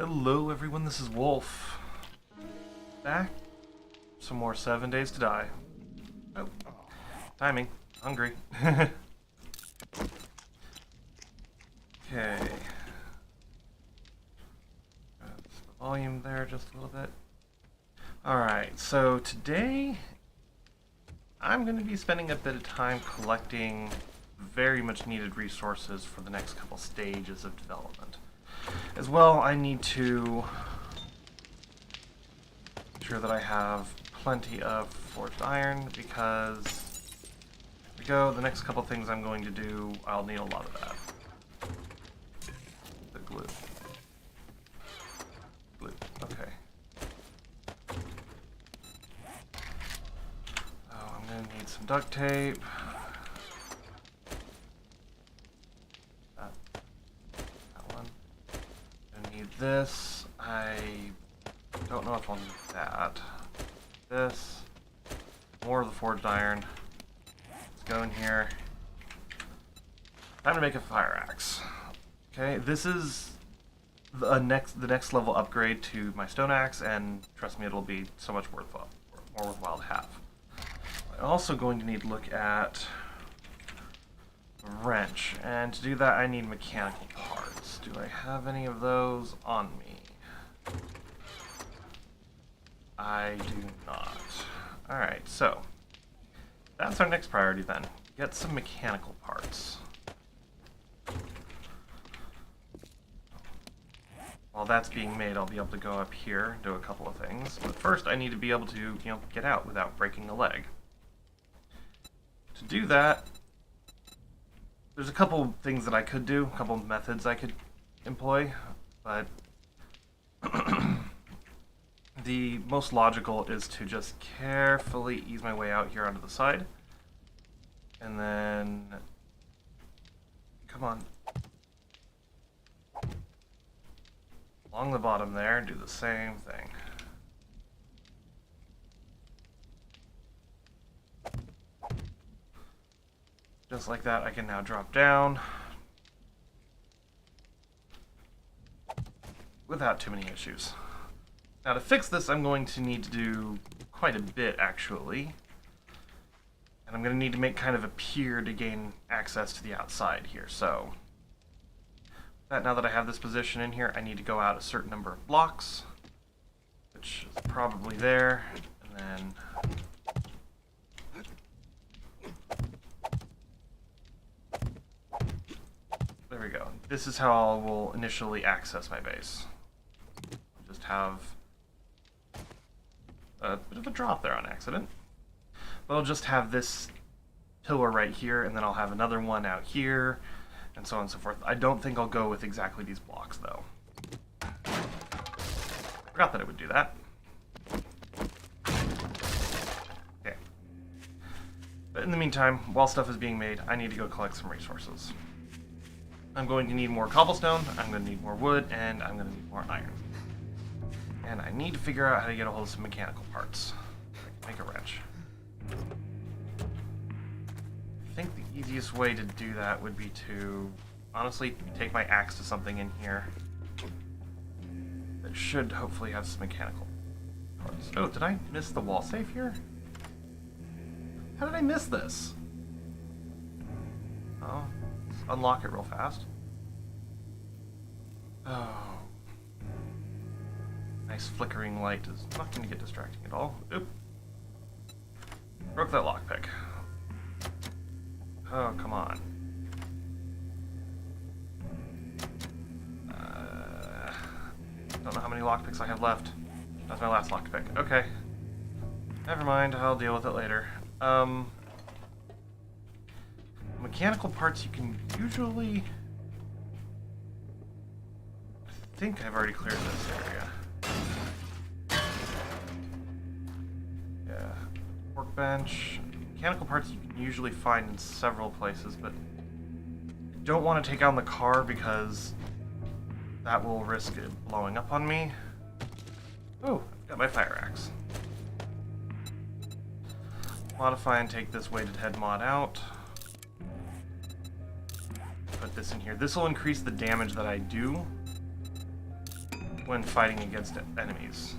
Hello everyone, this is Wolf. Back. Some more 7 Days to Die. Oh. Timing. Hungry. Okay. The volume there just a little bit. Alright, so today I'm going to be spending a bit of time collecting very much needed resources for the next couple stages of development. As well, I need to ensure that I have plenty of forged iron because here we go, the next couple things I'm going to do, I'll need a lot of that. The glue. Glue, okay. Oh, I'm going to need some duct tape. This, I don't know if I'll need that. This, more of the forged iron. Let's go in here. Time to make a fire axe. Okay, this is the next level upgrade to my stone axe, and trust me, it'll be so much more worthwhile to have. I'm also going to need to look at a wrench, and to do that I need mechanical parts. Do I have any of those on me? I do not. Alright, so that's our next priority then. Get some mechanical parts. While that's being made, I'll be able to go up here and do a couple of things. But first I need to be able to, get out without breaking a leg. To do that, there's a couple things that I could do, a couple methods I could employ, but the most logical is to just carefully ease my way out here onto the side, and then, come on, along the bottom there and do the same thing. Just like that, I can now drop down without too many issues. Now to fix this, I'm going to need to do quite a bit, actually. And I'm going to need to make kind of a pier to gain access to the outside here. So, now that I have this position in here, I need to go out a certain number of blocks, which is probably there, and then there we go. This is how I will initially access my base. Just have a bit of a drop there on accident. But I'll just have this pillar right here, and then I'll have another one out here, and so on and so forth. I don't think I'll go with exactly these blocks, though. Forgot that it would do that. Okay. But in the meantime, while stuff is being made, I need to go collect some resources. I'm going to need more cobblestone, I'm going to need more wood, and I'm going to need more iron. And I need to figure out how to get a hold of some mechanical parts. I can make a wrench. I think the easiest way to do that would be to, honestly, take my axe to something in here that should hopefully have some mechanical parts. Oh, did I miss the wall safe here? How did I miss this? Oh, let's unlock it real fast. Oh. Nice flickering light is not going to get distracting at all. Oop. Broke that lockpick. Oh, come on. Don't know how many lockpicks I have left. That's my last lockpick. Okay. Never mind, I'll deal with it later. Mechanical parts you can usually... I think I've already cleared this area. Yeah. Workbench. Mechanical parts you can usually find in several places, but I don't want to take on the car because that will risk it blowing up on me. Oh, I've got my fire axe. Modify and take this weighted head mod out. Put this in here. This will increase the damage that I do when fighting against enemies.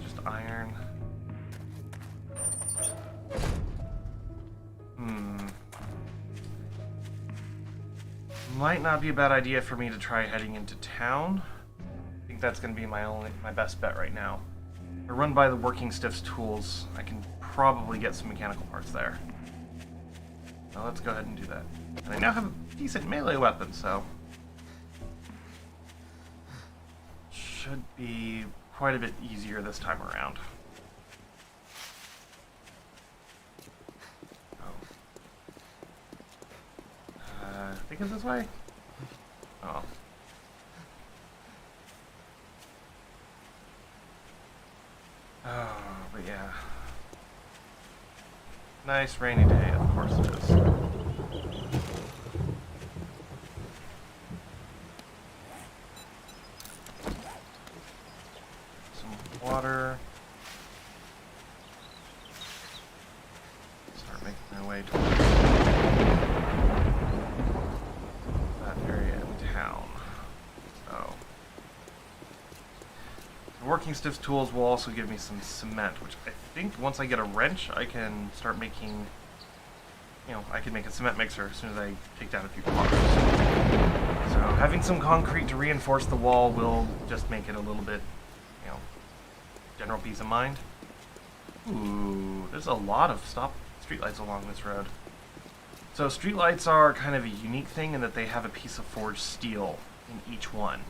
Just iron. Might not be a bad idea for me to try heading into town. I think that's going to be my best bet right now. If I run by the Working Stiff's tools, I can probably get some mechanical parts there. Well, let's go ahead and do that. And I now have a decent melee weapon, so should be quite a bit easier this time around. I think it's this way? Oh. Oh, but yeah. Nice rainy day, of course it is. Some water. Start making my way to that area in town. So, the Working Stiff's tools will also give me some cement, which I think once I get a wrench, I can start making, I can make a cement mixer as soon as I take down a few cars. So having some concrete to reinforce the wall will just make it a little bit, general peace of mind. Ooh, there's a lot of streetlights along this road. So streetlights are kind of a unique thing in that they have a piece of forged steel in each one.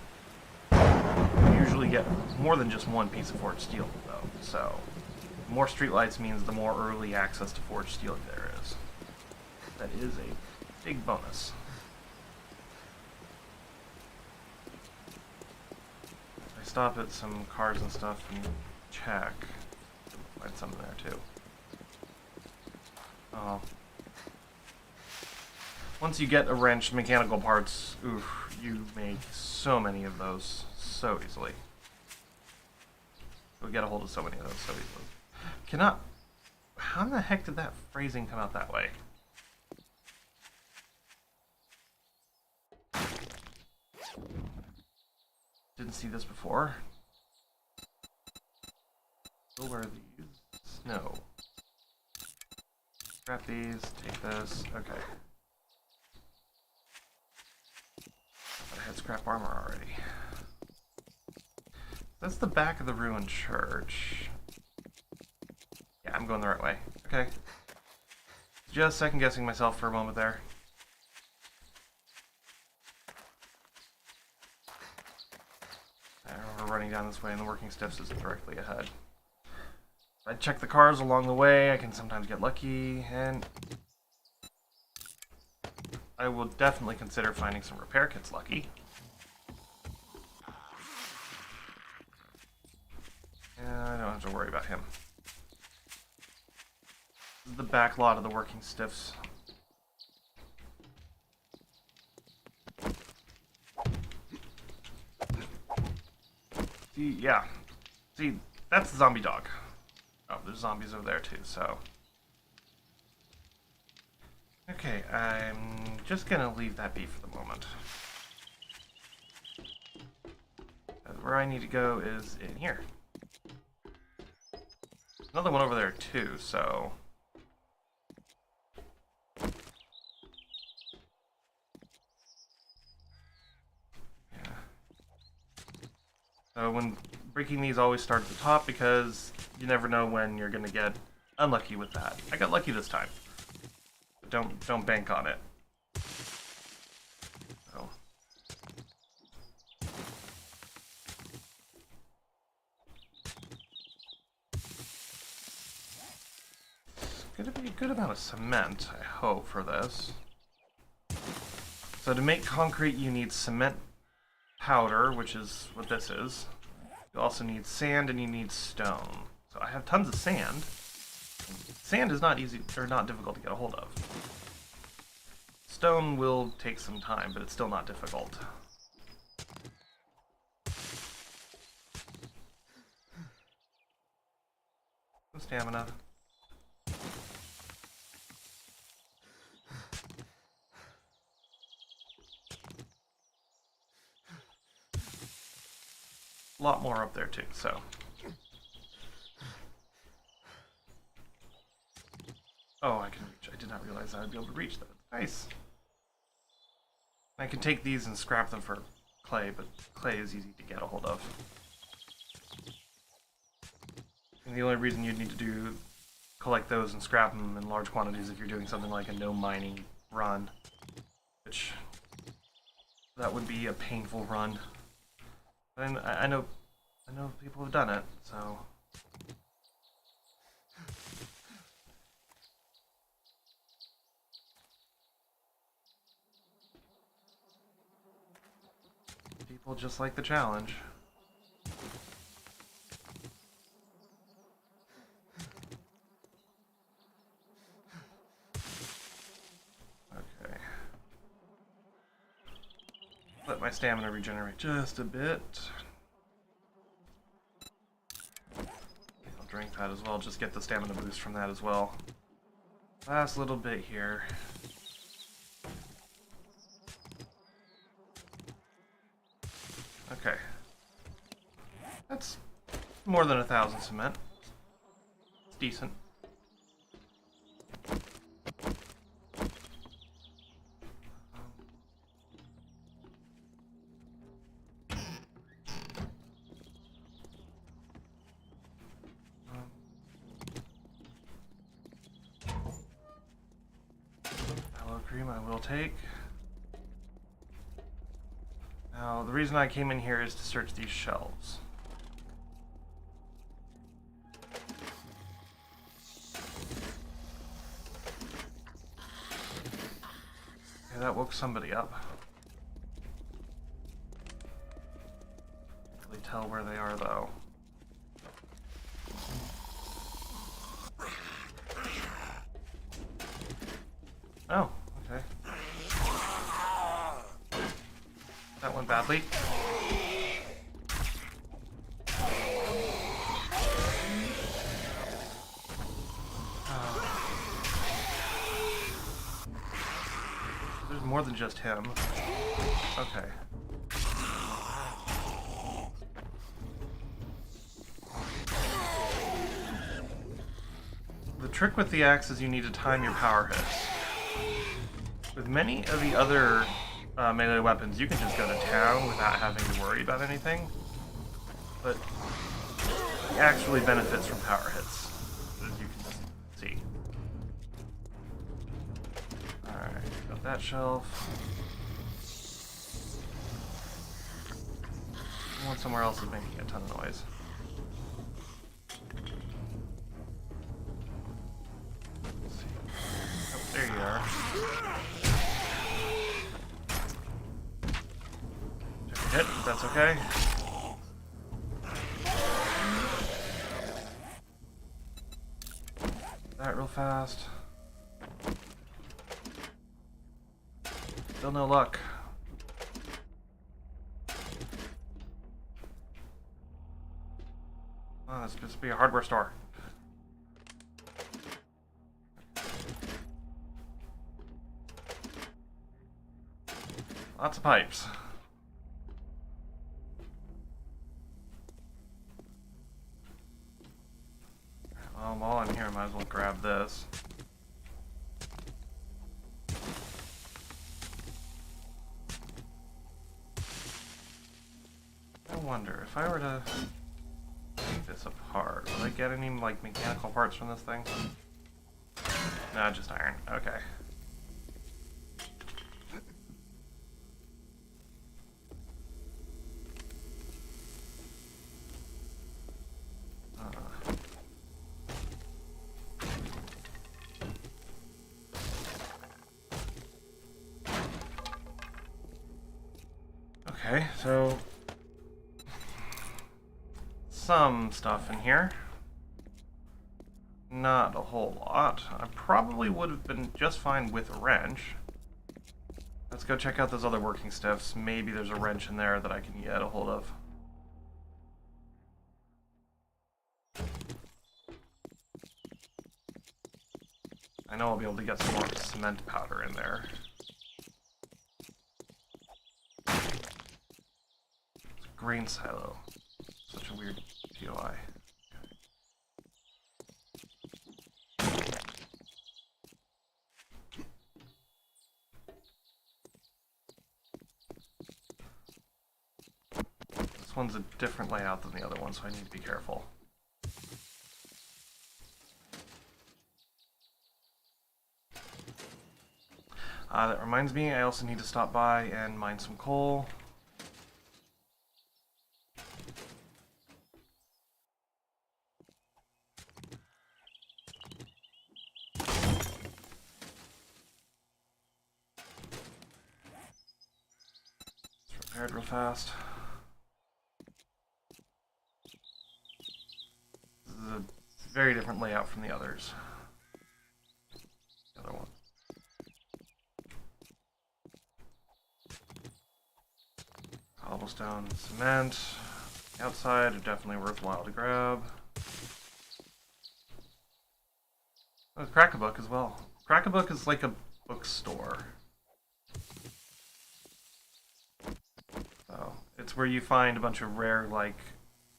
You usually get more than just one piece of forged steel, though. So more streetlights means the more early access to forged steel there is. That is a big bonus. I stop at some cars and stuff and check. Find some there too. Oh. Once you get a wrench, mechanical parts, oof, you make so many of those so easily. You'll get a hold of so many of those so easily. How in the heck did that phrasing come out that way? Didn't see this before. Where are these? No. Grab these, take this, okay. I had scrap armor already. That's the back of the ruined church. Yeah, I'm going the right way. Okay. Just second guessing myself for a moment there. I remember running down this way and the Working Stiffs is directly ahead. I check the cars along the way, I can sometimes get lucky, and I will definitely consider finding some repair kits lucky. And I don't have to worry about him. This is the back lot of the Working Stiffs. See, that's the zombie dog. Oh, there's zombies over there too, so. Okay, I'm just gonna leave that be for the moment. Where I need to go is in here. Another one over there too, so. Yeah. So when breaking these, always start at the top because you never know when you're gonna get unlucky with that. I got lucky this time. But don't bank on it. So. Gonna be a good amount of cement, I hope, for this. So to make concrete you need cement powder, which is what this is. You also need sand and you need stone. So I have tons of sand. Sand is not easy or not difficult to get a hold of. Stone will take some time, but it's still not difficult. Some stamina. a lot more up there too, so. Oh, I can reach. I did not realize I would be able to reach that. Nice. I can take these and scrap them for clay, but clay is easy to get a hold of. And the only reason you'd need to collect those and scrap them in large quantities if you're doing something like a no mining run, which that would be a painful run. And I know people have done it, so. People just like the challenge. Okay. Let my stamina regenerate just a bit. I'll drink that as well, just get the stamina boost from that as well. Last little bit here. Okay. That's more than 1,000 cement. It's decent. Aloe cream I will take. Now, the reason I came in here is to search these shelves. Okay, that woke somebody up. Can't really tell where they are, though. Oh, okay. That went badly. There's more than just him. Okay. The trick with the axe is you need to time your power hits. With many of the other melee weapons, you can just go to town without having to worry about anything. But the axe really benefits from power hits, as you can just see. Alright, got that shelf. One somewhere else is making a ton of noise. Let's see. Oh, there you are. Hit, if that's okay. That real fast. Still no luck. Oh, this must be a hardware store. Lots of pipes. Well, while I'm here, I might as well grab this. I wonder, if I were to take this apart, would I get any, like, mechanical parts from this thing? No, just iron. Okay. Okay, so some stuff in here. Not a whole lot. I probably would have been just fine with a wrench. Let's go check out those other working stiffs. Maybe there's a wrench in there that I can get a hold of. I know I'll be able to get some more cement powder in there. Grain silo. bunch of weird POI. This one's a different layout than the other one, so I need to be careful. That reminds me, I also need to stop by and mine some coal. Let's repair it real fast. This is a very different layout from the others. The other one. Cobblestone, cement. The outside are definitely worthwhile to grab. Oh, Crack-a-Book as well. Crack-a-Book is like a bookstore. So it's where you find a bunch of rare like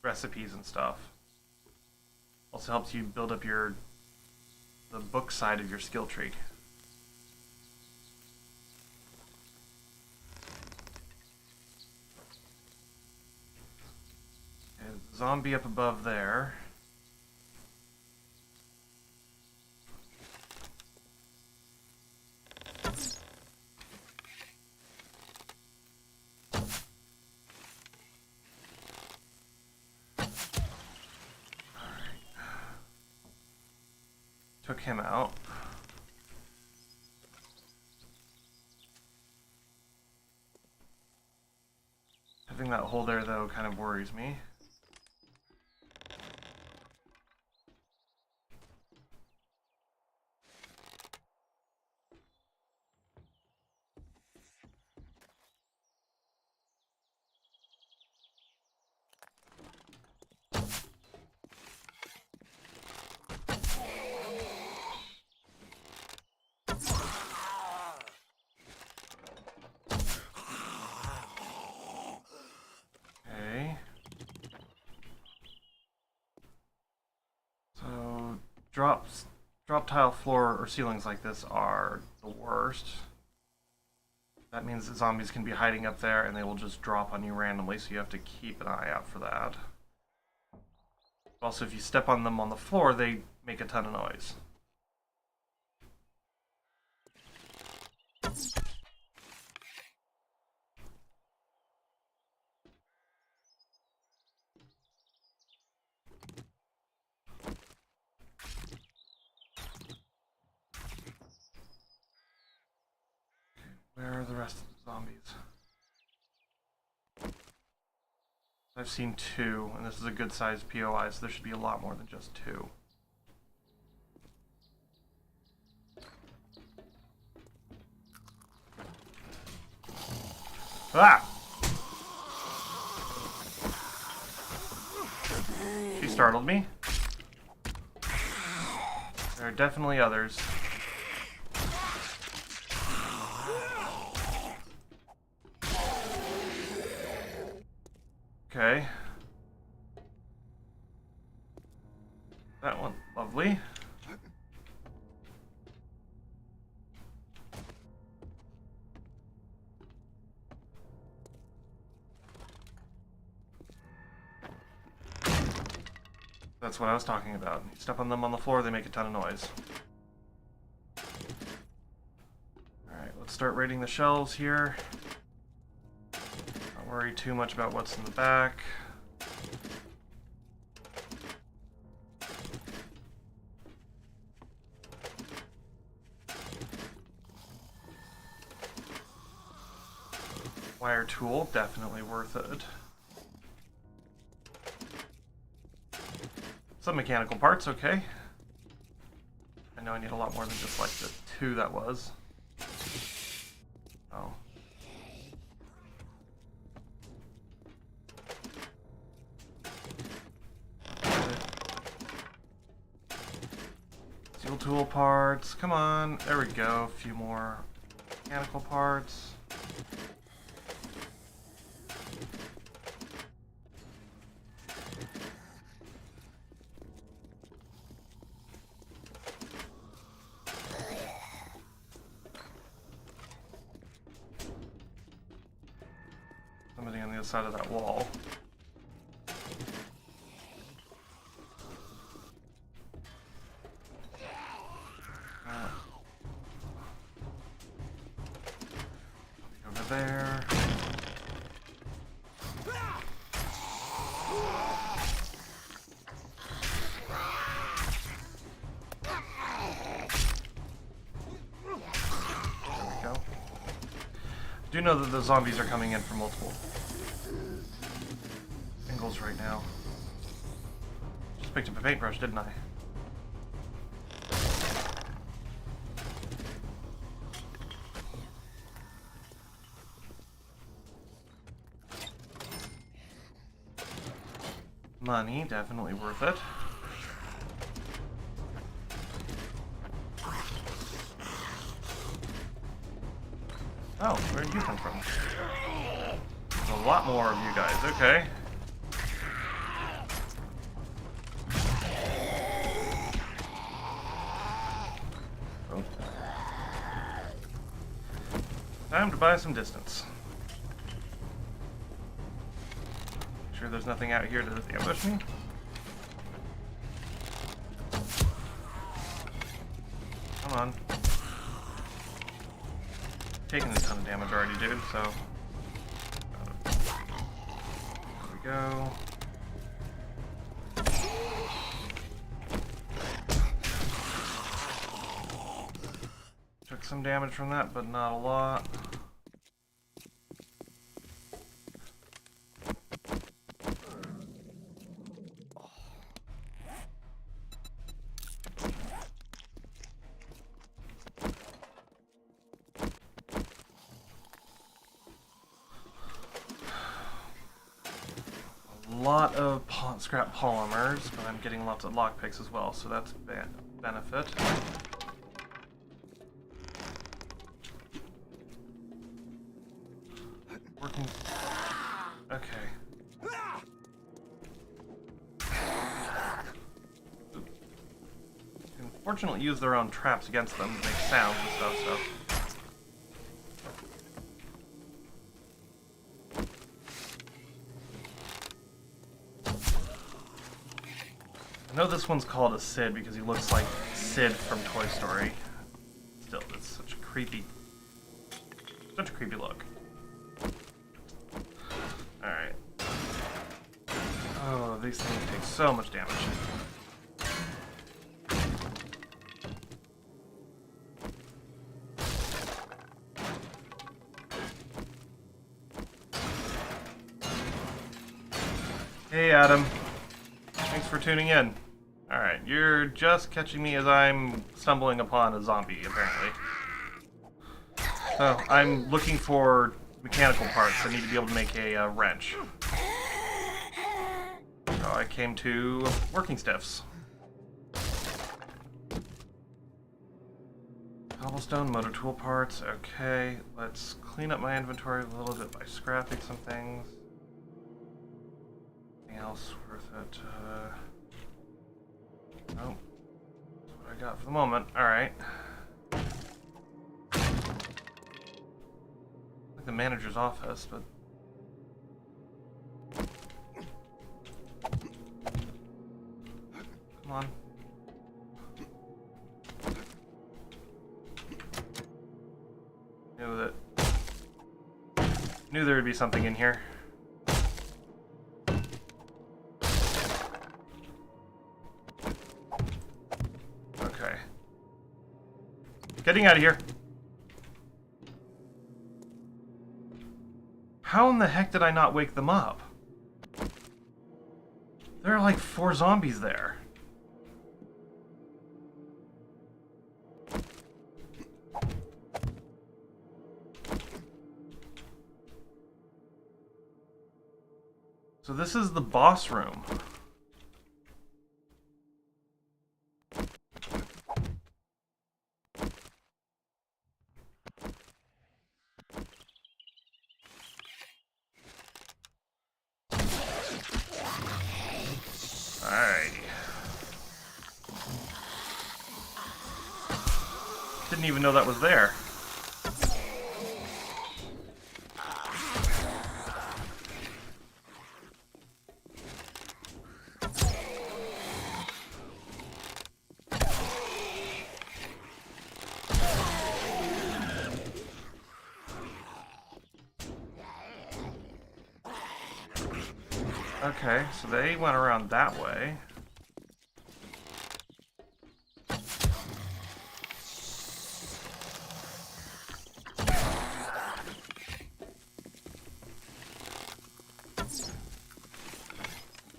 recipes and stuff. Also helps you build up the book side of your skill tree. And zombie up above there. Took him out. Having that hole there, though, kind of worries me. Drop tile floor or ceilings like this are the worst. That means that zombies can be hiding up there and they will just drop on you randomly, so you have to keep an eye out for that. Also, if you step on them on the floor, they make a ton of noise. Where are the rest of the zombies? I've seen 2, and this is a good sized POI, so there should be a lot more than just 2. Ah! She startled me. There are definitely others. Okay. That one, lovely. That's what I was talking about. You step on them on the floor, they make a ton of noise. Alright, let's start raiding the shelves here. Don't worry too much about what's in the back. Wire tool, definitely worth it. Some mechanical parts, okay. I know I need a lot more than just like the 2 that was. Oh. Steel tool parts, come on, there we go, a few more mechanical parts. other side of that wall. Over there. I do know that the zombies are coming in from multiple angles right now. Just picked up a paintbrush, didn't I? Money, definitely worth it. Oh, where did you come from? There's a lot more of you guys, okay. Oh. Time to buy some distance. Sure there's nothing out here to ambush me? Come on. Taking a ton of damage already, dude, so... There we go. Took some damage from that, but not a lot. Lot of scrap polymers, but I'm getting lots of lockpicks as well, so that's a benefit. Working. Okay. You can fortunately use their own traps against them to make sounds and stuff, so. I know this one's called a Sid because he looks like Sid from Toy Story. Still, it's such a creepy look. Alright. Oh, these things take so much damage. Hey, Adam. Thanks for tuning in. Alright, you're just catching me as I'm stumbling upon a zombie, apparently. So, I'm looking for mechanical parts. I need to be able to make a wrench. So I came to working stiffs. Cobblestone, motor tool parts. Okay, let's clean up my inventory a little bit by scrapping some things. Anything else worth it? Nope. That's what I got for the moment. Alright. Like the manager's office, but... Come on. Knew there would be something in here. Okay. Getting out of here. How in the heck did I not wake them up? There are like 4 zombies there. So this is the boss room. Alright. Didn't even know that was there. Okay, so they went around that way.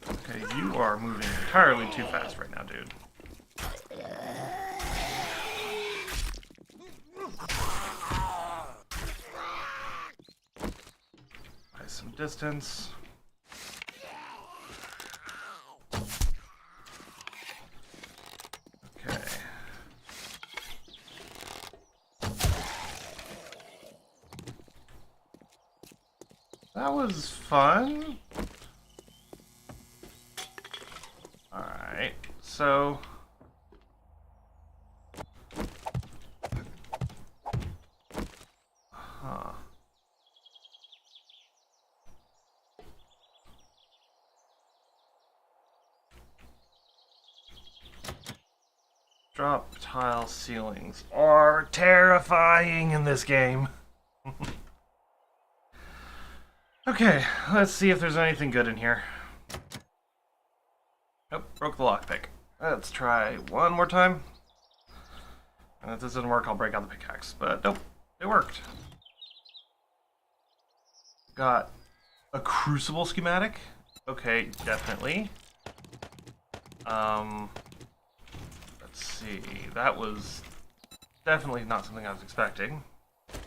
Okay, you are moving entirely too fast right now, dude. Buy some distance. Okay. That was fun. Alright, so... Huh. Drop tile ceilings are terrifying in this game. Okay, let's see if there's anything good in here. Nope, broke the lockpick. Let's try one more time. And if this doesn't work, I'll break out the pickaxe. But nope, it worked. Got a crucible schematic. Okay, definitely. Let's see. That was definitely not something I was expecting. Let's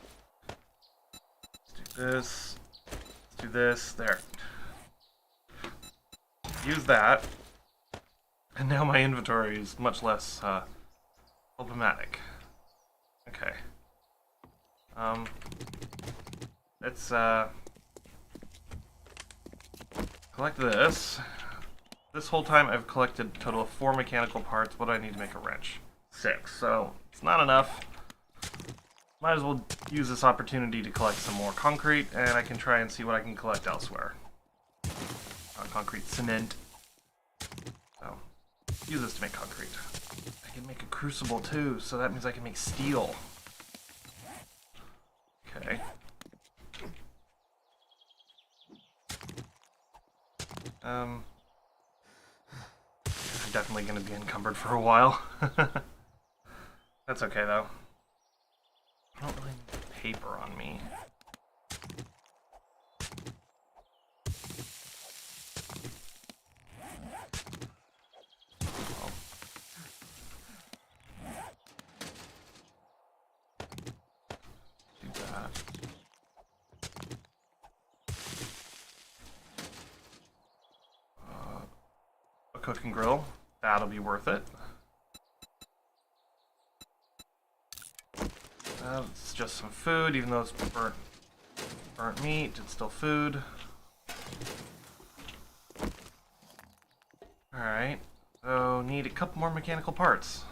do this. Let's do this. There. Use that. And now my inventory is much less problematic. Okay. Let's collect this. This whole time I've collected a total of 4 mechanical parts. What do I need to make a wrench? 6. So it's not enough. Might as well use this opportunity to collect some more concrete, and I can try and see what I can collect elsewhere. Concrete cement. So use this to make concrete. I can make a crucible too, so that means I can make steel. Okay. I'm definitely going to be encumbered for a while. That's okay though. I don't really need paper on me. Cook and grill. That'll be worth it. It's just some food, even though it's burnt meat, it's still food. Alright, so need a couple more mechanical parts.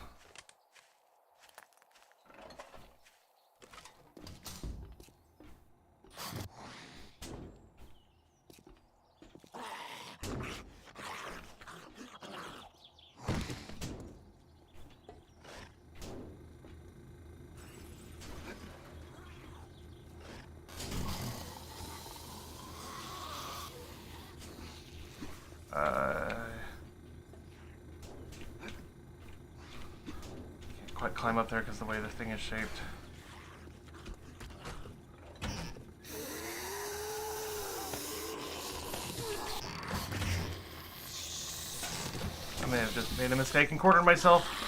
Can't quite climb up there because the way the thing is shaped. I may have just made a mistake and cornered myself.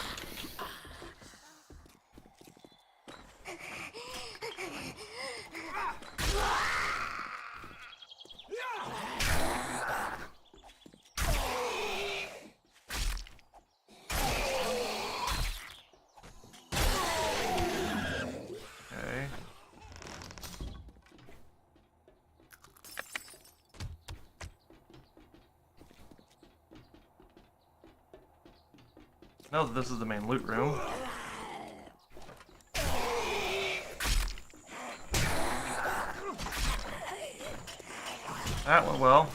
No, this is the main loot room. That went well.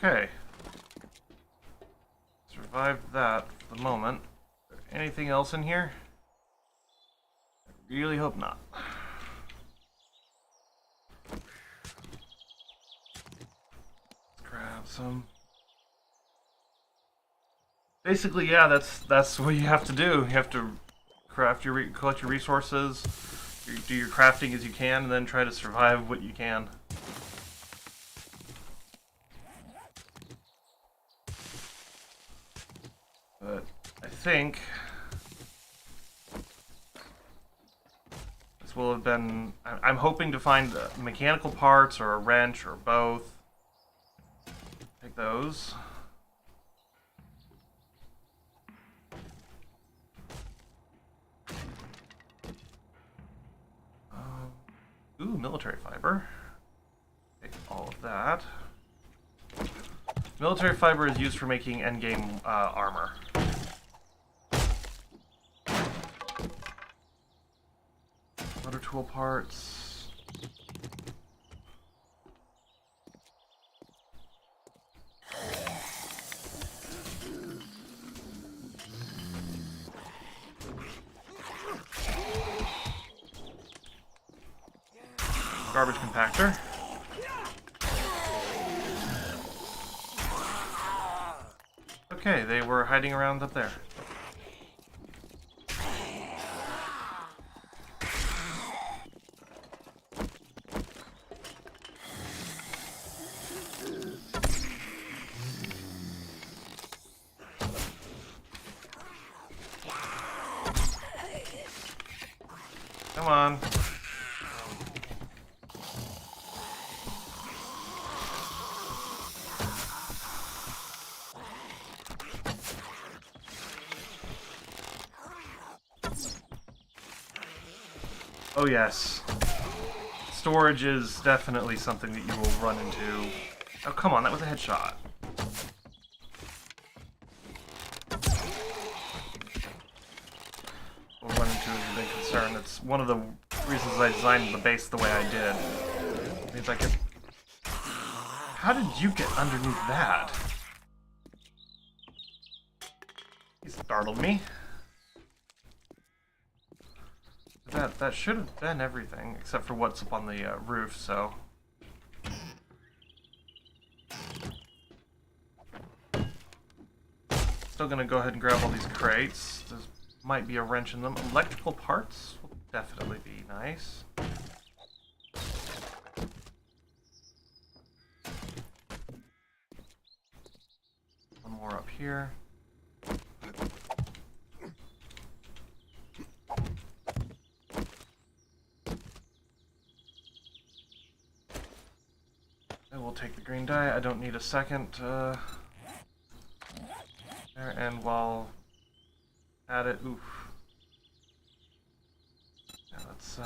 Okay. Survived that for the moment. Is there anything else in here? I really hope not. Let's grab some. Basically, yeah, that's what you have to do. You have to collect your resources, do your crafting as you can, and then try to survive what you can. But I think this will have been... I'm hoping to find mechanical parts or a wrench or both. Take those. Ooh, military fiber. Take all of that. Military fiber is used for making endgame armor. Motor tool parts. Garbage compactor. Okay, they were hiding around up there. Come on. Oh yes. Storage is definitely something that you will run into. Oh come on, that was a headshot. We'll run into is a big concern. It's one of the reasons I designed the base the way I did. It means I could... How did you get underneath that? He startled me. That should have been everything, except for what's up on the roof, so... Still gonna go ahead and grab all these crates. There might be a wrench in them. Electrical parts will definitely be nice. One more up here. We'll take the green dye. I don't need a second. There, and while at it, oof. Yeah, let's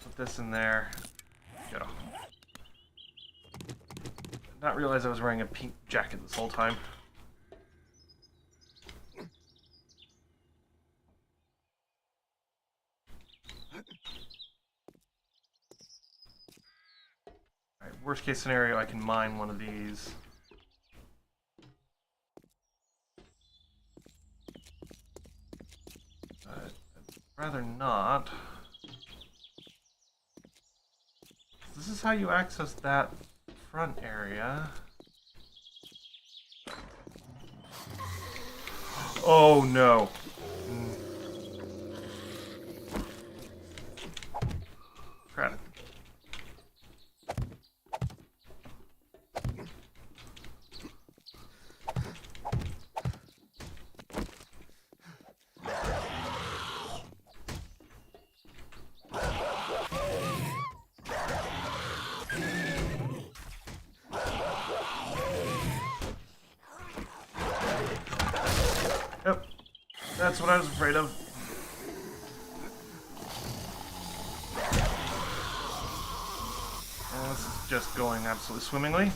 put this in there. Go. Did not realize I was wearing a pink jacket this whole time. Worst case scenario, I can mine one of these. But I'd rather not. This is how you access that front area. Oh no. Crap. Yep, that's what I was afraid of. And this is just going absolutely swimmingly.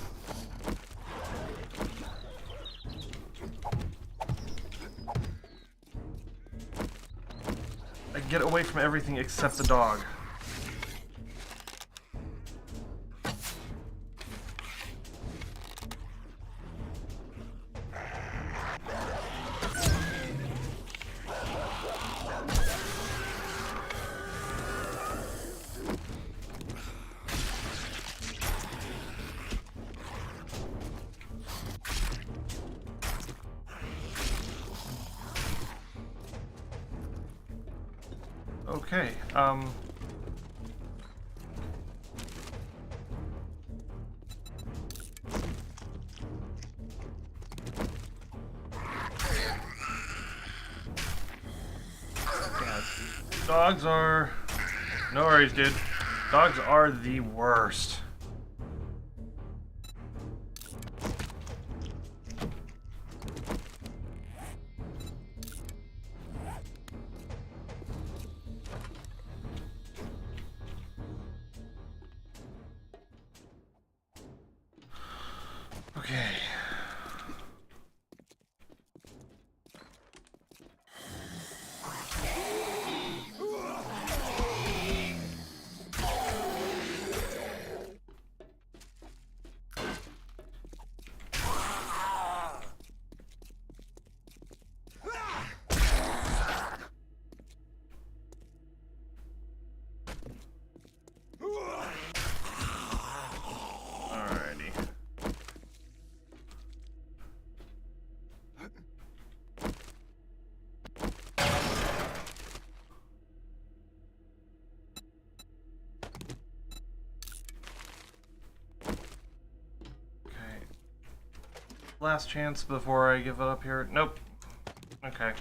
I get away from everything except the dog. Okay, yeah, dogs are... No worries, dude. Dogs are the worst. Okay. Alrighty. Last chance before I give it up here. Nope. Okay.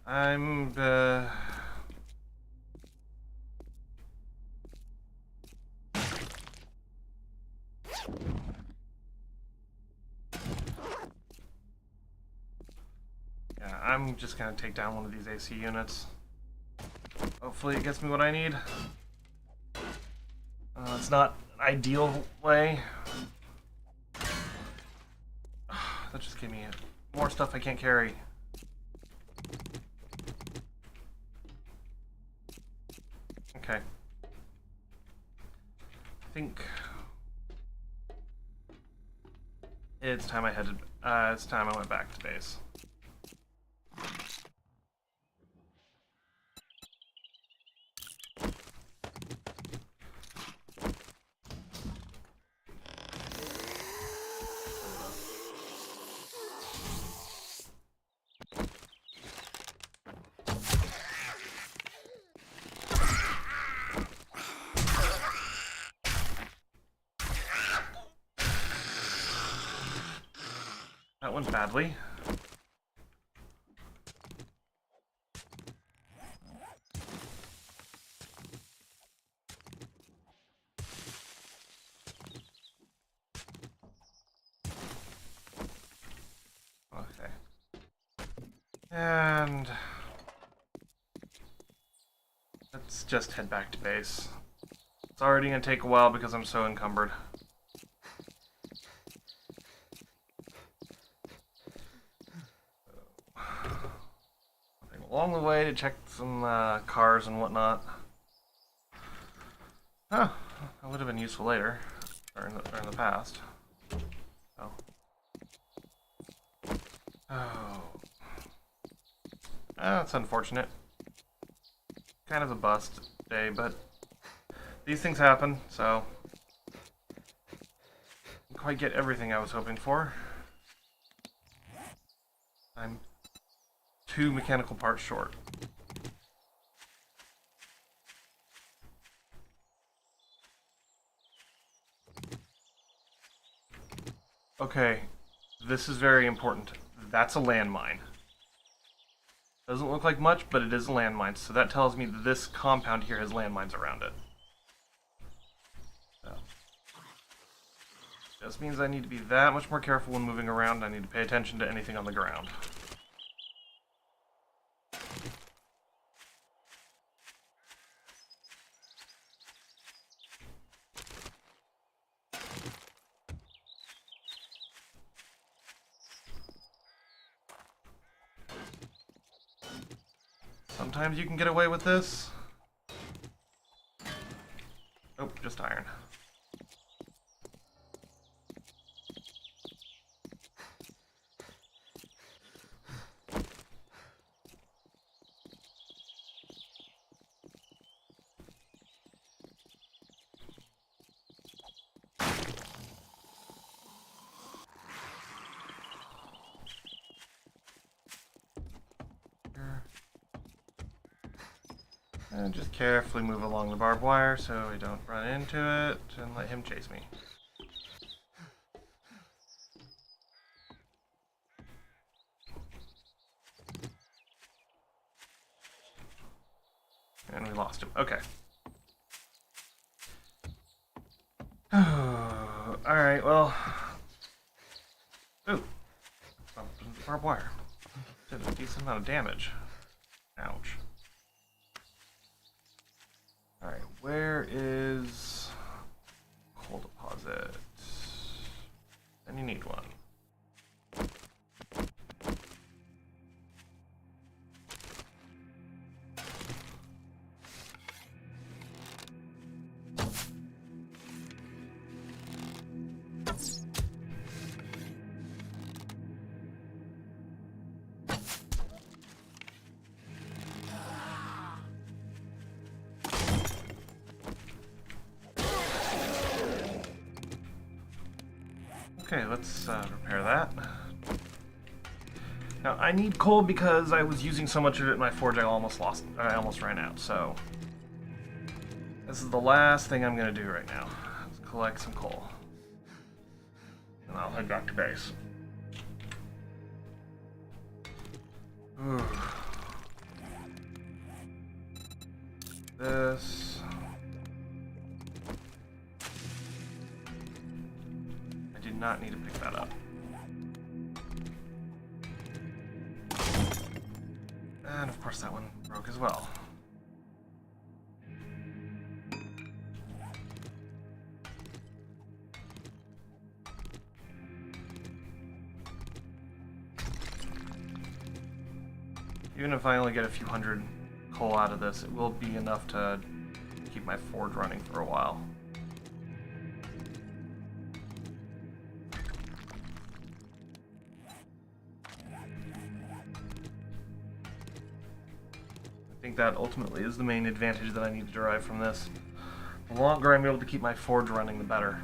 I'm, yeah, I'm just gonna take down one of these AC units. Hopefully it gets me what I need. It's not an ideal way. That just gave me more stuff I can't carry. Okay. I think it's time I headed. It's time I went back to base. That went badly. Okay. And let's just head back to base. It's already gonna take a while because I'm so encumbered. Along the way to check some cars and whatnot. Huh, that would have been useful later, or in the past. Oh. Oh. That's unfortunate. Kind of a bust day, but these things happen, so didn't quite get everything I was hoping for. I'm 2 mechanical parts short. Okay, this is very important. That's a landmine. Doesn't look like much, but it is a landmine, so that tells me that this compound here has landmines around it. So. Just means I need to be that much more careful when moving around. I need to pay attention to anything on the ground. Sometimes you can get away with this. Oh, just iron. And just carefully move along the barbed wire so I don't run into it and let him chase me. And we lost him. Okay. Alright, well. Ooh. Barbed wire. Did a decent amount of damage. Ouch. Alright, where is coal deposit? And you need one. Okay, let's repair that. Now I need coal because I was using so much of it in my forge I almost ran out, so this is the last thing I'm gonna do right now. Let's collect some coal. And I'll head back to base. Ooh. This. Not need to pick that up. And of course that one broke as well. Even if I only get a few hundred coal out of this, it will be enough to keep my forge running for a while. I think that ultimately is the main advantage that I need to derive from this. The longer I'm able to keep my forge running, the better.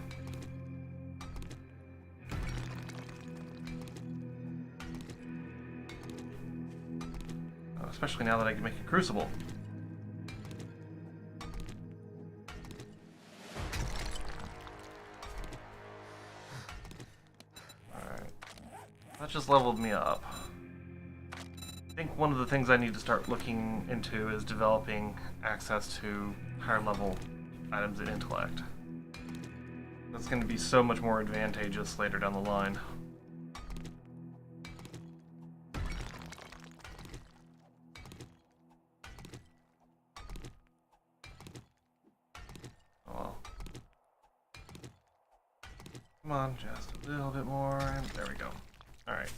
Especially now that I can make a crucible. Alright. That just leveled me up. I think one of the things I need to start looking into is developing access to higher level items in intellect. That's going to be so much more advantageous later down the line. Oh well. Come on, just a little bit more, and there we go. Alright.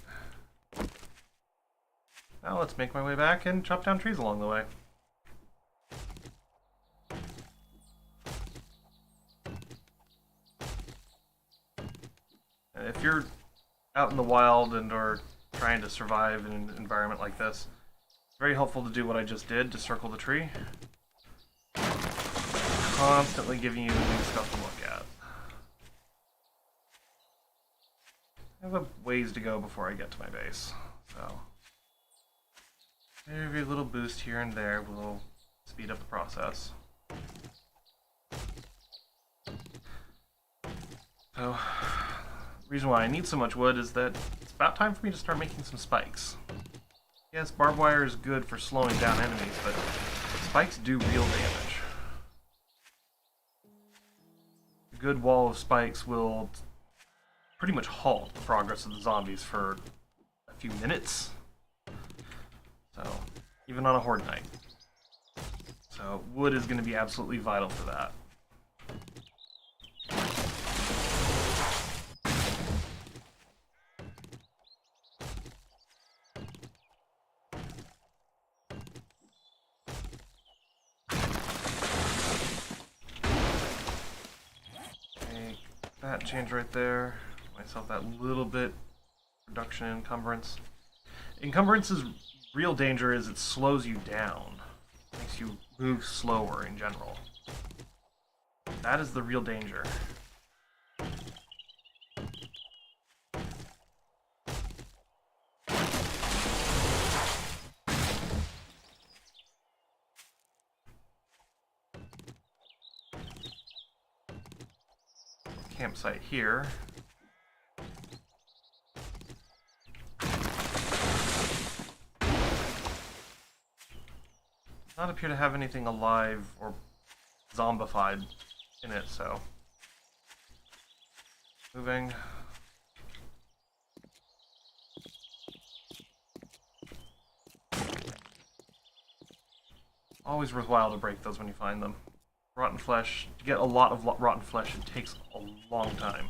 Now let's make my way back and chop down trees along the way. And if you're out in the wild and or trying to survive in an environment like this, it's very helpful to do what I just did, to circle the tree. Constantly giving you new stuff to look at. I have a ways to go before I get to my base, so every little boost here and there will speed up the process. So, the reason why I need so much wood is that it's about time for me to start making some spikes. Yes, barbed wire is good for slowing down enemies, but spikes do real damage. A good wall of spikes will pretty much halt the progress of the zombies for a few minutes. So, even on a horde night. So, wood is going to be absolutely vital for that. Make that change right there. Give myself that little bit reduction in encumbrance. Encumbrance's real danger is it slows you down. Makes you move slower in general. That is the real danger. campsite here. Not appear to have anything alive or zombified in it, so moving. Always worthwhile to break those when you find them. Rotten flesh, to get a lot of rotten flesh, it takes a long time.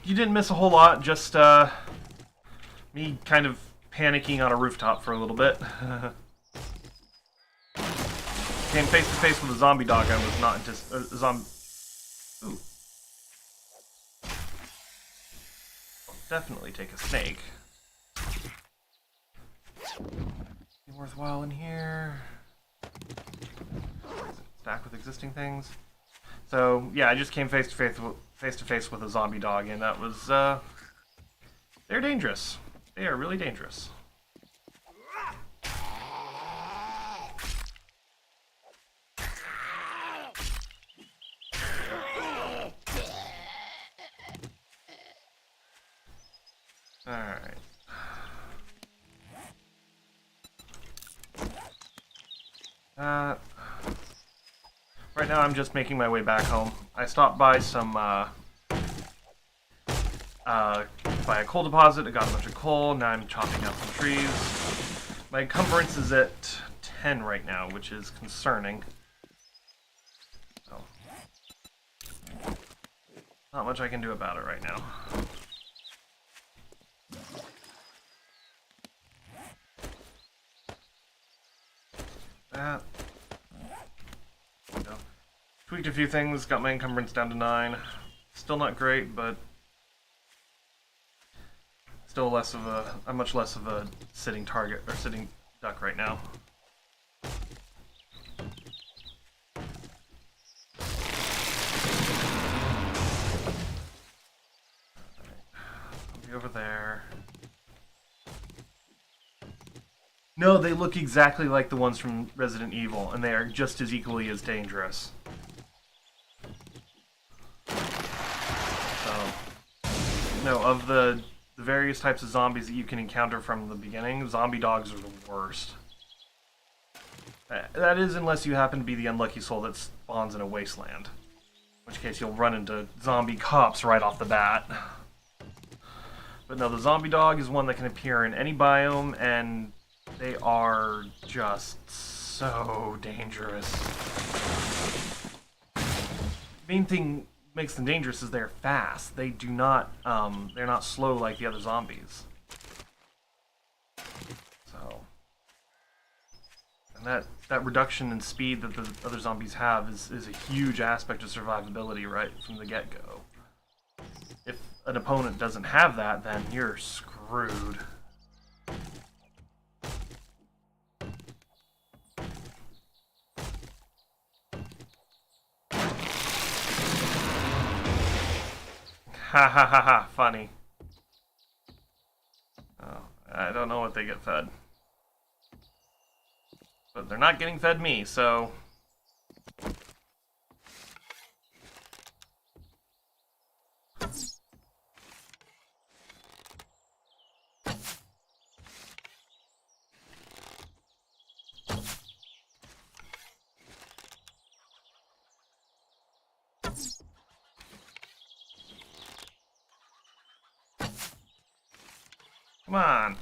You didn't miss a whole lot, just me kind of panicking on a rooftop for a little bit. Came face to face with a zombie dog. I was not anticipating. Ooh. I'll definitely take a snake. Anything worthwhile in here? Stack with existing things. So yeah, I just came face to face with a zombie dog, and that was they're dangerous. They are really dangerous. Alright. Right now I'm just making my way back home. I stopped by some, by a coal deposit. I got a bunch of coal. Now I'm chopping down some trees. My encumbrance is at 10 right now, which is concerning. So, not much I can do about it right now. That. No. Tweaked a few things, got my encumbrance down to 9. Still not great, but still less of a much less of a sitting target or sitting duck right now. I'll be over there. No, they look exactly like the ones from Resident Evil, and they are just as equally as dangerous. So, no, of the various types of zombies that you can encounter from the beginning, zombie dogs are the worst. That is, unless you happen to be the unlucky soul that spawns in a wasteland. In which case you'll run into zombie cops right off the bat. But no, the zombie dog is one that can appear in any biome, and they are just so dangerous. The main thing makes them dangerous is they're fast. They do not, they're not slow like the other zombies. So, and that reduction in speed that the other zombies have is a huge aspect of survivability right from the get-go. If an opponent doesn't have that, then you're screwed. Ha ha ha ha, funny. Oh, I don't know what they get fed. But they're not getting fed me, so... Come on.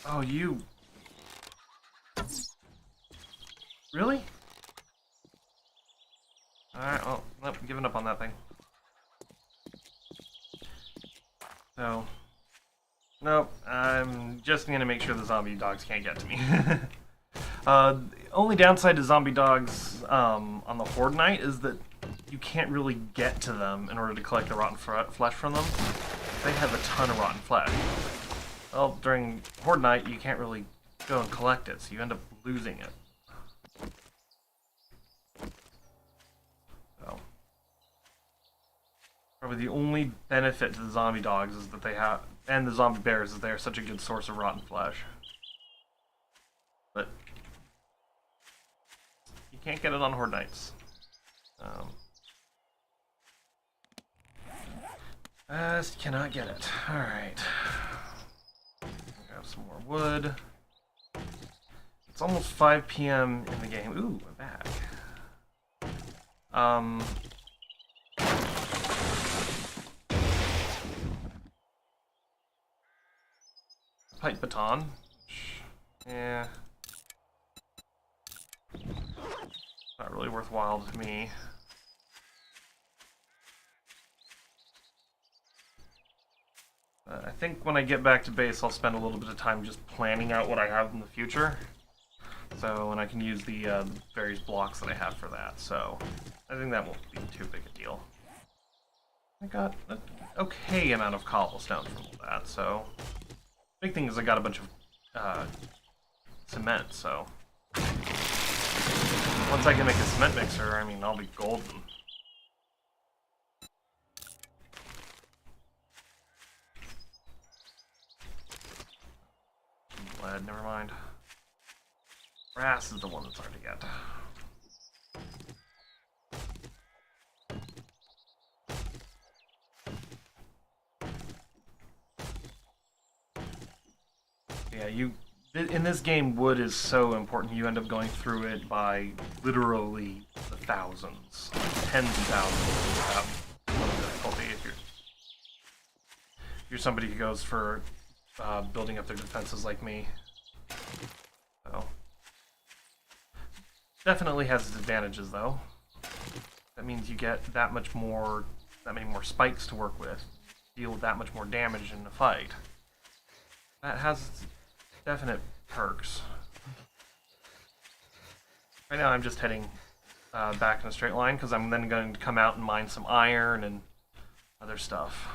Oh, you. Really? Alright, well, nope, I'm giving up on that thing. So, nope, I'm just gonna make sure the zombie dogs can't get to me. The only downside to zombie dogs on the Horde night is that you can't really get to them in order to collect the rotten flesh from them. They have a ton of rotten flesh. Well, during Horde night, you can't really go and collect it, so you end up losing it. So, probably the only benefit to the zombie dogs is that they have, and the zombie bears, is they are such a good source of rotten flesh. But you can't get it on Horde Nights. Just cannot get it. Alright. Grab some more wood. It's almost 5 p.m. in the game. Ooh, a bag. Pipe baton. Yeah. Not really worthwhile to me. I think when I get back to base, I'll spend a little bit of time just planning out what I have in the future. So, and I can use the various blocks that I have for that. So, I think that won't be too big a deal. I got an okay amount of cobblestone from all that, so... Big thing is I got a bunch of cement, so... Once I can make a cement mixer, I mean, I'll be golden. Lead, never mind. Brass is the one that's hard to get. Yeah, in this game, wood is so important. You end up going through it by literally the thousands, tens of thousands without a little difficulty. If you're somebody who goes for building up their defenses like me. So definitely has its advantages, though. That means you get that many more spikes to work with, deal that much more damage in the fight. That has definite perks. Right now I'm just heading back in a straight line because I'm then going to come out and mine some iron and other stuff.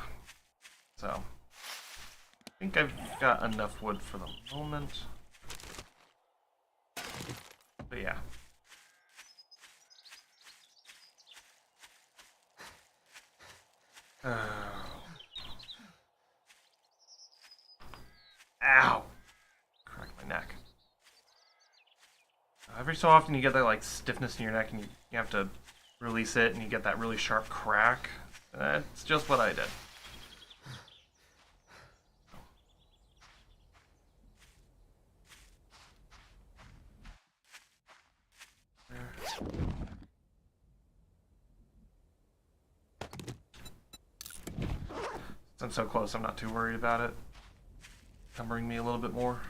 So, I think I've got enough wood for the moment. But yeah. Ow! Cracked my neck. Every so often you get that like stiffness in your neck and you have to release it and you get that really sharp crack. That's just what I did. Since I'm so close, I'm not too worried about it cumbering me a little bit more.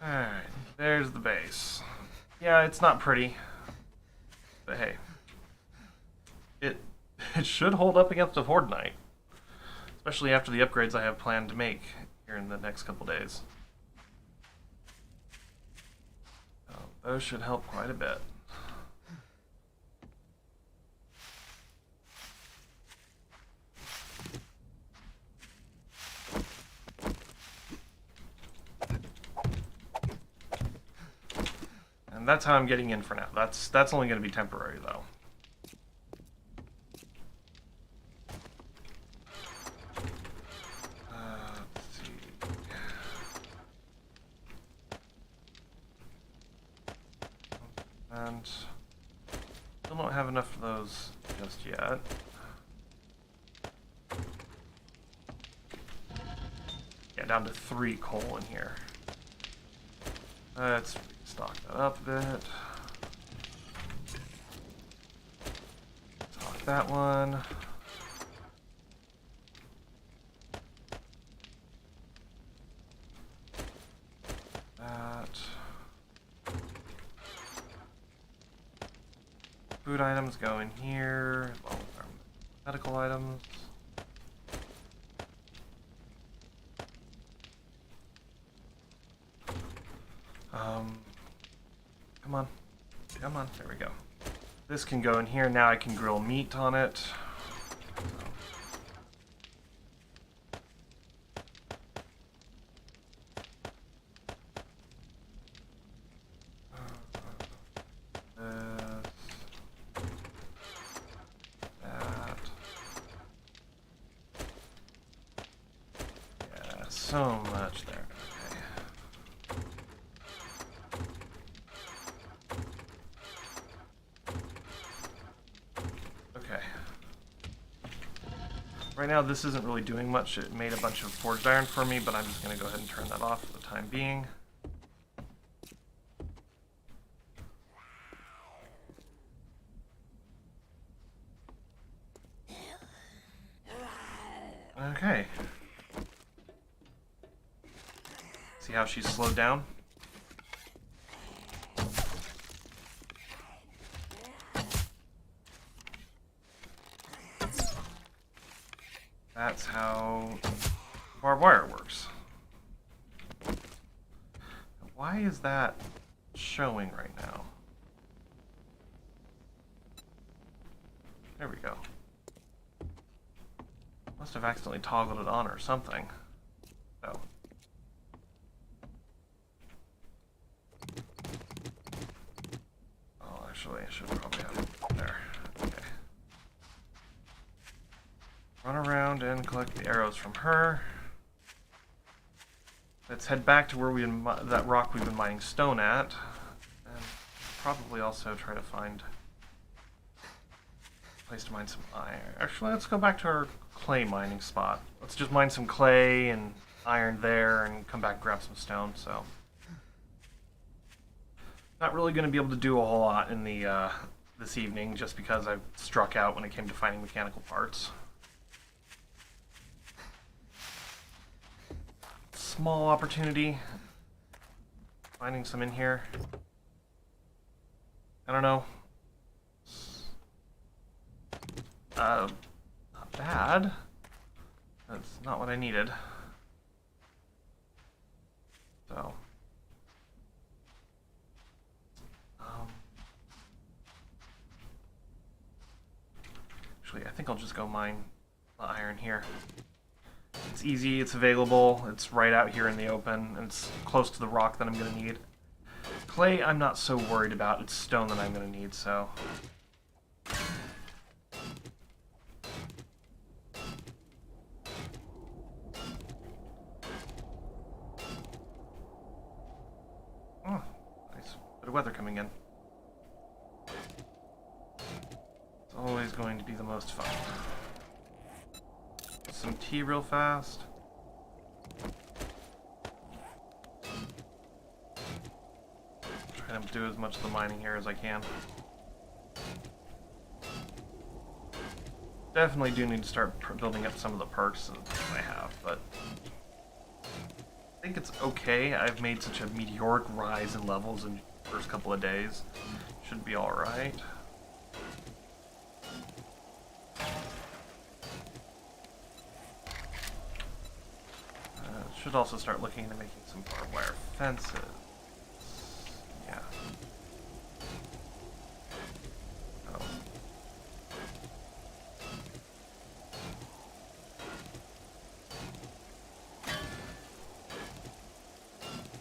Alright, there's the base. Yeah, it's not pretty, but hey. It should hold up against a Horde Night. Especially after the upgrades I have planned to make here in the next couple days. So, those should help quite a bit. And that's how I'm getting in for now. That's only going to be temporary, though. Let's see. And still don't have enough of those just yet. Yeah, down to 3 coal in here. Let's stock that up a bit. Stock that one. That. Food items go in here, along with our medical items. Come on. Come on. There we go. This can go in here. Now I can grill meat on it. so much there. Okay. Right now, this isn't really doing much. It made a bunch of forged iron for me, but I'm just going to go ahead and turn that off for the time being. Okay. See how she's slowed down? That's how barbed wire works. Why is that showing right now? There we go. Must have accidentally toggled it on or something. Oh. Oh, actually, I should probably have it there. Okay. Run around and collect the arrows from her. Let's head back to where that rock we've been mining stone at, and probably also try to find a place to mine some iron. Actually, let's go back to our clay mining spot. Let's just mine some clay and iron there, and come back and grab some stone. So, not really going to be able to do a whole lot in the this evening, just because I struck out when it came to finding mechanical parts. Small opportunity. Finding some in here. I don't know. Not bad. That's not what I needed. So. Actually, I think I'll just go mine the iron here. It's easy, it's available, it's right out here in the open, and it's close to the rock that I'm going to need. Clay, I'm not so worried about. It's stone that I'm going to need, so... Oh, nice bit of weather coming in. It's always going to be the most fun. Some tea real fast. Try to do as much of the mining here as I can. Definitely do need to start building up some of the perks that I have, but I think it's okay. I've made such a meteoric rise in levels in the first couple of days. Should be alright. Should also start looking into making some barbed wire fences. Yeah. Oh.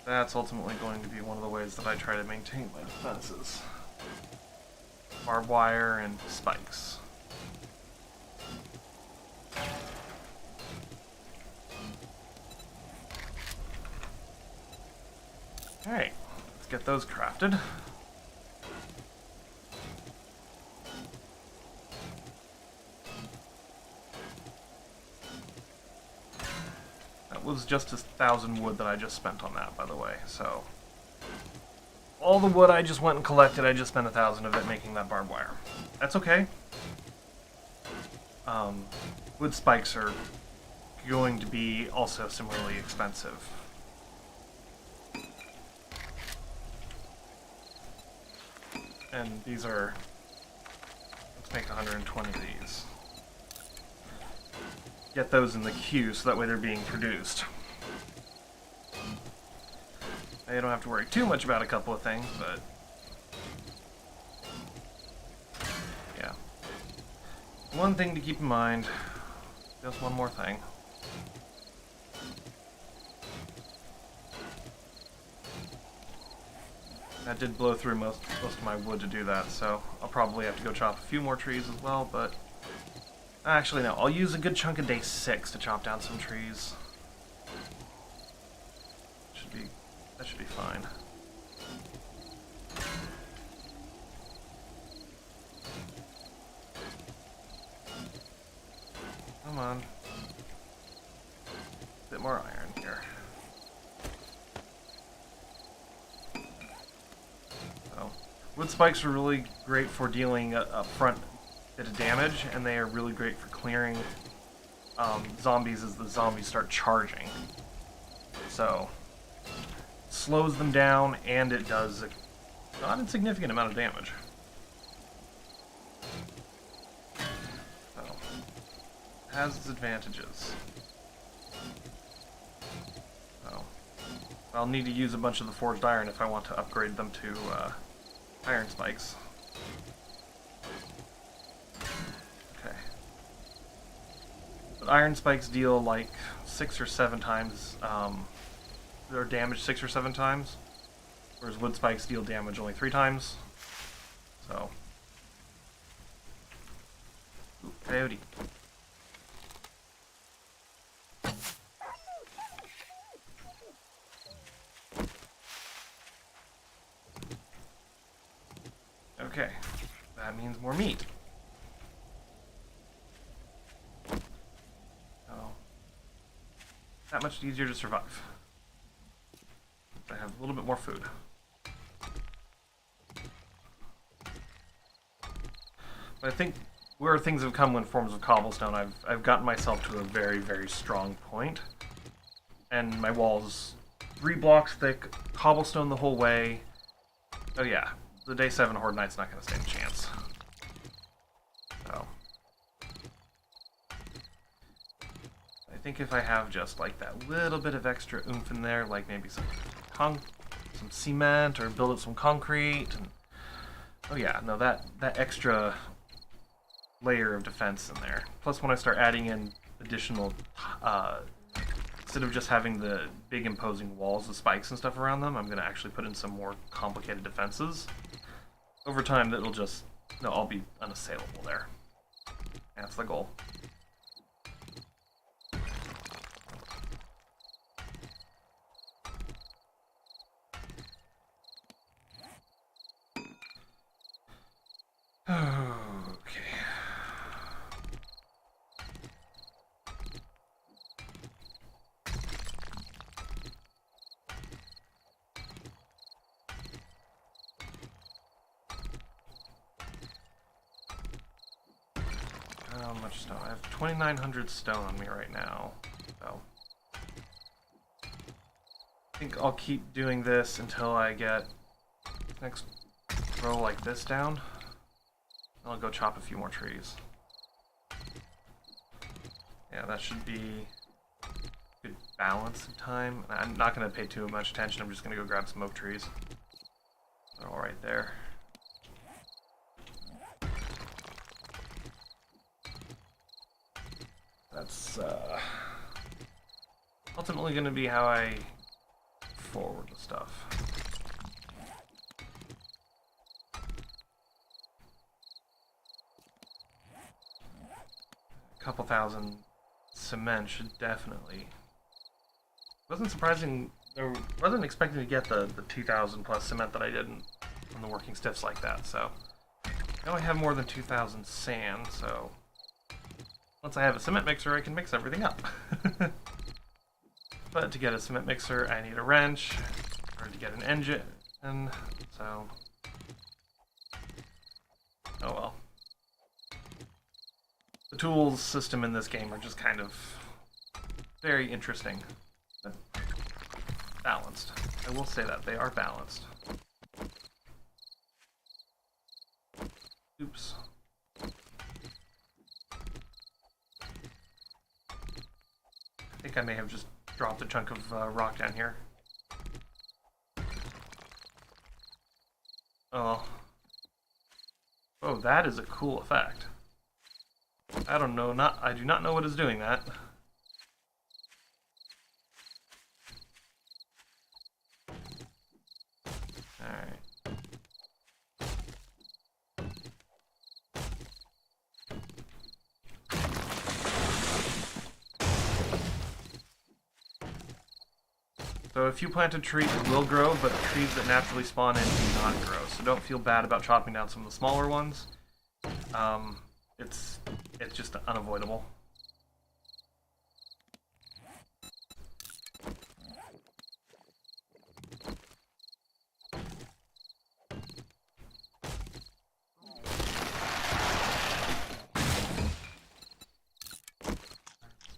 That's ultimately going to be one of the ways that I try to maintain my defenses. Barbed wire and spikes. Alright, let's get those crafted. That was just 1,000 wood that I just spent on that, by the way, so... all the wood I just went and collected, I just spent 1,000 of it making that barbed wire. That's okay. Wood spikes are going to be also similarly expensive. And these are... let's make 120 of these. Get those in the queue so that way they're being produced. I don't have to worry too much about a couple of things, but... yeah. One thing to keep in mind, just one more thing. That did blow through most of my wood to do that, so I'll probably have to go chop a few more trees as well, but... actually, no. I'll use a good chunk of day 6 to chop down some trees. should be fine. Come on. A bit more iron here. So, wood spikes are really great for dealing up front bit of damage, and they are really great for clearing zombies as the zombies start charging. So, slows them down, and it does a not insignificant amount of damage. So, has its advantages. So, I'll need to use a bunch of the forged iron if I want to upgrade them to iron spikes. Okay. But iron spikes deal like 6 or 7 times, or damage 6 or 7 times, whereas wood spikes deal damage only 3 times. So. Ooh, coyote. Okay, that means more meat. So, that much easier to survive. I have a little bit more food. But I think where things have come in forms of cobblestone, I've gotten myself to a very, very strong point. And my wall's 3 blocks thick, cobblestone the whole way. Oh yeah. The day 7 Horde Knight's not going to stand a chance. So. I think if I have just like that little bit of extra oomph in there, like maybe some cement or build up some concrete. And, oh yeah, no, that extra layer of defense in there. Plus when I start adding in additional, instead of just having the big imposing walls with spikes and stuff around them, I'm going to actually put in some more complicated defenses. Over time, that'll just, no, I'll be unassailable there. That's the goal. Okay. How much stone? I have 2,900 stone on me right now, so I think I'll keep doing this until I get next row like this down. I'll go chop a few more trees. Yeah, that should be good balance of time. I'm not going to pay too much attention. I'm just going to go grab some oak trees. They're all right there. That's ultimately going to be how I forward the stuff. A couple thousand cement should definitely. Wasn't expecting to get the 2,000 plus cement that I did on the working stiffs like that. So now I have more than 2,000 sand. So once I have a cement mixer, I can mix everything up. But to get a cement mixer, I need a wrench, or to get an engine, so oh well. The tools system in this game are just kind of very interesting, but balanced. I will say that, they are balanced. Oops. I think I may have just dropped a chunk of rock down here. Oh. Oh, that is a cool effect. I don't know, I do not know what is doing that. Alright. So if you plant a tree, it will grow, but trees that naturally spawn in do not grow. So don't feel bad about chopping down some of the smaller ones. It's just unavoidable.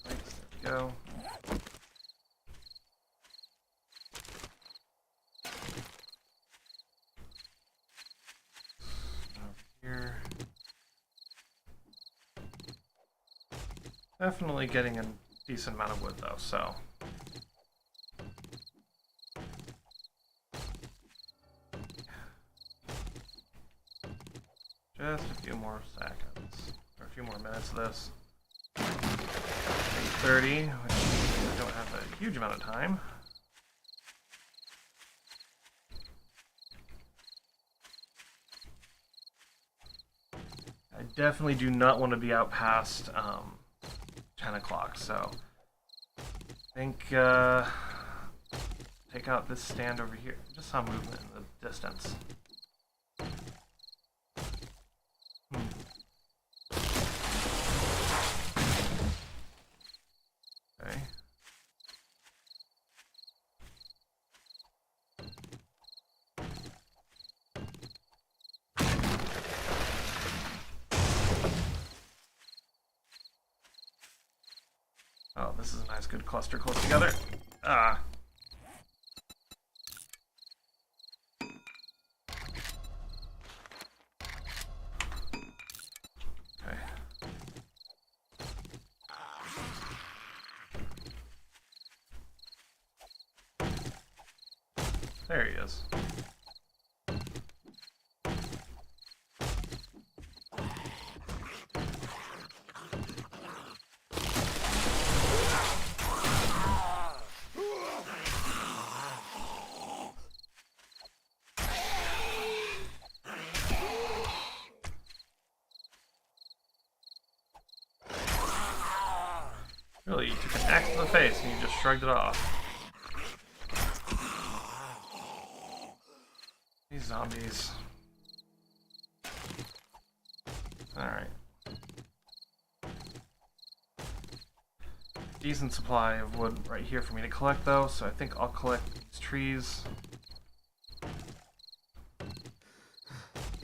There we go. Here. Definitely getting a decent amount of wood though, so. Just a few more seconds, or a few more minutes of this. 8:30, which means I don't have a huge amount of time. I definitely do not want to be out past 10 o'clock, so I think take out this stand over here. Just saw movement in the distance. Okay. Oh, this is a nice, good cluster close together. Ah. Okay. There he is. Really, you took an axe to the face and you just shrugged it off. These zombies. Alright. Decent supply of wood right here for me to collect though, so I think I'll collect these trees.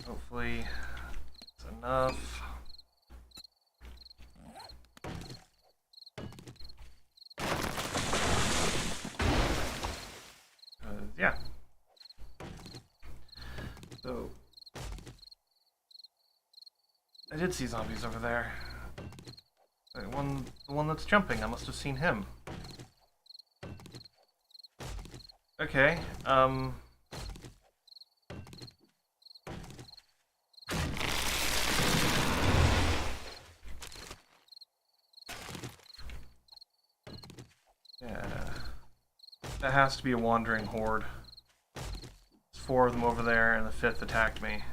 Hopefully it's enough. Yeah. So I did see zombies over there. The one that's jumping, I must have seen him. Okay, yeah. That has to be a wandering horde. There's 4 of them over there, and the 5th attacked me.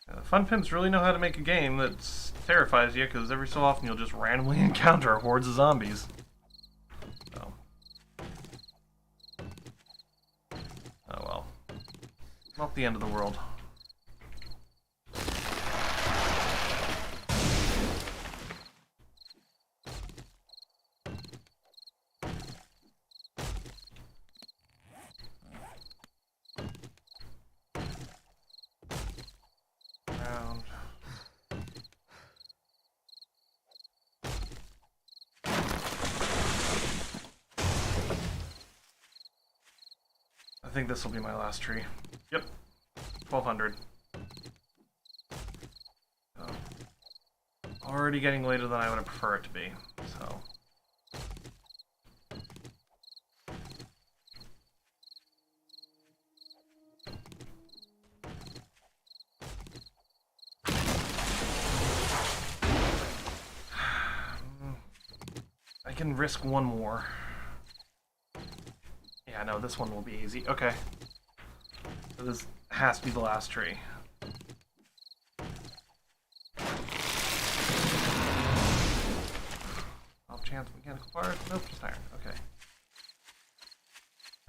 Yeah, the Fun Pimps really know how to make a game that terrifies you, because every so often you'll just randomly encounter hordes of zombies. So. Oh well. Not the end of the world. I think this will be my last tree. Yep. 1200. So, already getting later than I would prefer it to be, so. I can risk one more. Yeah, no, this one will be easy. Okay. So this has to be the last tree. chance mechanical parts. Nope, just iron. Okay.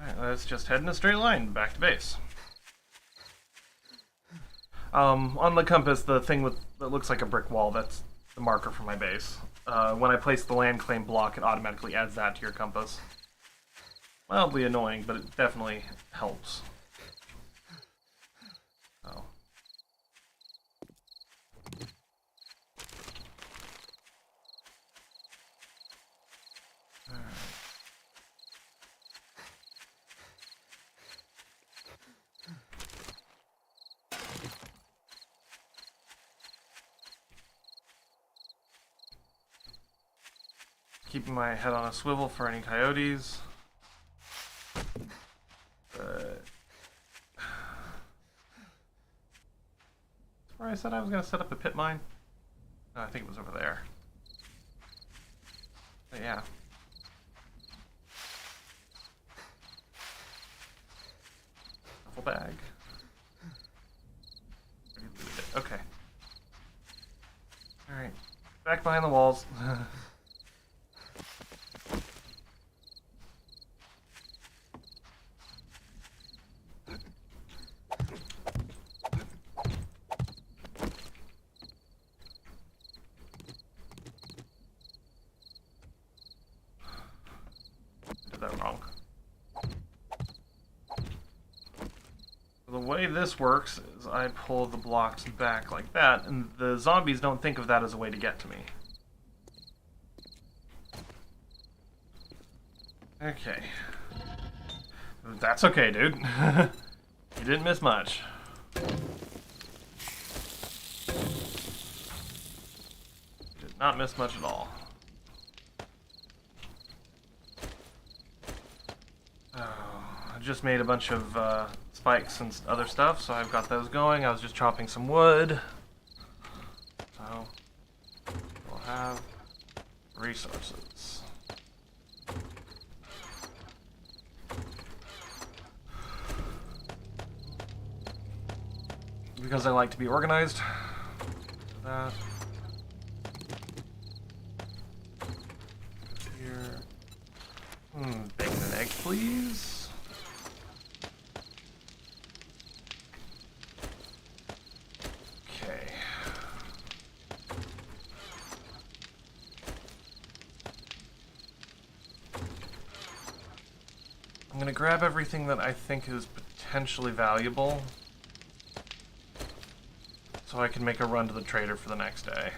Alright, let's just head in a straight line back to base. On the compass, the thing that looks like a brick wall, that's the marker for my base. When I place the land claim block, it automatically adds that to your compass. Mildly annoying, but it definitely helps. Oh. Alright. Keeping my head on a swivel for any coyotes. But where I said I was going to set up a pit mine? No, I think it was over there. But yeah. Duffel bag. Okay. Alright. Back behind the walls. The way this works is I pull the blocks back like that, and the zombies don't think of that as a way to get to me. Okay. That's okay, dude. You didn't miss much. You did not miss much at all. Oh, I just made a bunch of spikes and other stuff, so I've got those going. I was just chopping some wood. So, we'll have resources. Because I like to be organized. That. Here. Bacon and egg, please. Okay. I'm gonna grab everything that I think is potentially valuable, so I can make a run to the trader for the next day.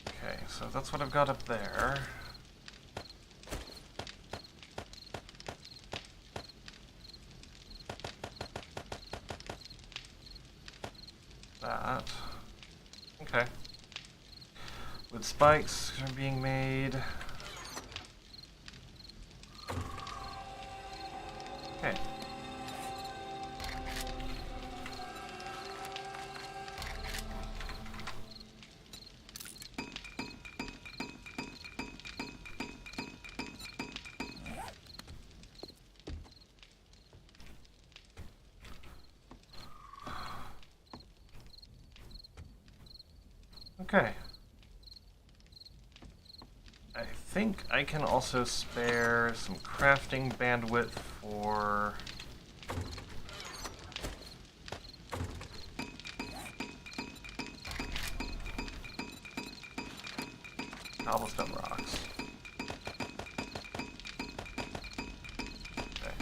Okay, so that's what I've got up there. That. Okay. Wood spikes are being made. Okay. Okay. I think I can also spare some crafting bandwidth for cobblestone rocks. Okay.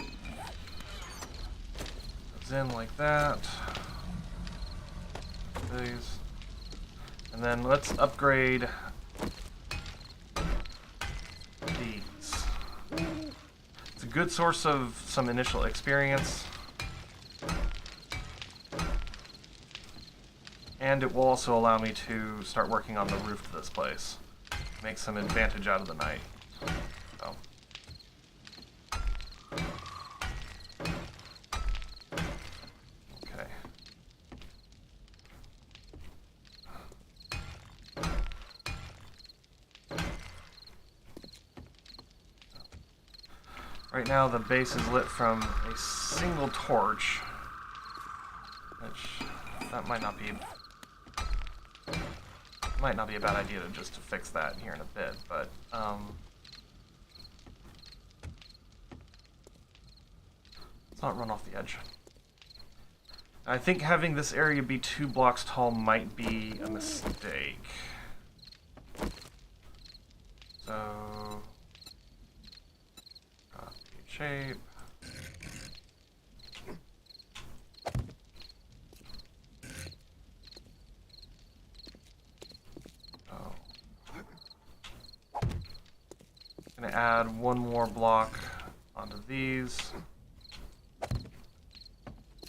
Goes in like that. These. And then let's upgrade these. It's a good source of some initial experience. And it will also allow me to start working on the roof of this place. Make some advantage out of the night. So. Okay. Right now the base is lit from a single torch, which that might not be a bad idea to just to fix that here in a bit, but let's not run off the edge. I think having this area be 2 blocks tall might be a mistake. So, copy shape. Oh. Gonna add one more block onto these.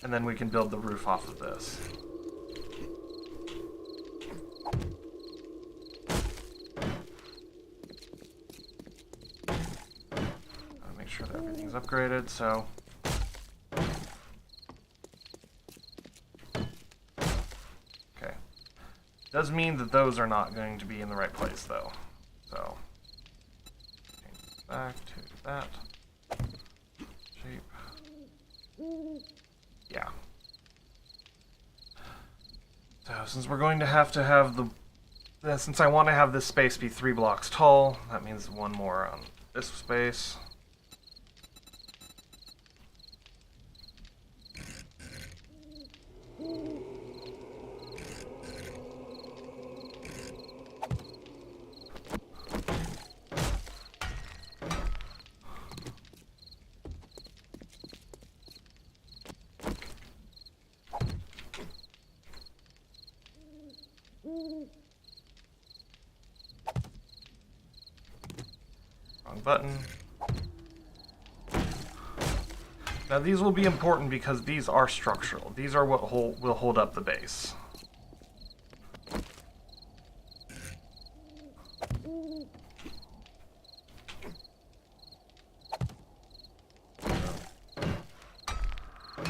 And then we can build the roof off of this. Make sure that everything's upgraded, so... Okay. Does mean that those are not going to be in the right place, though. So... Back to that. Shape. Yeah. So since we're going to have the... since I want to have this space be 3 blocks tall, that means one more on this space. Wrong button. Now these will be important because these are structural. These are what will hold up the base.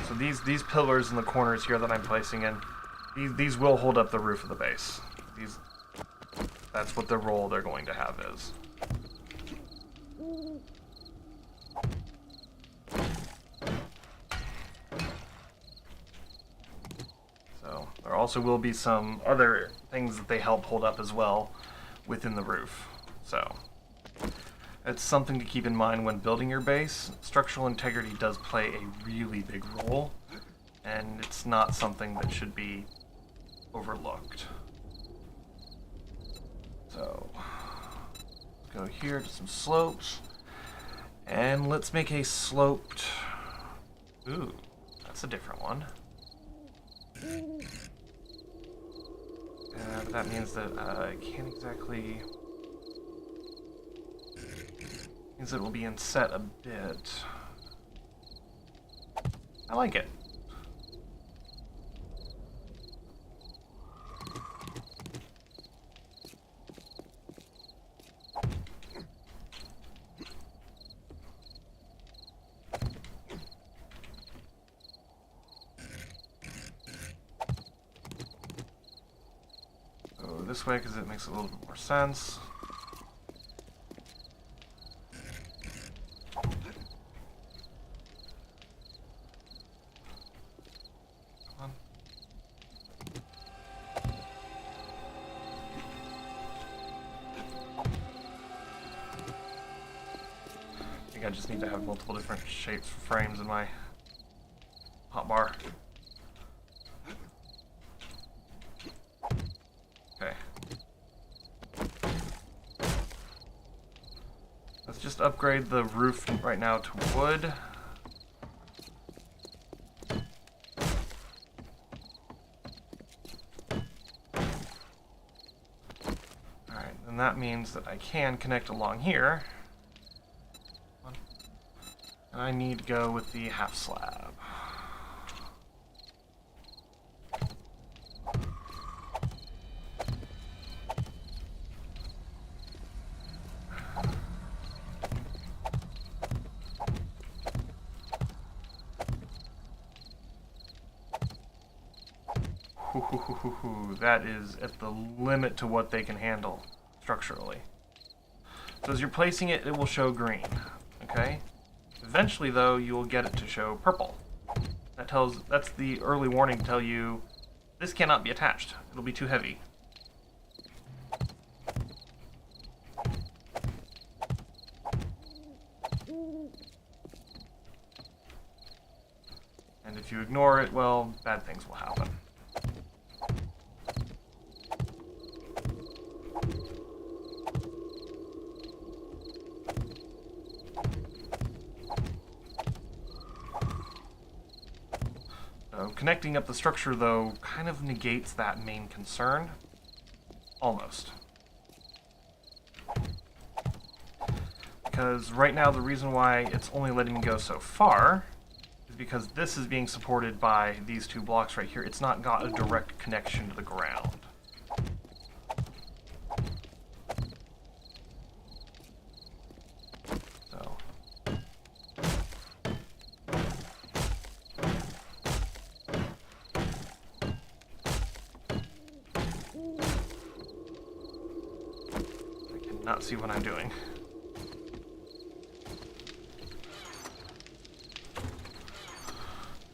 So these pillars in the corners here that I'm placing in, these will hold up the roof of the base. That's what the role they're going to have is. So there also will be some other things that they help hold up as well within the roof. So it's something to keep in mind when building your base. Structural integrity does play a really big role, and it's not something that should be overlooked. So let's go here to some slopes, and let's make a sloped... Ooh, that's a different one. But that means that I can't exactly... Means it will be inset a bit. I like it. Go this way because it makes a little bit more sense. I just need to have multiple different shapes for frames in my hotbar. Okay. Let's just upgrade the roof right now to wood. Alright, and that means that I can connect along here. I need to go with the half slab. That is at the limit to what they can handle structurally. So as you're placing it, it will show green. Okay? Eventually, though, you will get it to show purple. That's the early warning to tell you this cannot be attached. It'll be too heavy. And if you ignore it, well, bad things will happen. Connecting up the structure, though, kind of negates that main concern. Almost. Because right now the reason why it's only letting me go so far is because this is being supported by these two blocks right here. It's not got a direct connection to the ground. Not see what I'm doing.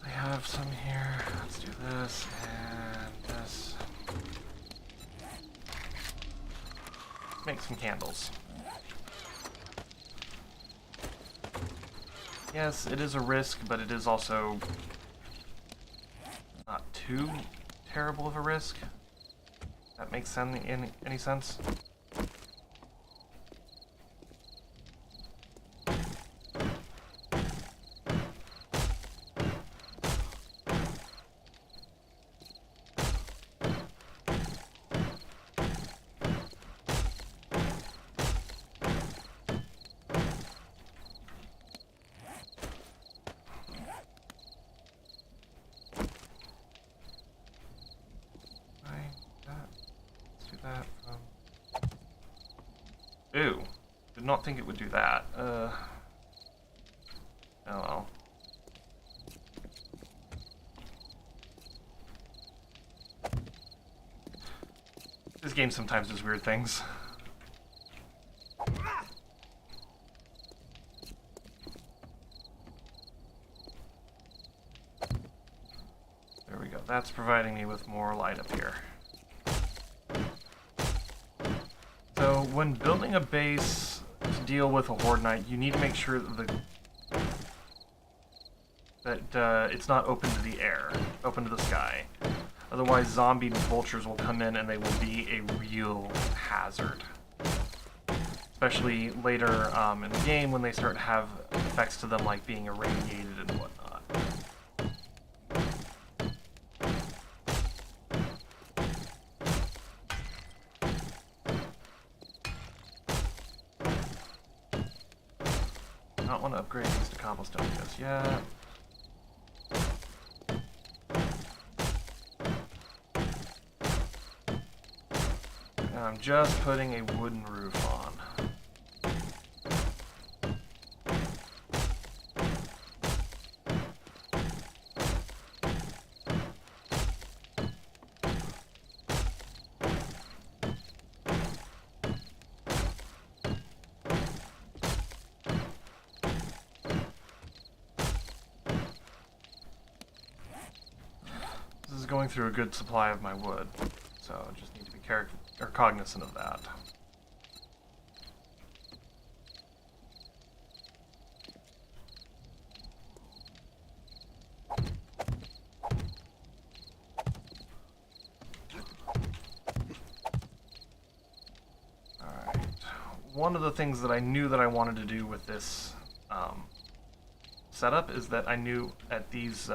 I have some here. Let's do this and this. Make some candles. Yes, it is a risk, but it is also not too terrible of a risk. That makes any sense? Ooh, did not think it would do that. Oh well. This game sometimes does weird things. There we go. That's providing me with more light up here. So when building a base to deal with a Horde Knight, you need to make sure that it's not open to the air, open to the sky. Otherwise, zombie vultures will come in and they will be a real hazard. Especially later in the game when they start to have effects to them like being irradiated and whatnot. Not want to upgrade these to cobblestone just yet. And I'm just putting a wooden roof on. Going through a good supply of my wood, so I just need to be cognizant of that. Alright, one of the things that I knew that I wanted to do with this setup is that I knew at these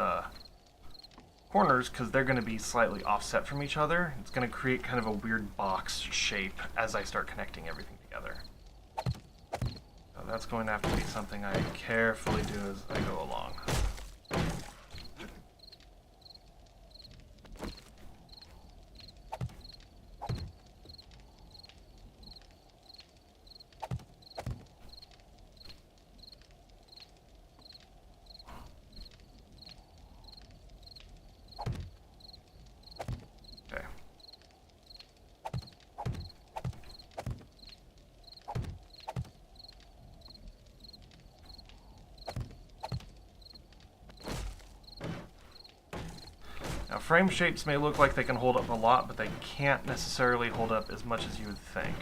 corners, because they're going to be slightly offset from each other, it's going to create kind of a weird box shape as I start connecting everything together. So that's going to have to be something I carefully do as I go along. Frame shapes may look like they can hold up a lot, but they can't necessarily hold up as much as you would think.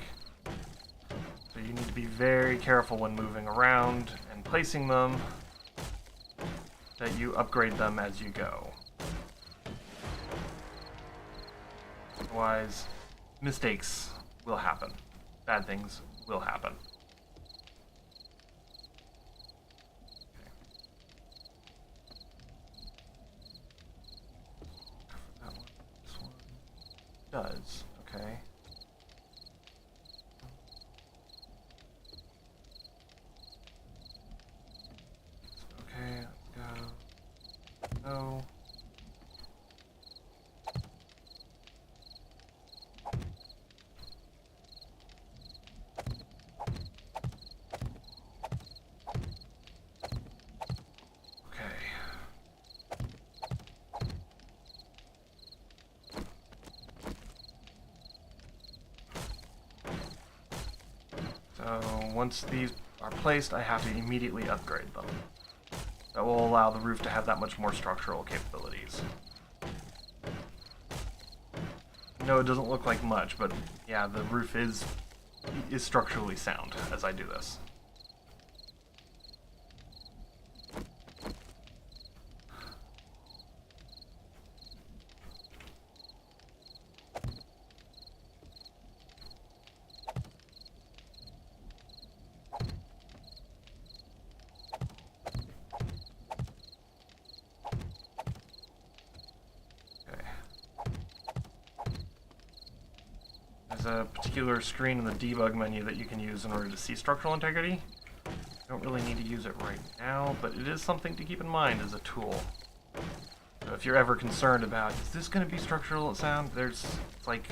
So you need to be very careful when moving around and placing them, that you upgrade them as you go. Otherwise, mistakes will happen. Bad things will happen. Okay. That one, this one does, okay. Okay, let's go. No. So once these are placed, I have to immediately upgrade them. That will allow the roof to have that much more structural capabilities. No, it doesn't look like much, but yeah, the roof is structurally sound as I do this. There's a particular screen in the debug menu that you can use in order to see structural integrity. You don't really need to use it right now, but it is something to keep in mind as a tool. So if you're ever concerned about, is this going to be structural sound? There's, it's like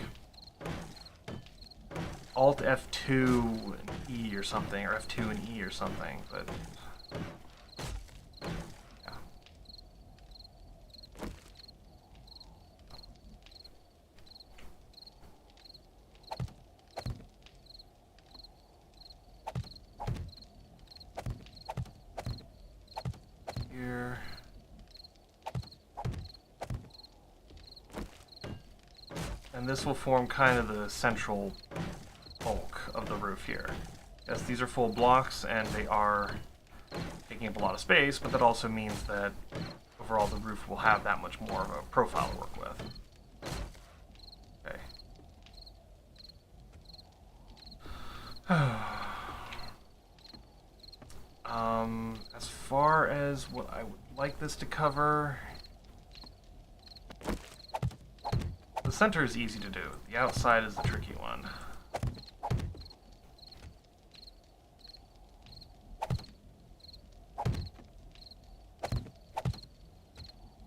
Alt F2 and E or something, or F2 and E or something, but yeah. Here. And this will form kind of the central bulk of the roof here. Yes, these are full blocks and they are taking up a lot of space, but that also means that overall the roof will have that much more of a profile to work with. Okay. As far as what I would like this to cover, the center is easy to do. The outside is the tricky one.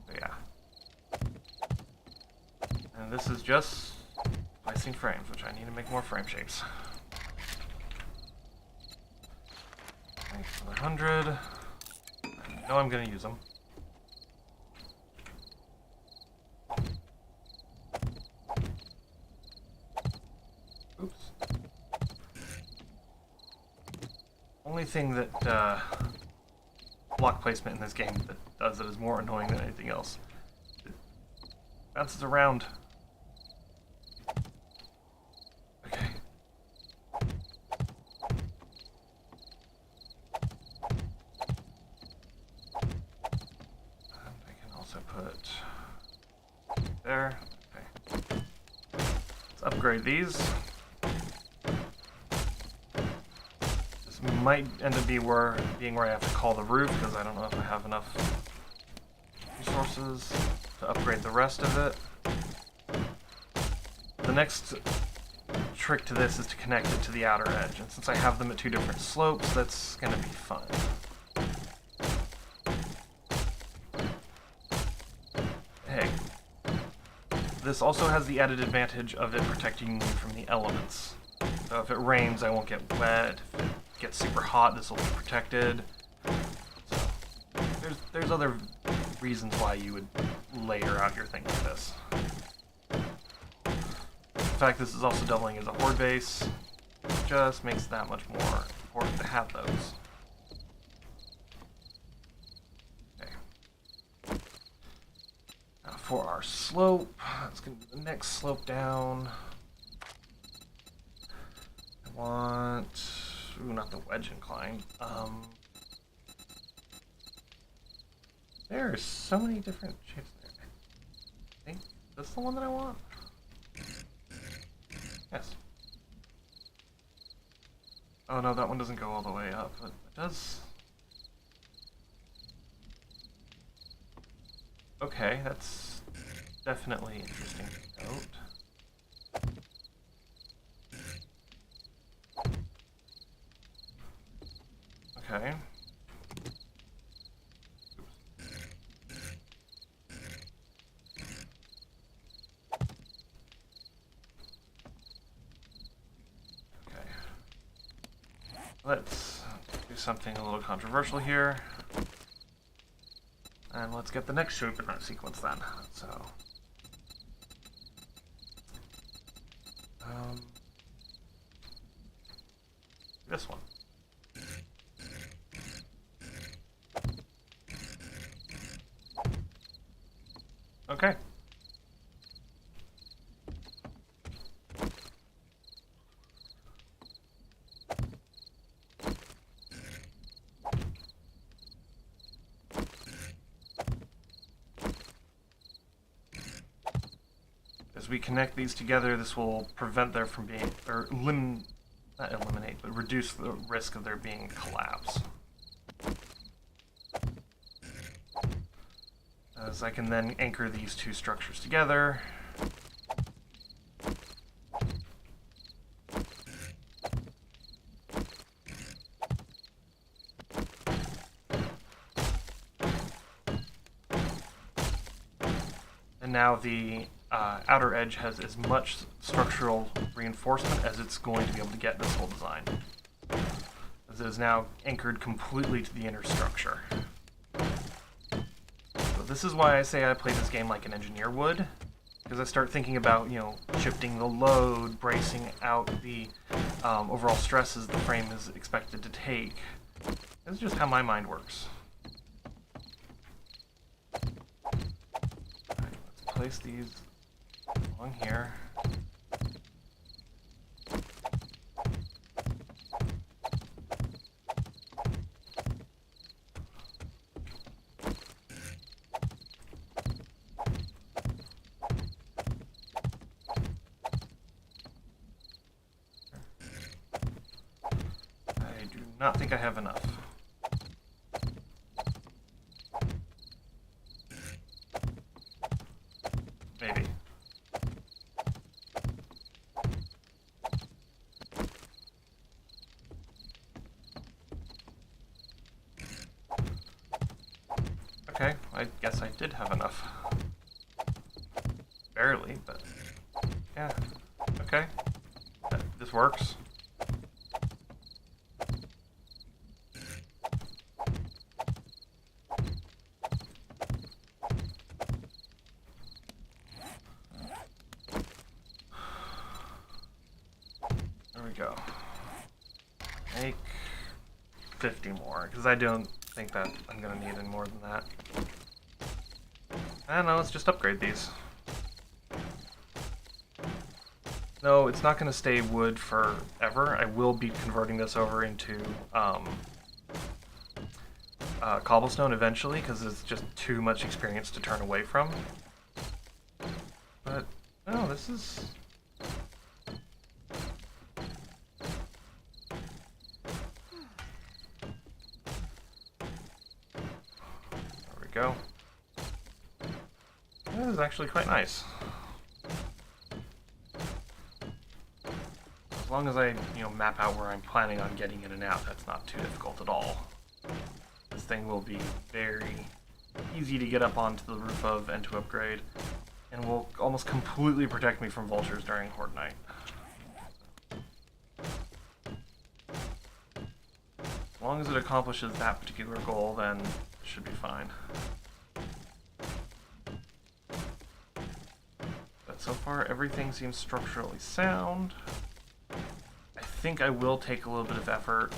So yeah. And this is just placing frames, which I need to make more frame shapes. Another 100. I know I'm going to use them. Oops. Only thing that block placement in this game that does it is more annoying than anything else. It bounces around. Okay. Put there. Okay. Let's upgrade these. This might end up being where I have to call the roof because I don't know if I have enough resources to upgrade the rest of it. The next trick to this is to connect it to the outer edge, and since I have them at two different slopes, that's going to be fun. This also has the added advantage of it protecting you from the elements. So if it rains, I won't get wet. If it gets super hot, this will be protected. So there's other reasons why you would layer out your thing like this. In fact, this is also doubling as a horde base. It just makes that much more important to have those. for our slope. That's going to be the next slope down. I want... Ooh, not the wedge incline. There are so many different shapes there. I think that's the one that I want. Yes. Oh no, that one doesn't go all the way up, but it does. Okay, that's definitely interesting to note. Okay. Let's do something a little controversial here. And let's get the next shape in our sequence then. So, this one. Okay. As we connect these together, this will prevent there from being, or not eliminate, but reduce the risk of there being collapse. As I can then anchor these two structures together. And now the outer edge has as much structural reinforcement as it's going to be able to get in this whole design. As it is now anchored completely to the inner structure. So this is why I say I play this game like an engineer would, because I start thinking about, you know, shifting the load, bracing out the overall stresses the frame is expected to take. This is just how my mind works. Alright, let's place these along here. I do not think I have enough. Maybe. Okay, I guess I did have enough. Barely, but yeah. Okay. This works. There we go. Make 50 more, because I don't think that I'm going to need any more than that. I don't know, let's just upgrade these. No, it's not going to stay wood forever. I will be converting this over into cobblestone eventually, because it's just too much experience to turn away from. But, no, this is... There we go. This is actually quite nice. As long as I, you know, map out where I'm planning on getting in and out, that's not too difficult at all. This thing will be very easy to get up onto the roof of and to upgrade, and will almost completely protect me from vultures during Horde Night. As long as it accomplishes that particular goal, then it should be fine. But so far, everything seems structurally sound. I think I will take a little bit of effort,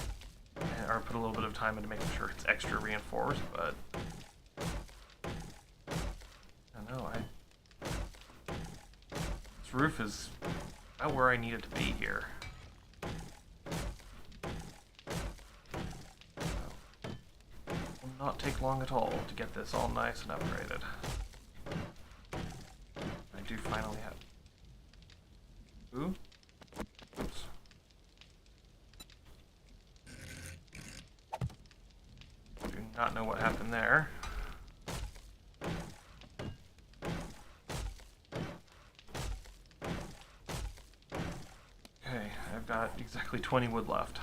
or put a little bit of time into making sure it's extra reinforced, but I don't know, This roof is about where I need it to be here. Will not take long at all to get this all nice and upgraded. I do finally have... Ooh. Oops. Do not know what happened there. Okay, I've got exactly 20 wood left.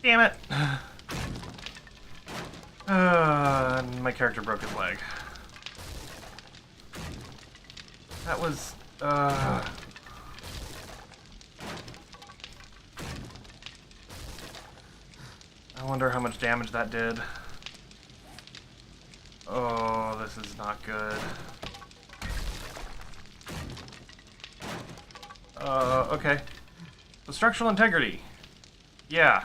Damn it! My character broke his leg. That was... I wonder how much damage that did. Oh, this is not good. Okay. The structural integrity. Yeah.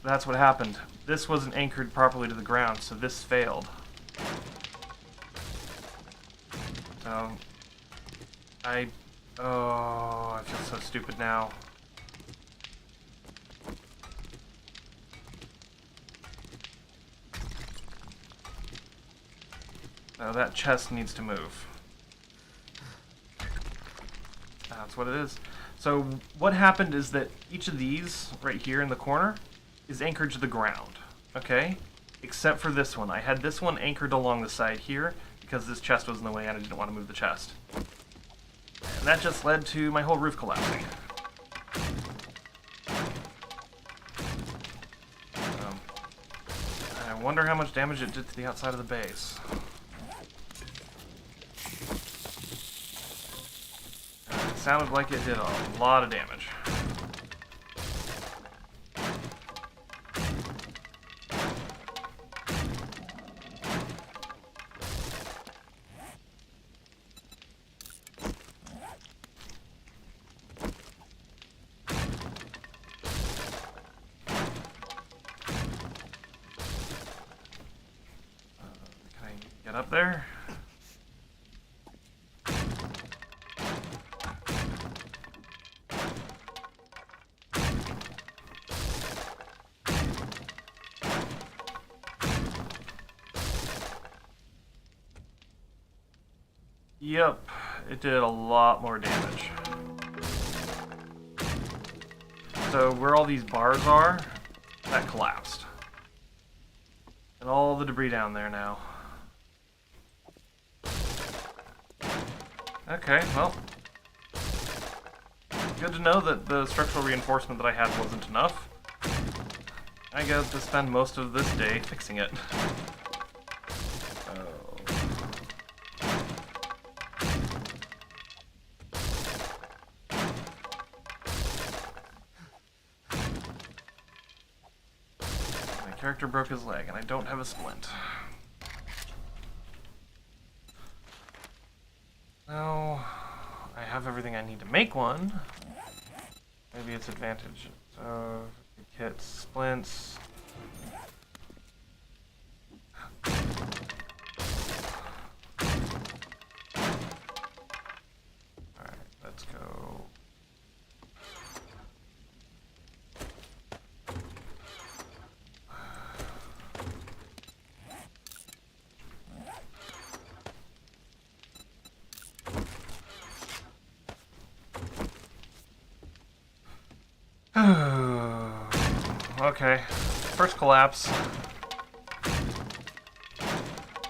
That's what happened. This wasn't anchored properly to the ground, so this failed. So... I feel so stupid now. So that chest needs to move. That's what it is. So what happened is that each of these, right here in the corner, is anchored to the ground, okay? Except for this one. I had this one anchored along the side here because this chest was in the way and I didn't want to move the chest. And that just led to my whole roof collapsing. I wonder how much damage it did to the outside of the base. It sounded like it did a lot of damage. Get up there. Yep, it did a lot more damage. So where all these bars are, that collapsed. And all the debris down there now. Okay, well, good to know that the structural reinforcement that I had wasn't enough. I got to spend most of this day fixing it. My character broke his leg, and I don't have a splint. Now, I have everything I need to make one. Maybe it's advantage. So, kit, splints. Alright, let's go. Okay, first collapse.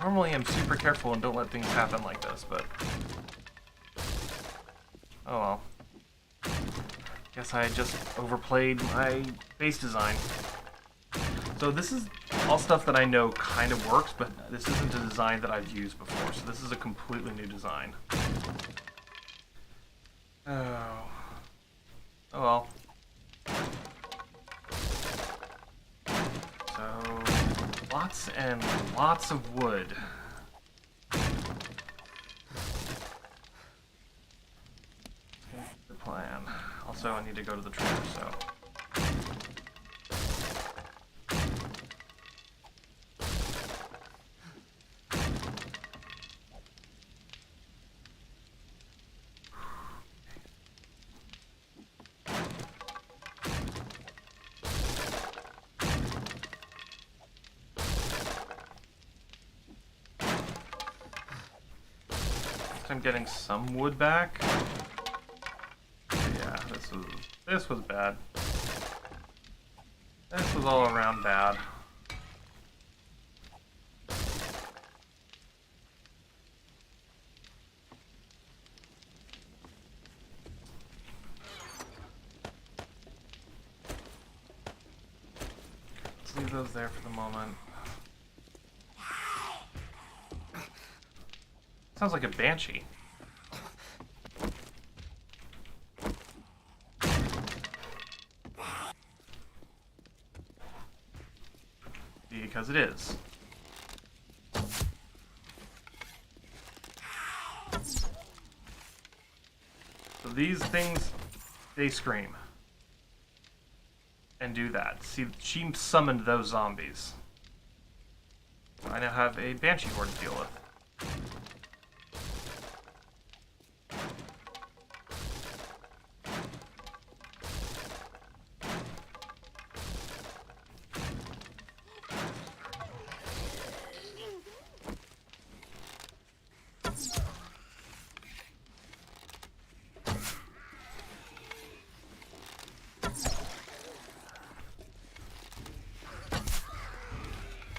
Normally I'm super careful and don't let things happen like this, but... oh well. Guess I just overplayed my base design. So this is All stuff that I know kind of works, but this isn't a design that I've used before, so this is a completely new design. Oh. Oh well. So, lots and lots of wood. The plan. Also, I need to go to the trader, so. I'm getting some wood back. But yeah, this was bad. This was all around bad. Let's leave those there for the moment. Sounds like a banshee. Because it is. So these things, they scream. And do that. See, she summoned those zombies. So I now have a banshee horde to deal with.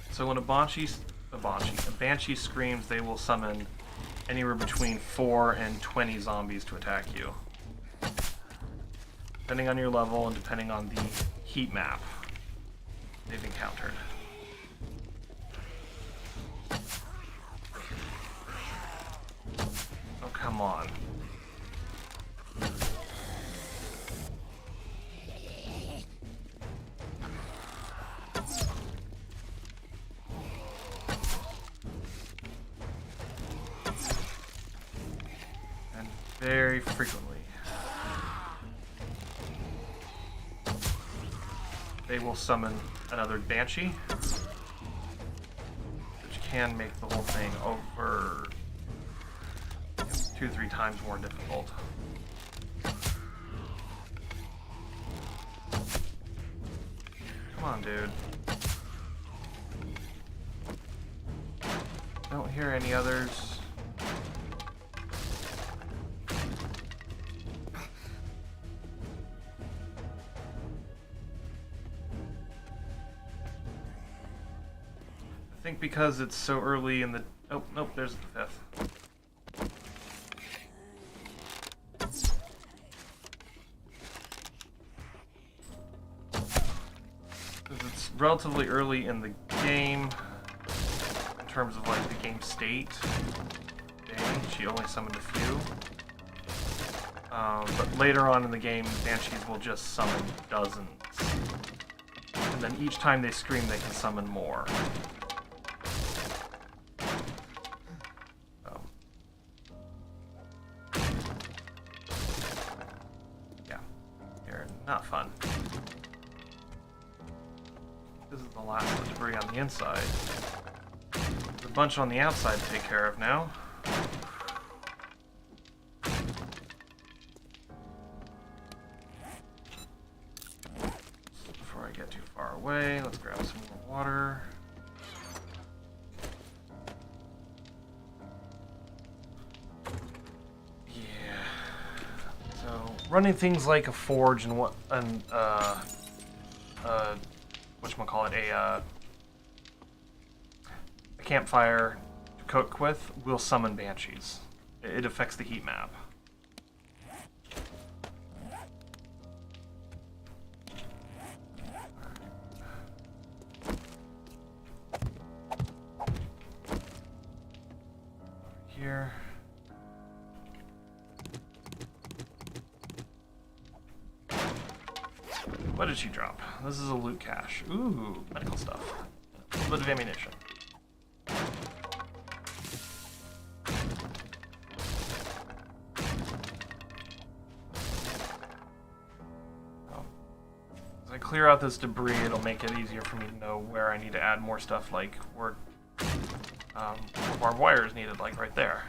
So when a banshee screams, they will summon anywhere between 4 and 20 zombies to attack you. Depending on your level and depending on the heat map they've encountered. Oh, come on. Very frequently. They will summon another banshee, which can make the whole thing over 2-3 times more difficult. Come on, dude. Don't hear any others. I think because it's so early in the... Oh, nope, there's the 5th. Because it's relatively early in the game, in terms of like the game state. Dang, she only summoned a few. But later on in the game, banshees will just summon dozens. And then each time they scream, they can summon more. Not fun. This is the last of the debris on the inside. There's a bunch on the outside to take care of now. Before I get too far away, let's grab some more water. Running things like a forge and whatchamacallit, a campfire to cook with will summon banshees. It affects the heat map. here. What did she drop? This is a loot cache. Ooh, medical stuff. A little bit of ammunition. As I clear out this debris, it'll make it easier for me to know where I need to add more stuff, like where barbed wire is needed, like right there.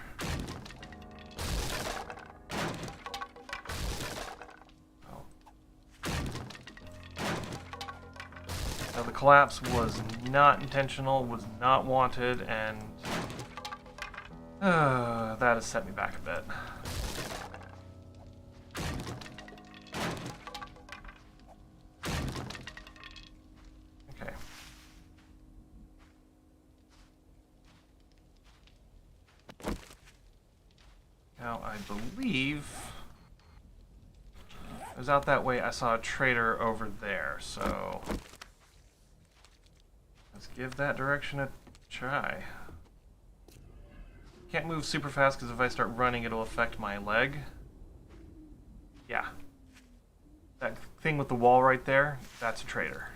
Now the collapse was not intentional, was not wanted, and that has set me back a bit. Okay. Now I believe it was out that way. I saw a trader over there, so let's give that direction a try. Can't move super fast because if I start running, it'll affect my leg. Yeah. That thing with the wall right there, that's a trader.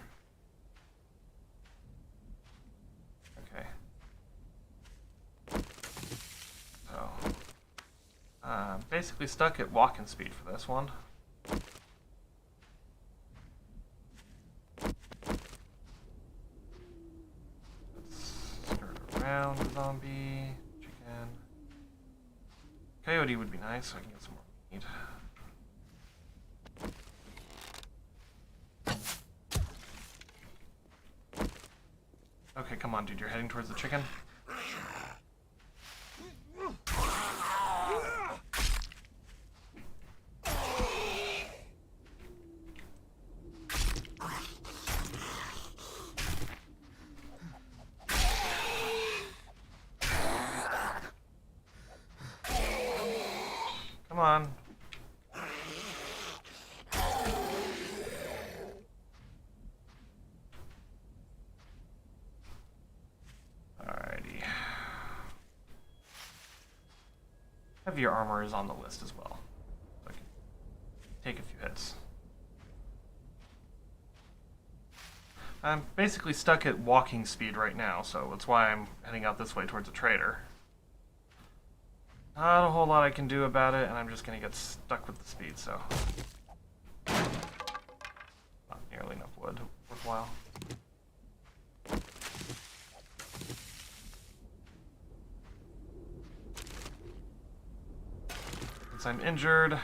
Okay. So, basically stuck at walking speed for this one. Around the zombie, chicken. Coyote would be nice, so I can get some more meat. Okay, come on, dude, you're heading towards the chicken? Come on. Alrighty. Heavier armor is on the list as well. So I can take a few hits. I'm basically stuck at walking speed right now, so that's why I'm heading out this way towards a trader. Not a whole lot I can do about it, and I'm just going to get stuck with the speed, so not nearly enough wood. Worthwhile. Since I'm injured,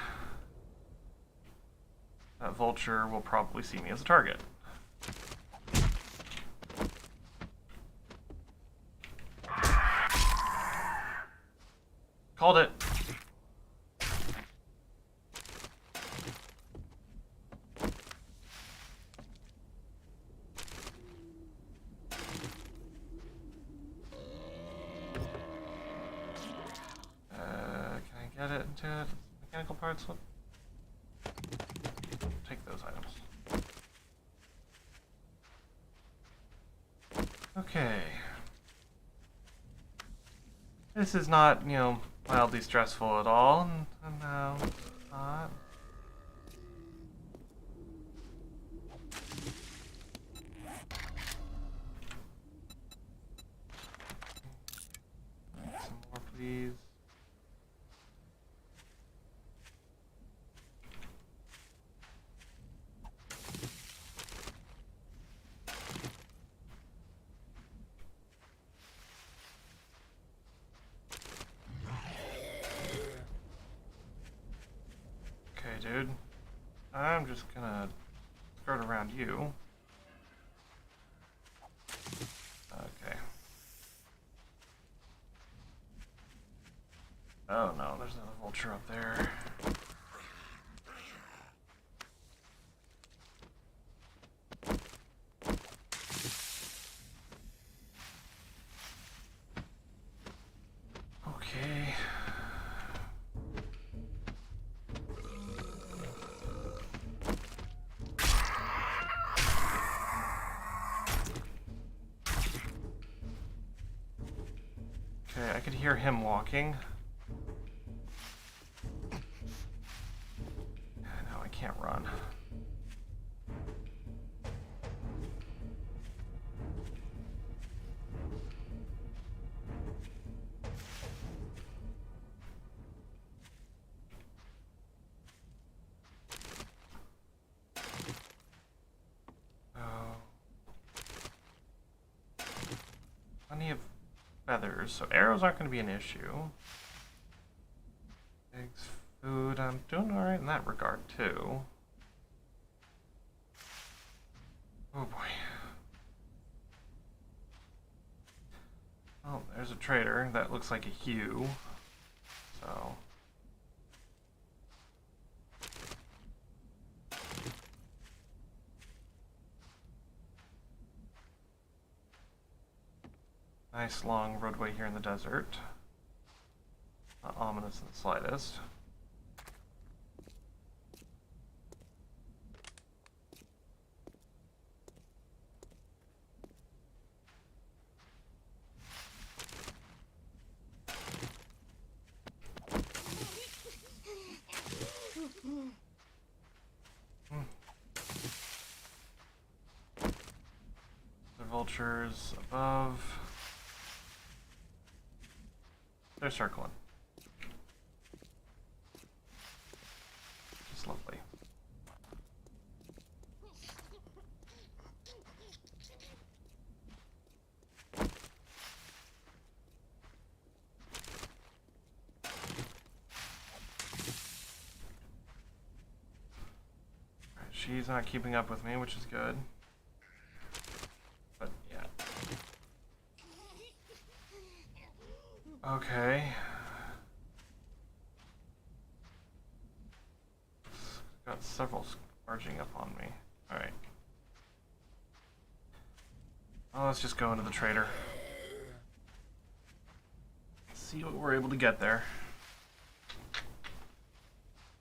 that vulture will probably see me as a target. Called it. Can I get it into it? Mechanical parts? What? Take those items. Okay. This is not, you know, mildly stressful at all. No, it's not. Some more, please. Dude, I'm just gonna skirt around you. Okay. Oh no, there's another vulture up there. Okay. hear him walking. No, I can't run. Plenty of feathers, so arrows aren't going to be an issue. Eggs, food, I'm doing alright in that regard too. Oh boy. Oh, there's a trader. That looks like a Hugh. So. Nice long roadway here in the desert. Not ominous in the slightest. The vultures above. They're circling. Just lovely. Alright, she's not keeping up with me, which is good. But yeah. Okay. Got several charging up on me. Alright. Well, let's just go into the trader. See what we're able to get there.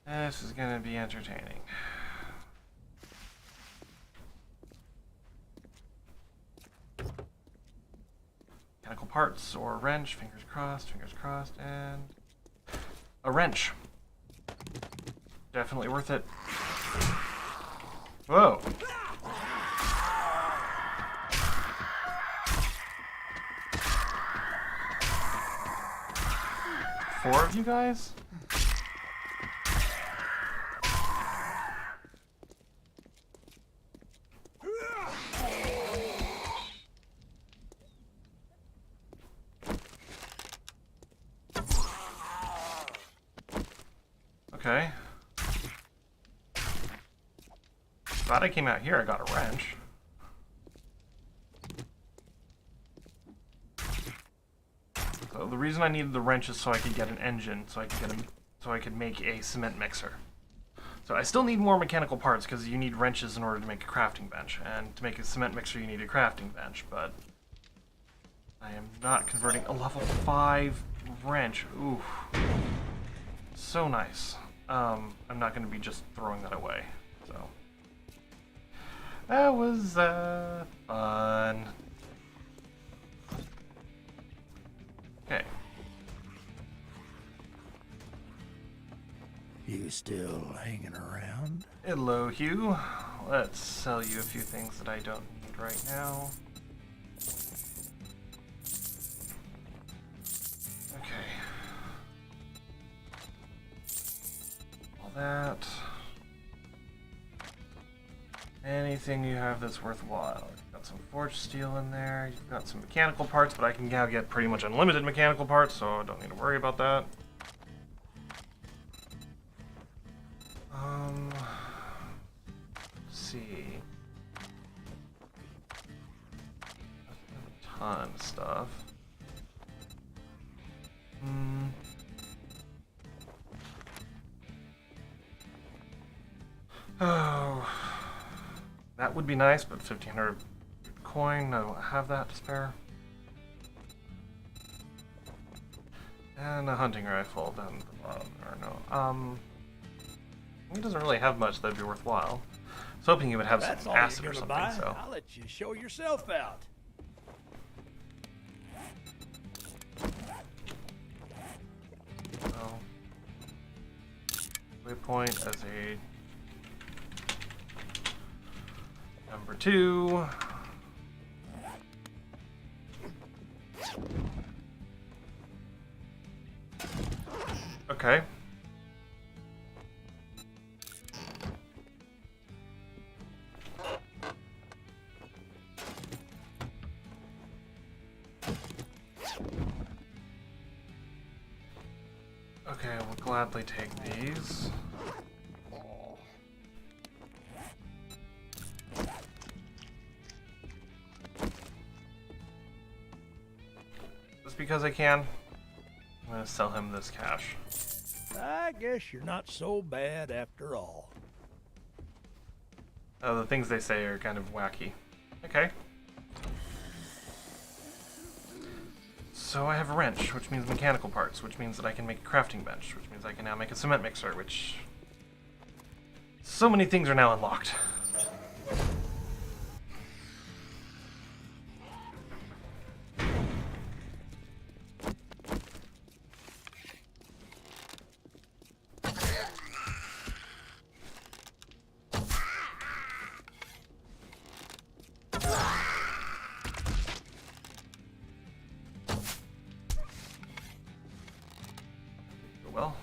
This is gonna be entertaining. Mechanical parts or a wrench, fingers crossed, and a wrench. Definitely worth it. Whoa. Four of you guys? Okay. Glad I came out here, I got a wrench. So the reason I needed the wrench is so I could get an engine, so I could make a cement mixer. So I still need more mechanical parts because you need wrenches in order to make a crafting bench, and to make a cement mixer you need a crafting bench, but I am not converting a level 5 wrench. Ooh. So nice. I'm not going to be just throwing that away, so. That was, fun. Okay. You still hanging around? Hello, Hugh. Let's sell you a few things that I don't need right now. Okay. All that. Anything you have that's worthwhile. You've got some forged steel in there. You've got some mechanical parts, but I can now get pretty much unlimited mechanical parts, so I don't need to worry about that. Let's see. A ton of stuff. Oh, that would be nice, but 1,500 coin, I don't have that to spare. And a hunting rifle down at the bottom, or no, he doesn't really have much that'd be worthwhile. I was hoping he would have some acid or something, so. I'll let you show yourself out. Waypoint as a number 2. Okay. Okay, I will gladly take these. Just because I can, I'm going to sell him this cash. I guess you're not so bad after all. The things they say are kind of wacky. Okay. So I have a wrench, which means mechanical parts, which means that I can make a crafting bench, which means I can now make a cement mixer, which... So many things are now unlocked. Well.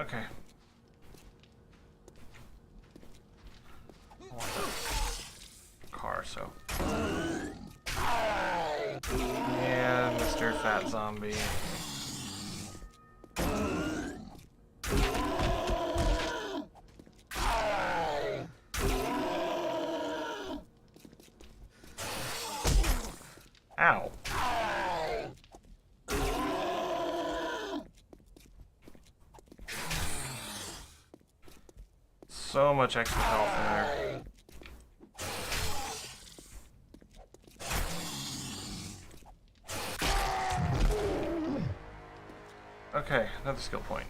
Okay. I want that car, so. Yeah, Mr. Fat Zombie. Ow. So much extra health in there. Okay, another skill point.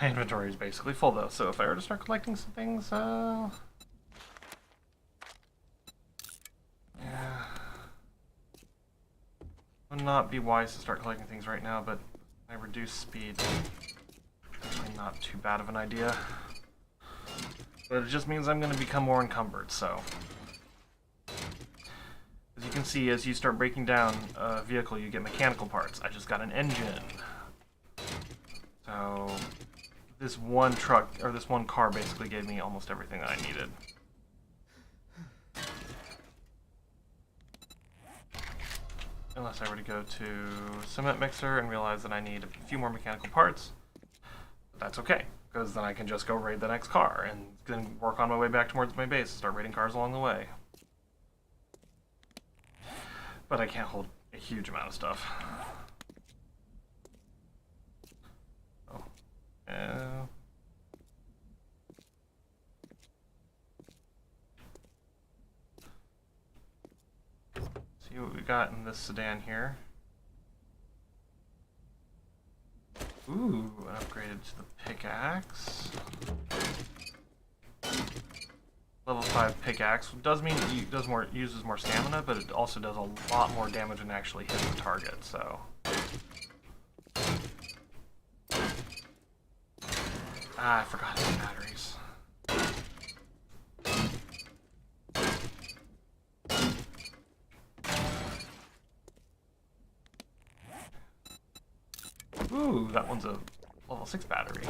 My inventory is basically full though, so if I were to start collecting some things, yeah. Would not be wise to start collecting things right now, but my reduced speed actually not too bad of an idea. But it just means I'm going to become more encumbered, so. As you can see, as you start breaking down a vehicle, you get mechanical parts. I just got an engine. So, this one truck, or this one car basically gave me almost everything that I needed. Unless I were to go to cement mixer and realize that I need a few more mechanical parts. But that's okay, because then I can just go raid the next car and then work on my way back towards my base and start raiding cars along the way. But I can't hold a huge amount of stuff. Oh. See what we got in this sedan here. Ooh, an upgraded to the pickaxe. Level 5 pickaxe does mean it uses more stamina, but it also does a lot more damage and actually hits the target, so. Ah, I forgot the batteries. Ooh, that one's a level 6 battery.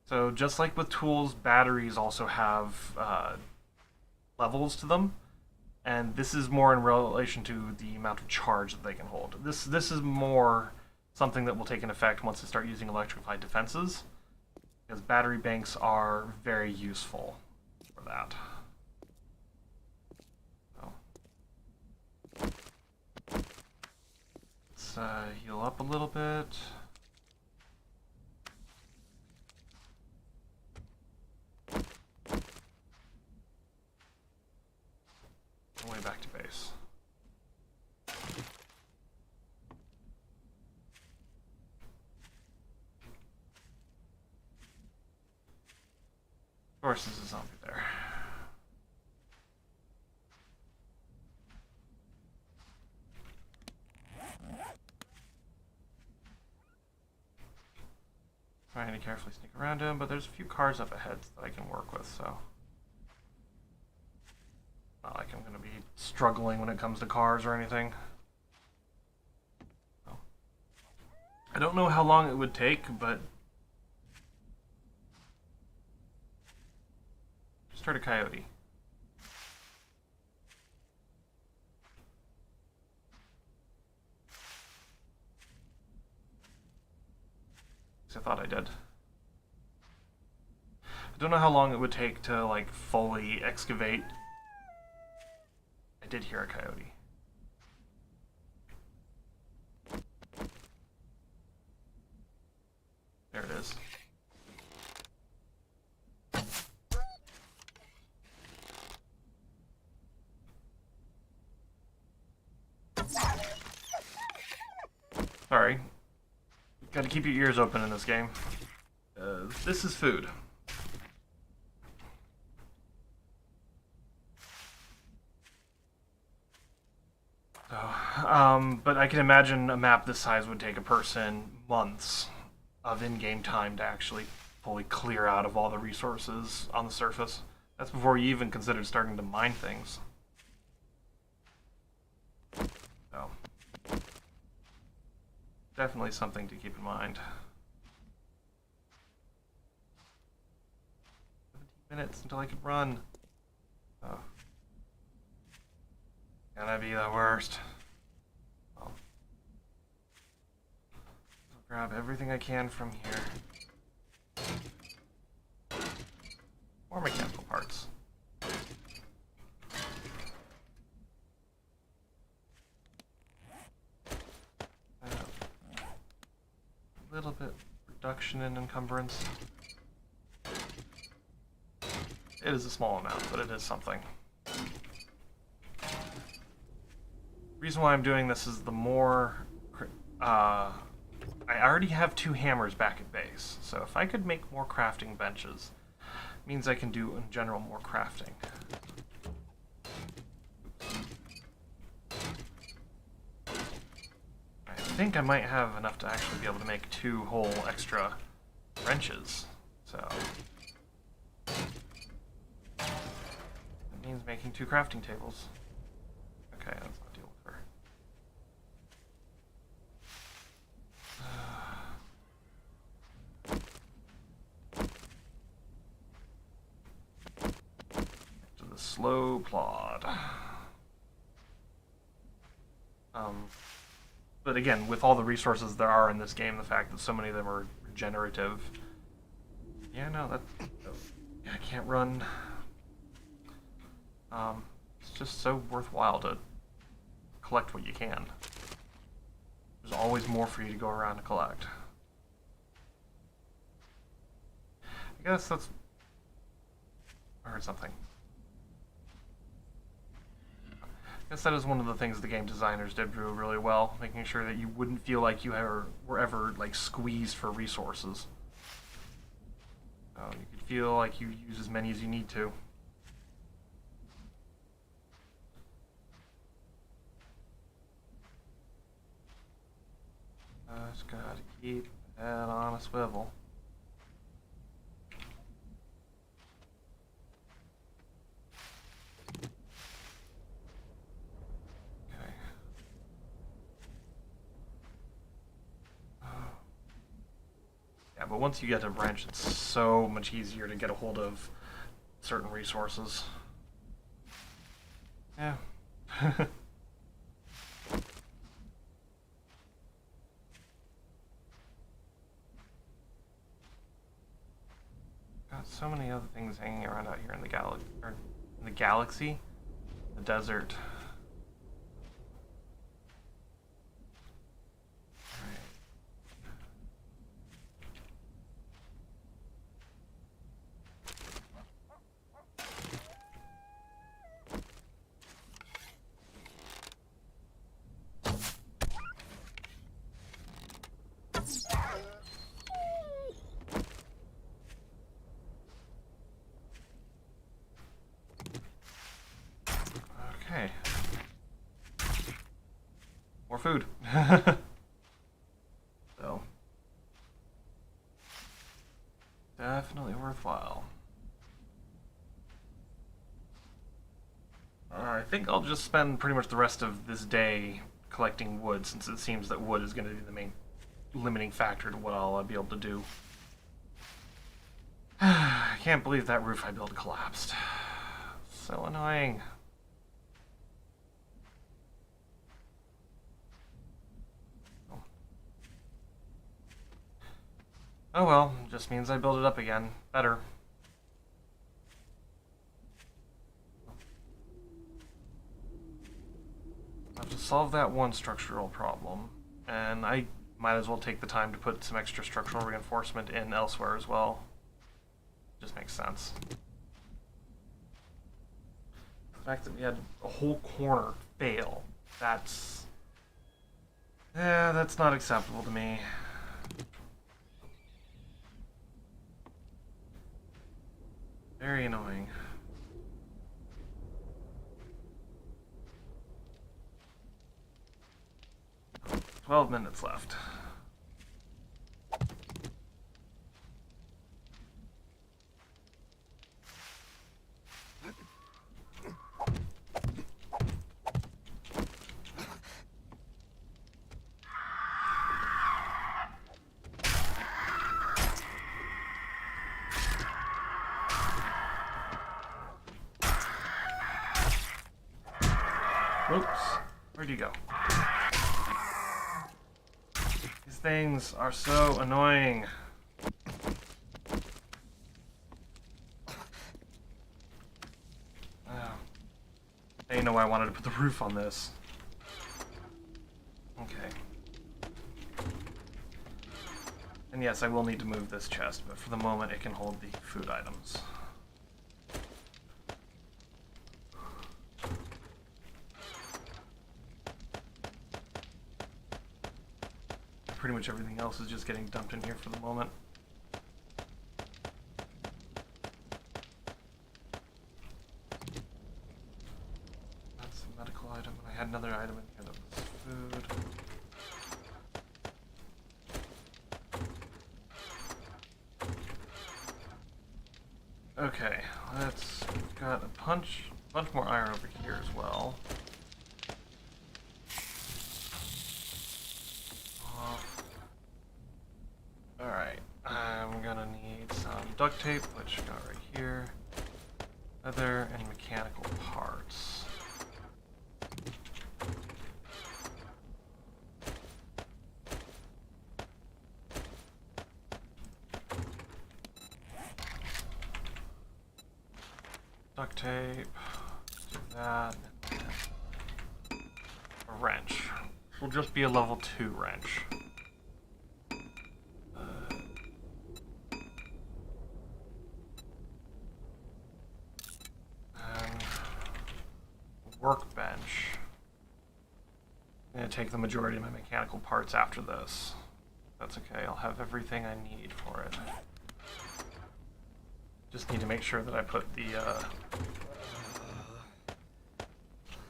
So just like with tools, batteries also have levels to them, and this is more in relation to the amount of charge that they can hold. This is more something that will take an effect once they start using electrified defenses, because battery banks are very useful for that. So. Let's heal up a little bit. Way back to base. course, there's a zombie there. Trying to carefully sneak around him, but there's a few cars up ahead that I can work with, so... Not like I'm going to be struggling when it comes to cars or anything. So. I don't know how long it would take, but... Start a coyote. I thought I did. I don't know how long it would take to, like, fully excavate. I did hear a coyote. There it is. Sorry. Gotta keep your ears open in this game. This is food. But I can imagine a map this size would take a person months of in-game time to actually fully clear out of all the resources on the surface. That's before you even considered starting to mine things. So, definitely something to keep in mind. 17 minutes until I could run. Oh. Gonna be the worst. Well, I'll grab everything I can from here. More mechanical parts. A little bit reduction in encumbrance. It is a small amount, but it is something. Reason why I'm doing this is the more... I already have 2 hammers back at base, so if I could make more crafting benches, it means I can do, in general, more crafting. I think I might have enough to actually be able to make 2 whole extra wrenches, so... That means making 2 crafting tables. Okay, let's not deal with her. To the slow plod. But again, with all the resources there are in this game, the fact that so many of them are regenerative. Yeah, no, that... I can't run... it's just so worthwhile to collect what you can. There's always more for you to go around and collect. I guess that's... I heard something. I guess that is one of the things the game designers did do really well, making sure that you wouldn't feel like you were ever like squeezed for resources. You could feel like you use as many as you need to. Just gotta keep that on a swivel. Okay. Yeah, but once you get to branch, it's so much easier to get a hold of certain resources. Yeah. Got so many other things hanging around out here in the galaxy, the desert. food. So, definitely worthwhile. I think I'll just spend pretty much the rest of this day collecting wood, since it seems that wood is going to be the main limiting factor to what I'll be able to do. I can't believe that roof I built collapsed. So annoying. Oh well, just means I build it up again. Better. I have to solve that one structural problem, and I might as well take the time to put some extra structural reinforcement in elsewhere as well. Just makes sense. The fact that we had a whole corner fail, that's not acceptable to me. Very annoying. 12 minutes left. Oops. Where'd you go? These things are so annoying. Oh. Now you know why I wanted to put the roof on this. Okay. And yes, I will need to move this chest, but for the moment it can hold the food items. Pretty much everything else is just getting dumped in here for the moment. That's a medical item, and I had another item in here that was food. Okay, we've got a bunch more iron over here as well. Alright, I'm gonna need some duct tape, which got right here. Leather and mechanical parts. Duct tape, do that, and a wrench. This will just be a level 2 wrench. Workbench. I'm going to take the majority of my mechanical parts after this. That's okay, I'll have everything I need for it. Just need to make sure that I put the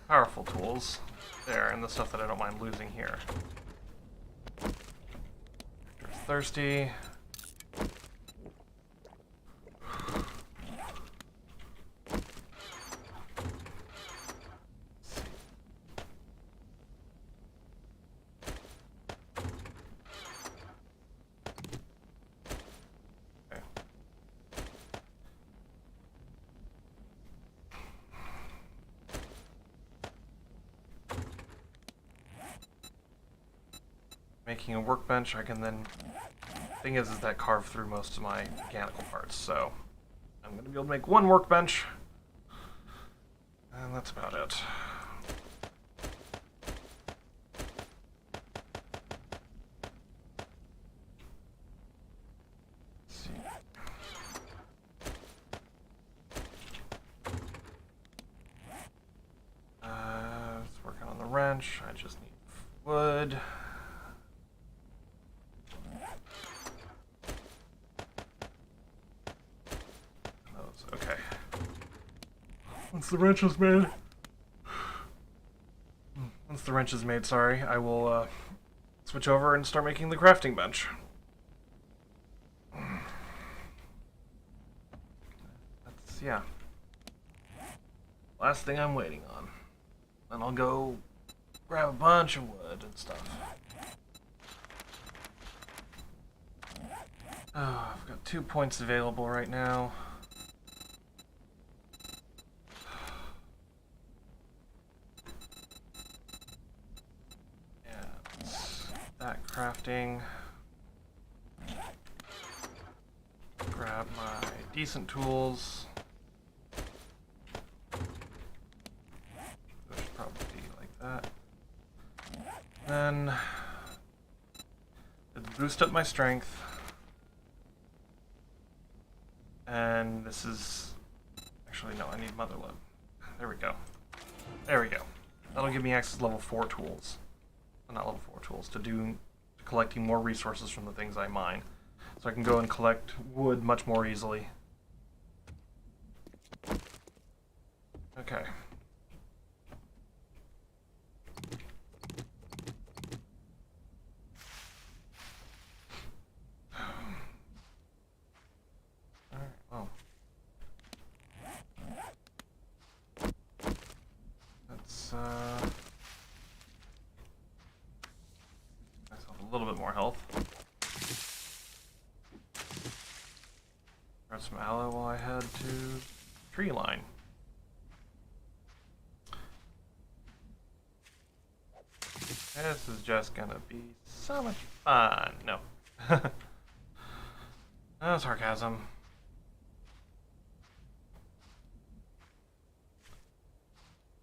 powerful tools there and the stuff that I don't mind losing here. Thirsty. Making a workbench, I can then... Thing is that carve through most of my mechanical parts, so I'm going to be able to make one workbench, and that's about it. Let's see. It's working on the wrench. I just need wood. Okay. Once the wrench is made, once Once the wrench is made, sorry, I will switch over and start making the crafting bench. That's, yeah. Last thing I'm waiting on. Then I'll go grab a bunch of wood and stuff. Oh, I've got 2 points available right now. Yeah, that crafting. Grab my decent tools. That should probably be like that. Then let's boost up my strength. And this is actually no, I need mother lode. There we go. There we go. That'll give me access to level 4 tools. Not level 4 tools to collecting more resources from the things I mine. So I can go and collect wood much more easily. Okay. Alright, well. Let's myself a little bit more health. Grab some aloe while I head to tree line. This is just gonna be so much fun. No. No sarcasm.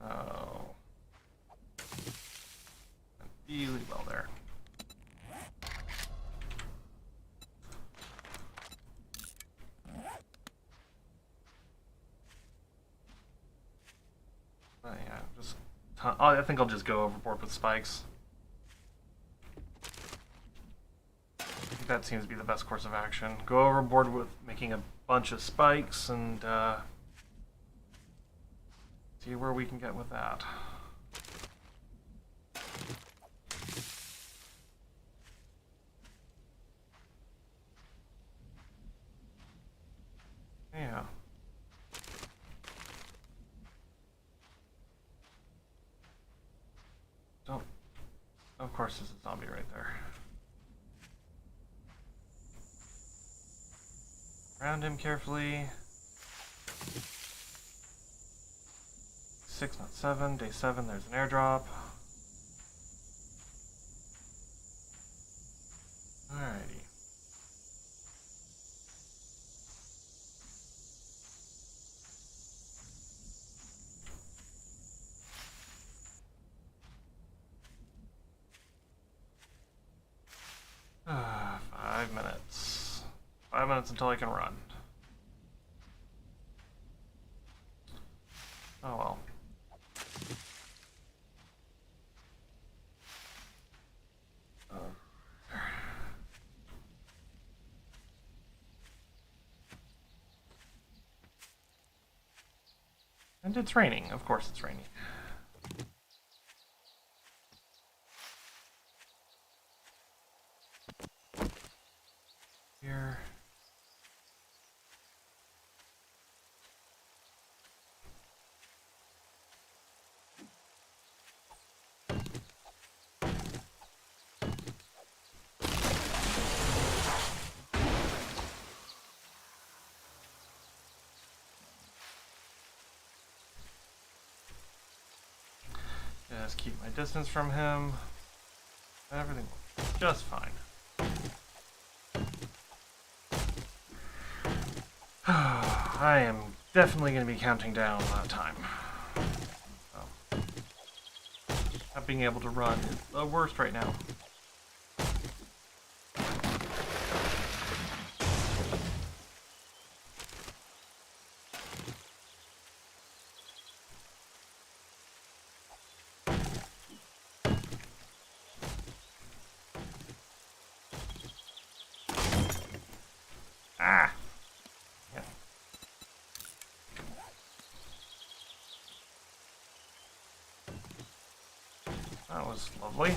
Oh. Really well there. But yeah, just I think I'll just go overboard with spikes. I think that seems to be the best course of action. Go overboard with making a bunch of spikes and see where we can get with that. Yeah. Don't. Of course, there's a zombie right there. Round him carefully. 6, not 7. Day 7, there's an airdrop. Alrighty. Ah, 5 minutes. 5 minutes until I can run. Oh well. And it's raining. Of course it's raining. Here. Just keep my distance from him. Everything will be just fine. I am definitely going to be counting down that time. So, not being able to run is the worst right now. Ah! Yeah. That was lovely.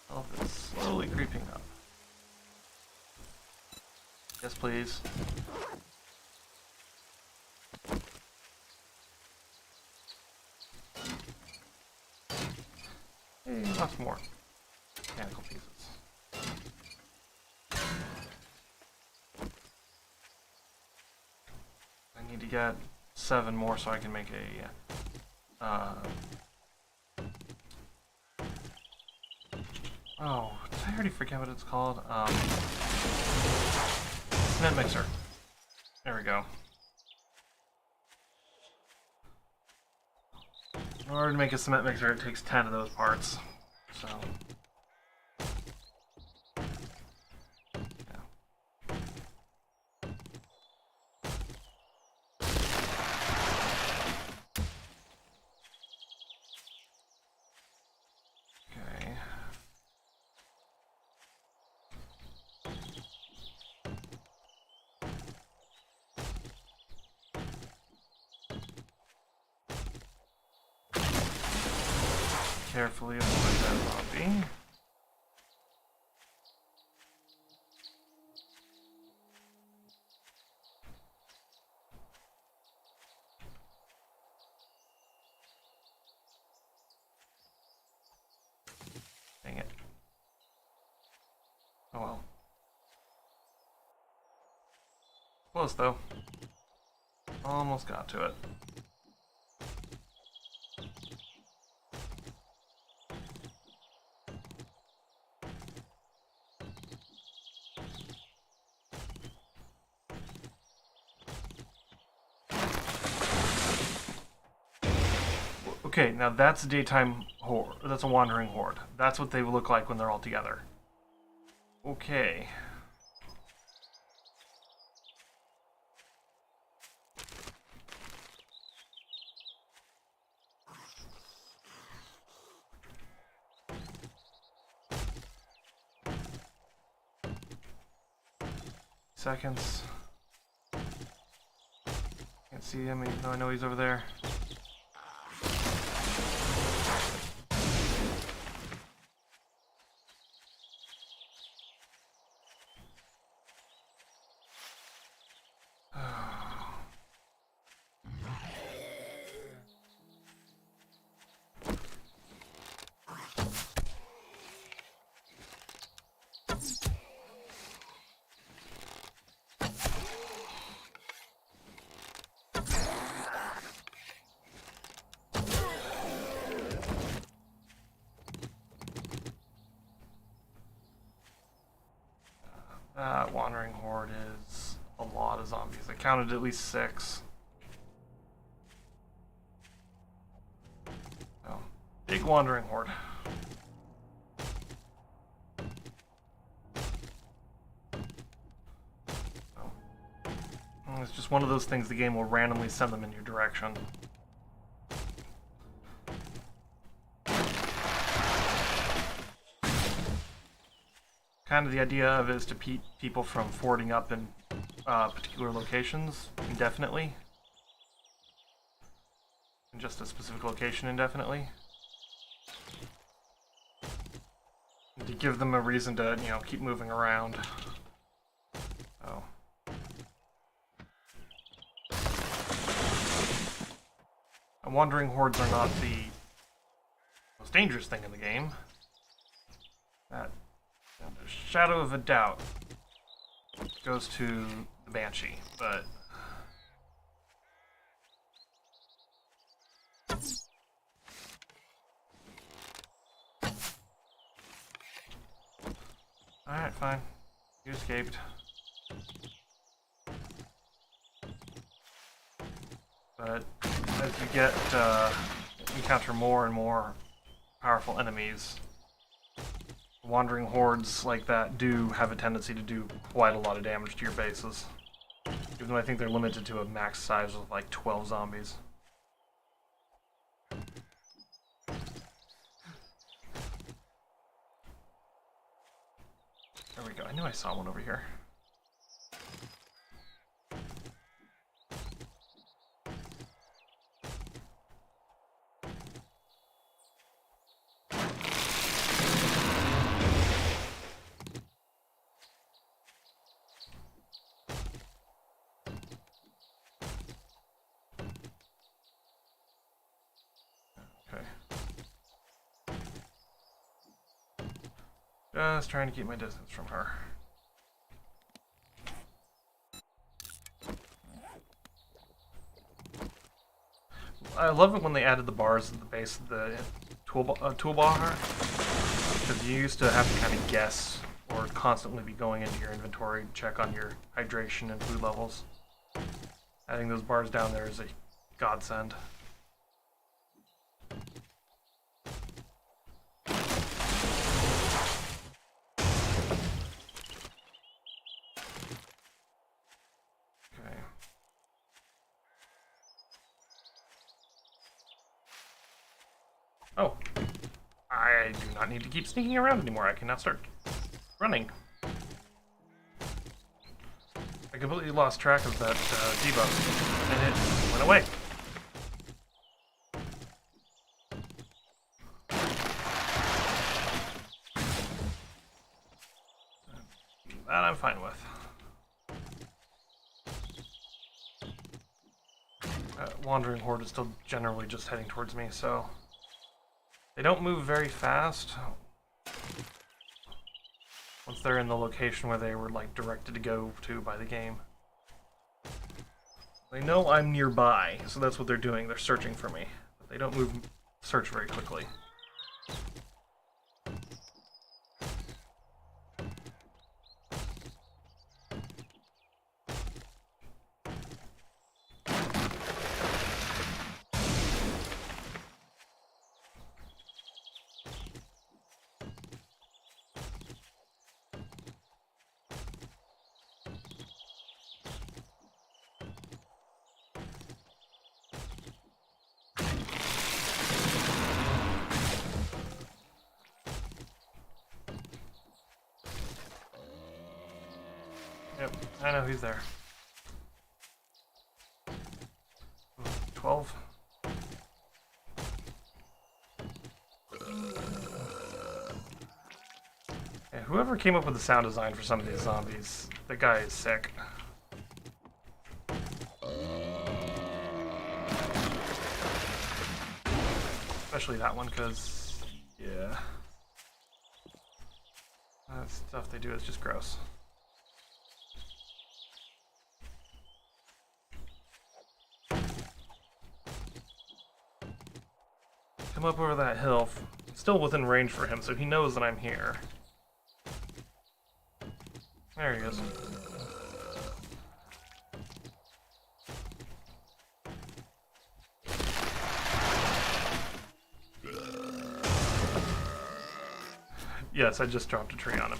Health is slowly creeping up. Yes, please. Hey, lots more mechanical pieces. I need to get 7 more so I can make oh, did I already forget what it's called? Cement mixer. There we go. In order to make a cement mixer, it takes 10 of those parts. So, yeah. Okay. Carefully avoid that zombie. Dang it. Oh well. Close though. Almost got to it. Okay, now that's a daytime horde. That's a wandering horde. That's what they will look like when they're all together. Okay. Seconds. Can't see him even though I know he's over there. That wandering horde is a lot of zombies. I counted at least 6. Oh, big wandering horde. Oh. It's just one of those things the game will randomly send them in your direction. Kind of the idea of it is to keep people from fording up in particular locations indefinitely. In just a specific location indefinitely. And to give them a reason to, you know, keep moving around. Oh. And wandering hordes are not the most dangerous thing in the game. That, a shadow of a doubt, goes to the Banshee, but alright, fine. You escaped. But as you get encounter more and more powerful enemies, wandering hordes like that do have a tendency to do quite a lot of damage to your bases. Even though I think they're limited to a max size of like 12 zombies. There we go. I knew I saw one over here. Okay. Just trying to keep my distance from her. I love it when they added the bars at the base of the toolbar, because you used to have to kind of guess or constantly be going into your inventory to check on your hydration and food levels. Adding those bars down there is a godsend. Okay. Oh, I do not need to keep sneaking around anymore. I can now start running. I completely lost track of that debuff, and it went away. That I'm fine with. Wandering horde is still generally just heading towards me, so they don't move very fast once they're in the location where they were like directed to go to by the game. They know I'm nearby, so that's what they're doing. They're searching for me, but they don't search very quickly. Yep, I know he's there. 12. Yeah, whoever came up with the sound design for some of these zombies, the guy is sick. Especially that one, because, yeah. That stuff they do is just gross. Come up over that hill. It's still within range for him, so he knows that I'm here. There he is. Yes, I just dropped a tree on him.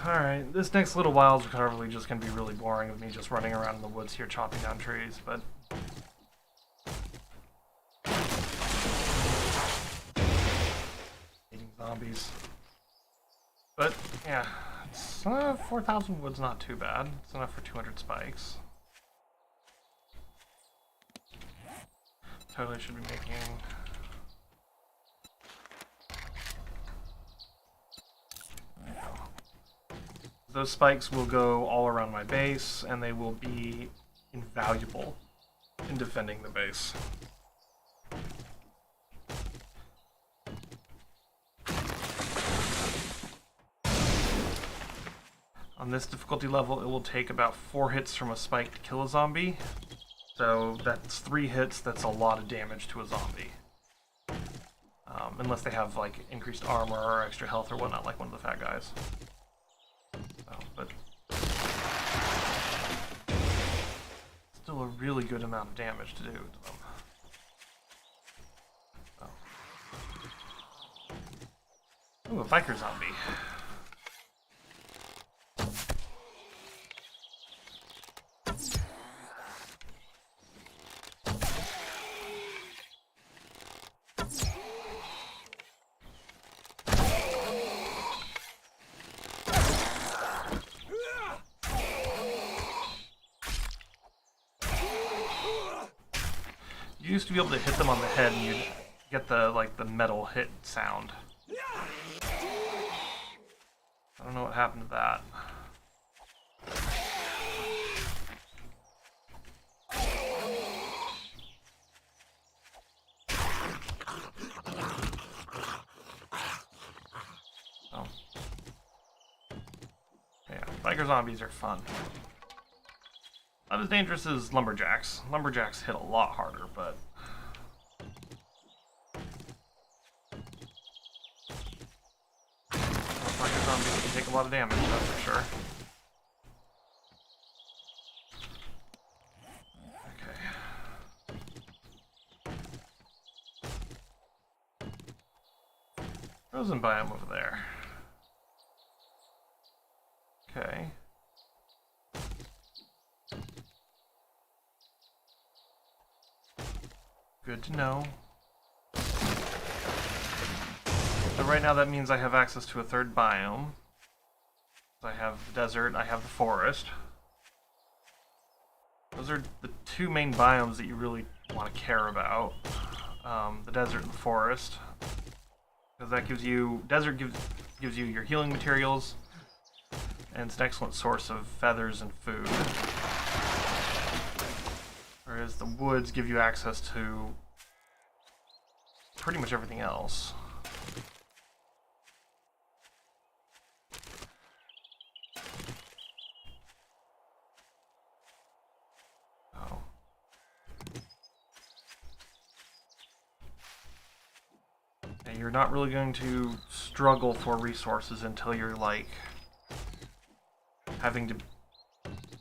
Alright, this next little while is probably just going to be really boring of me just running around in the woods here chopping down trees, but... eating zombies. But, yeah, 4,000 wood's not too bad. It's enough for 200 spikes. Totally should be making... Those spikes will go all around my base, and they will be invaluable in defending the base. On this difficulty level, it will take about 4 hits from a spike to kill a zombie. So that's 3 hits, that's a lot of damage to a zombie. Unless they have like increased armor or extra health or whatnot, like one of the fat guys. So, but still a really good amount of damage to do to them. So. Ooh, a biker zombie. You used to be able to hit them on the head and you'd get the the metal hit sound. I don't know what happened to that. Oh. Yeah, biker zombies are fun. Not as dangerous as lumberjacks. Lumberjacks hit a lot harder, but biker zombies can take a lot of damage, that's for sure. Okay. Frozen biome over there. Okay. Good to know. So right now that means I have access to a third biome. I have the desert, I have the forest. Those are the 2 main biomes that you really want to care about. The desert and the forest. Because that gives you... Desert gives you your healing materials, and it's an excellent source of feathers and food. Whereas the woods give you access to pretty much everything else. Oh. And you're not really going to struggle for resources until you're like having to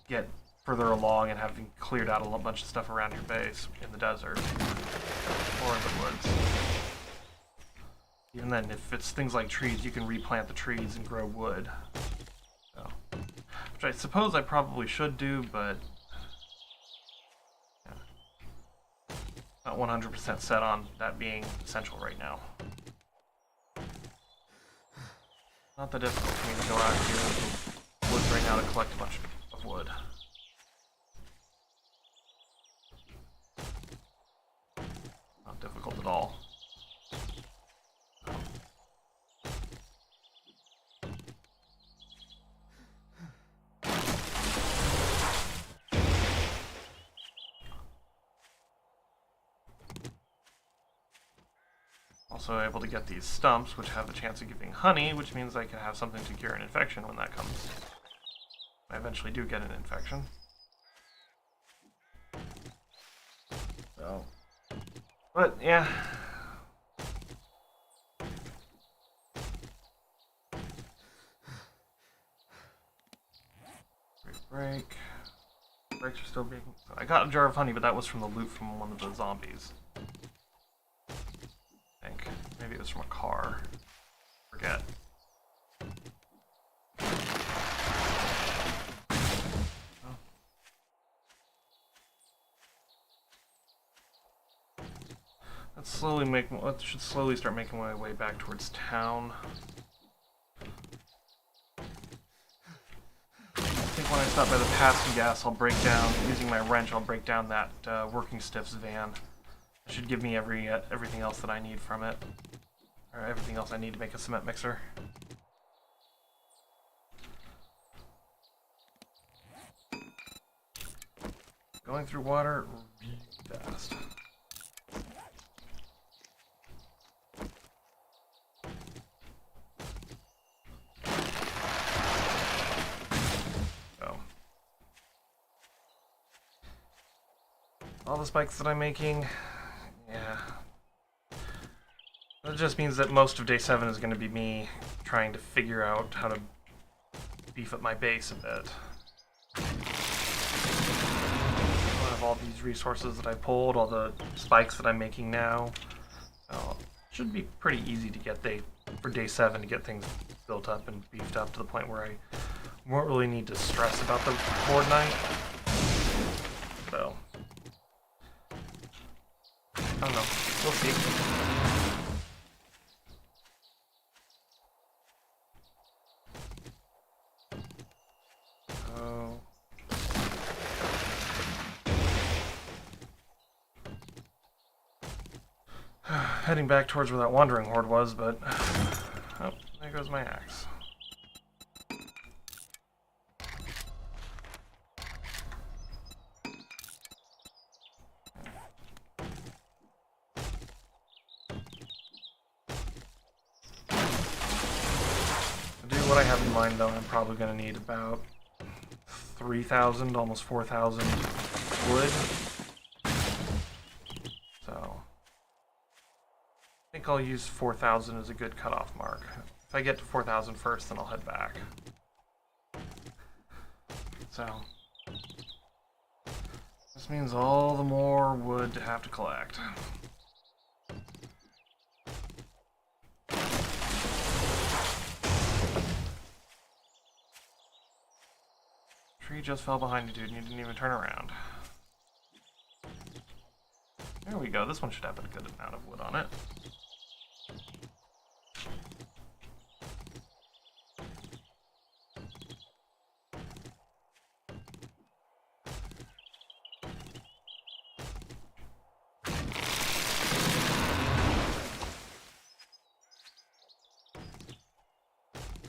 get further along and having cleared out a bunch of stuff around your base in the desert or in the woods. Even then, if it's things like trees, you can replant the trees and grow wood. So, which I suppose I probably should do, but yeah, not 100% set on that being essential right now. Not that difficult for me to go out here in the woods right now to collect a bunch of wood. Not difficult at all. Also able to get these stumps, which have the chance of giving honey, which means I can have something to cure an infection when that comes. I eventually do get an infection. So, but yeah. Break. Breaks are still being... I got a jar of honey, but that was from the loot from one of the zombies. I think. Maybe it was from a car. Forget. Oh. Let's should slowly start making my way back towards town. I think when I stop by the passing gas, I'll break down, using my wrench, I'll break down that Working Stiff's van. It should give me everything else that I need from it. Or everything else I need to make a cement mixer. Going through water really fast. All the spikes that I'm making, yeah. That just means that most of day 7 is going to be me trying to figure out how to beef up my base a bit. I have all these resources that I pulled, all the spikes that I'm making now. So it should be pretty easy to get for day 7 to get things built up and beefed up to the point where I won't really need to stress about the horde night. So I don't know. We'll see. Heading back towards where that wandering horde was, but oh, there goes my axe. To do what I have in mind, though, I'm probably going to need about 3,000, almost 4,000 wood. So I think I'll use 4,000 as a good cutoff mark. If I get to 4,000 first, then I'll head back. So this means all the more wood to have to collect. Tree just fell behind you, dude, and you didn't even turn around. There we go. This one should have a good amount of wood on it.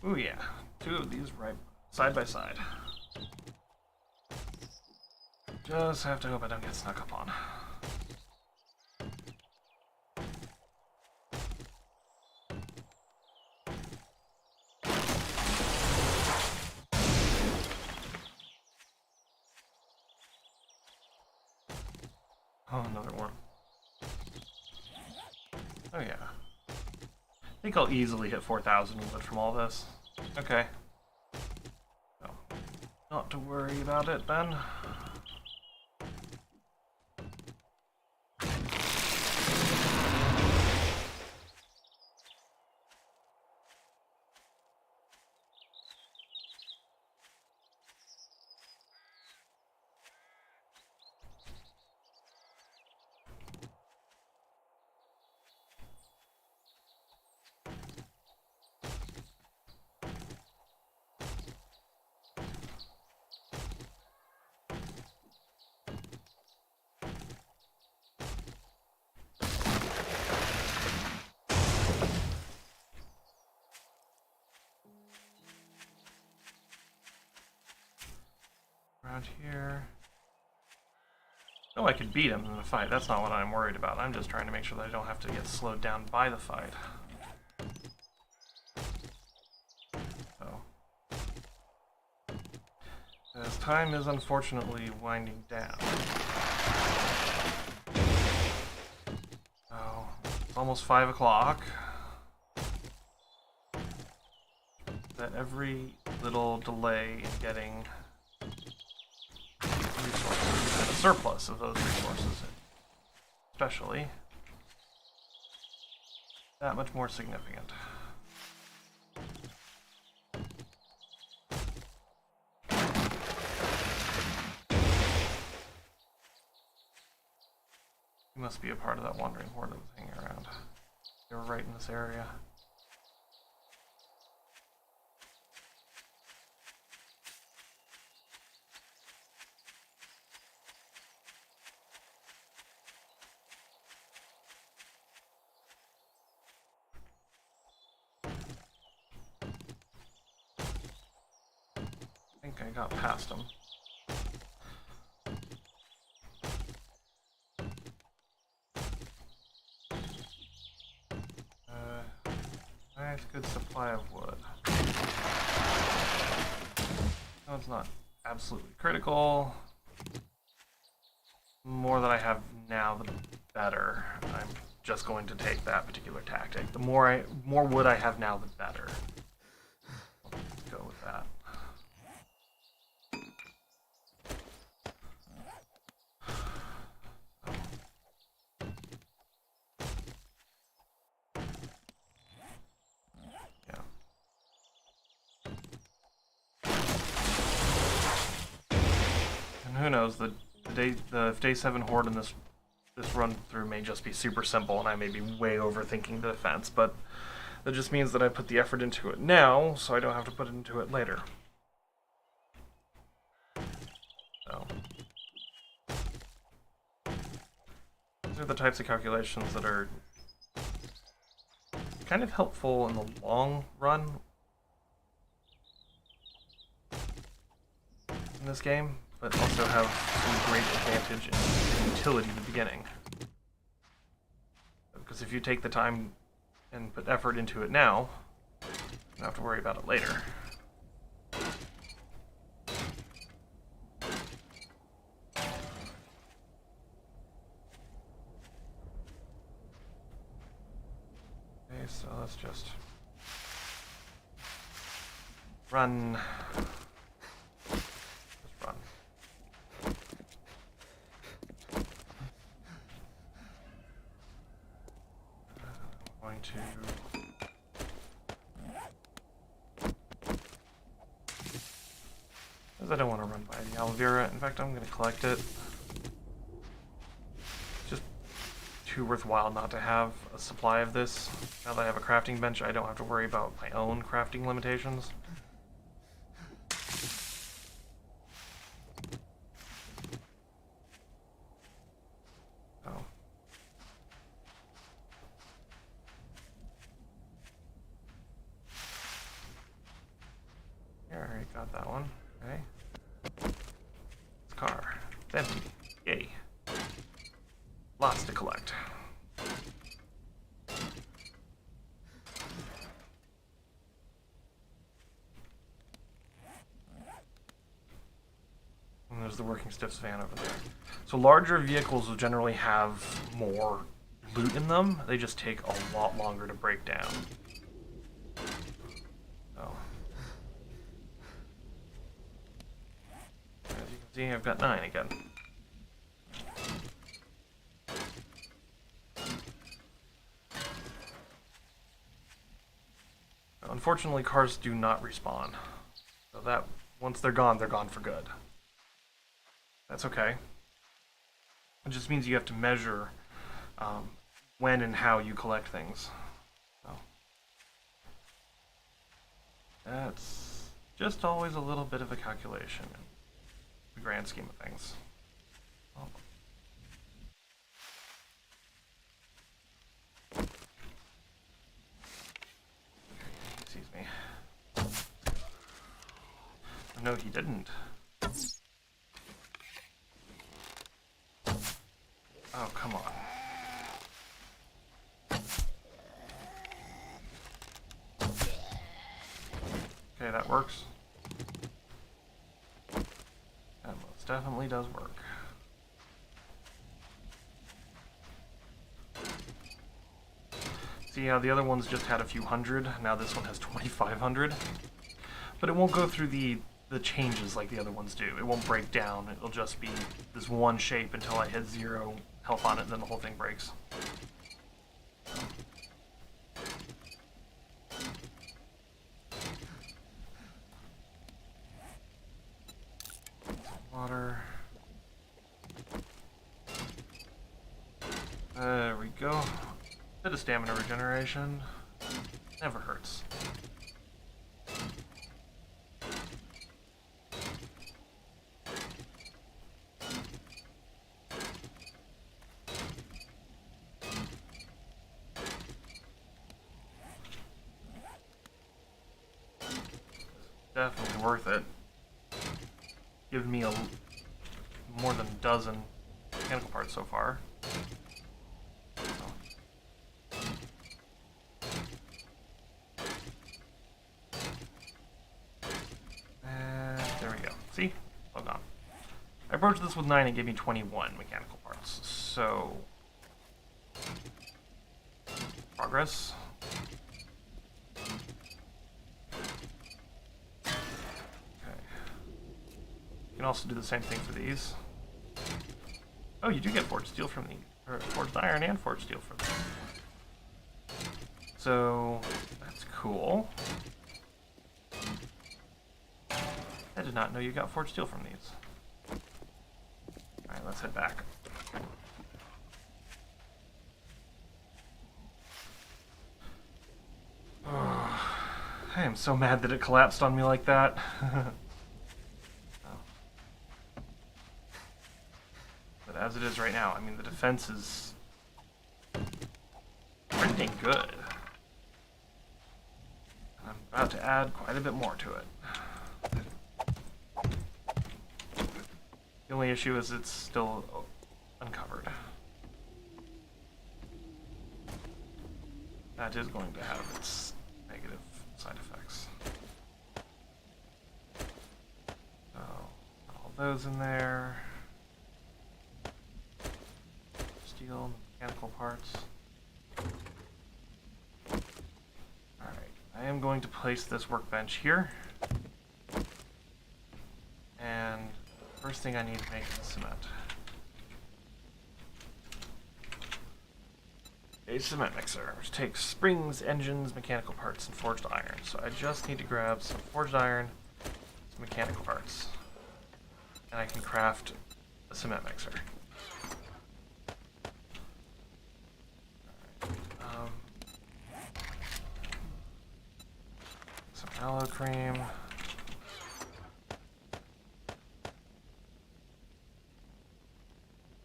Ooh yeah, 2 of these right side by side. Just have to hope I don't get snuck up on. Oh, another one. Oh yeah. I think I'll easily hit 4,000 wood from all this. Okay. So, not to worry about it then. Around here. Oh, I could beat him in the fight. That's not what I'm worried about. I'm just trying to make sure that I don't have to get slowed down by the fight. So, as time is unfortunately winding down. So, it's almost 5 o'clock. That every little delay in getting resources and a surplus of those resources, especially, that much more significant. You must be a part of that wandering horde that was hanging around. They were right in this area. I think I got past him. Nice, good supply of wood. No, it's not absolutely critical. more that I have now, the better. I'm just going to take that particular tactic. The more wood I have now, the better. Let's go with that. Who knows, the day 7 horde in this run through may just be super simple and I may be way overthinking the defense, but that just means that I put the effort into it now, so I don't have to put it into it later. So these are the types of calculations that are kind of helpful in the long run in this game, but also have some great advantage in utility in the beginning. Because if you take the time and put effort into it now, you don't have to worry about it later. Okay, so let's just run. I don't want to run by the aloe vera. In fact, I'm going to collect it. It's just too worthwhile not to have a supply of this. Now that I have a crafting bench, I don't have to worry about my own crafting limitations. Here, I already got that one. Okay. This car. It's empty. Yay. Lots to collect. And there's the working stiffs van over there. So larger vehicles will generally have more loot in them. They just take a lot longer to break down. So. As you can see, I've got 9 again. Unfortunately, cars do not respawn. So that, once they're gone for good. That's okay. It just means you have to measure when and how you collect things. So that's just always a little bit of a calculation in the grand scheme of things. Oh. Excuse me. No, he didn't. Oh, come on. Okay, that works. That most definitely does work. See how the other ones just had a few hundred, now this one has 2,500. But it won't go through the changes like the other ones do. It won't break down, it'll just be this one shape until I hit 0 health on it, and then the whole thing breaks. Water. There we go. Bit of stamina regeneration. Never hurts. Definitely worth it. Give me more than a dozen mechanical parts so far. And there we go. See? All gone. I approached this with 9 and gave me 21 mechanical parts. parts. So, progress. Okay. You can also do the same thing for these. Oh, you do get forged steel from the, or forged iron and forged steel from these. So that's cool. I did not know you got forged steel from these. Alright, let's head back. Oh, I am so mad that it collapsed on me like that. But as it is right now, I mean, the defense is pretty dang good. I'm about to add quite a bit more to it. The only issue is it's still uncovered. That is going to have its negative side effects. So, all those in there. Steel, mechanical parts. Alright, I am going to place this workbench here. And first thing I need to make is cement. A cement mixer, which takes springs, engines, mechanical parts, and forged iron. So I just need to grab some forged iron, some mechanical parts, and I can craft a cement mixer. Some aloe cream.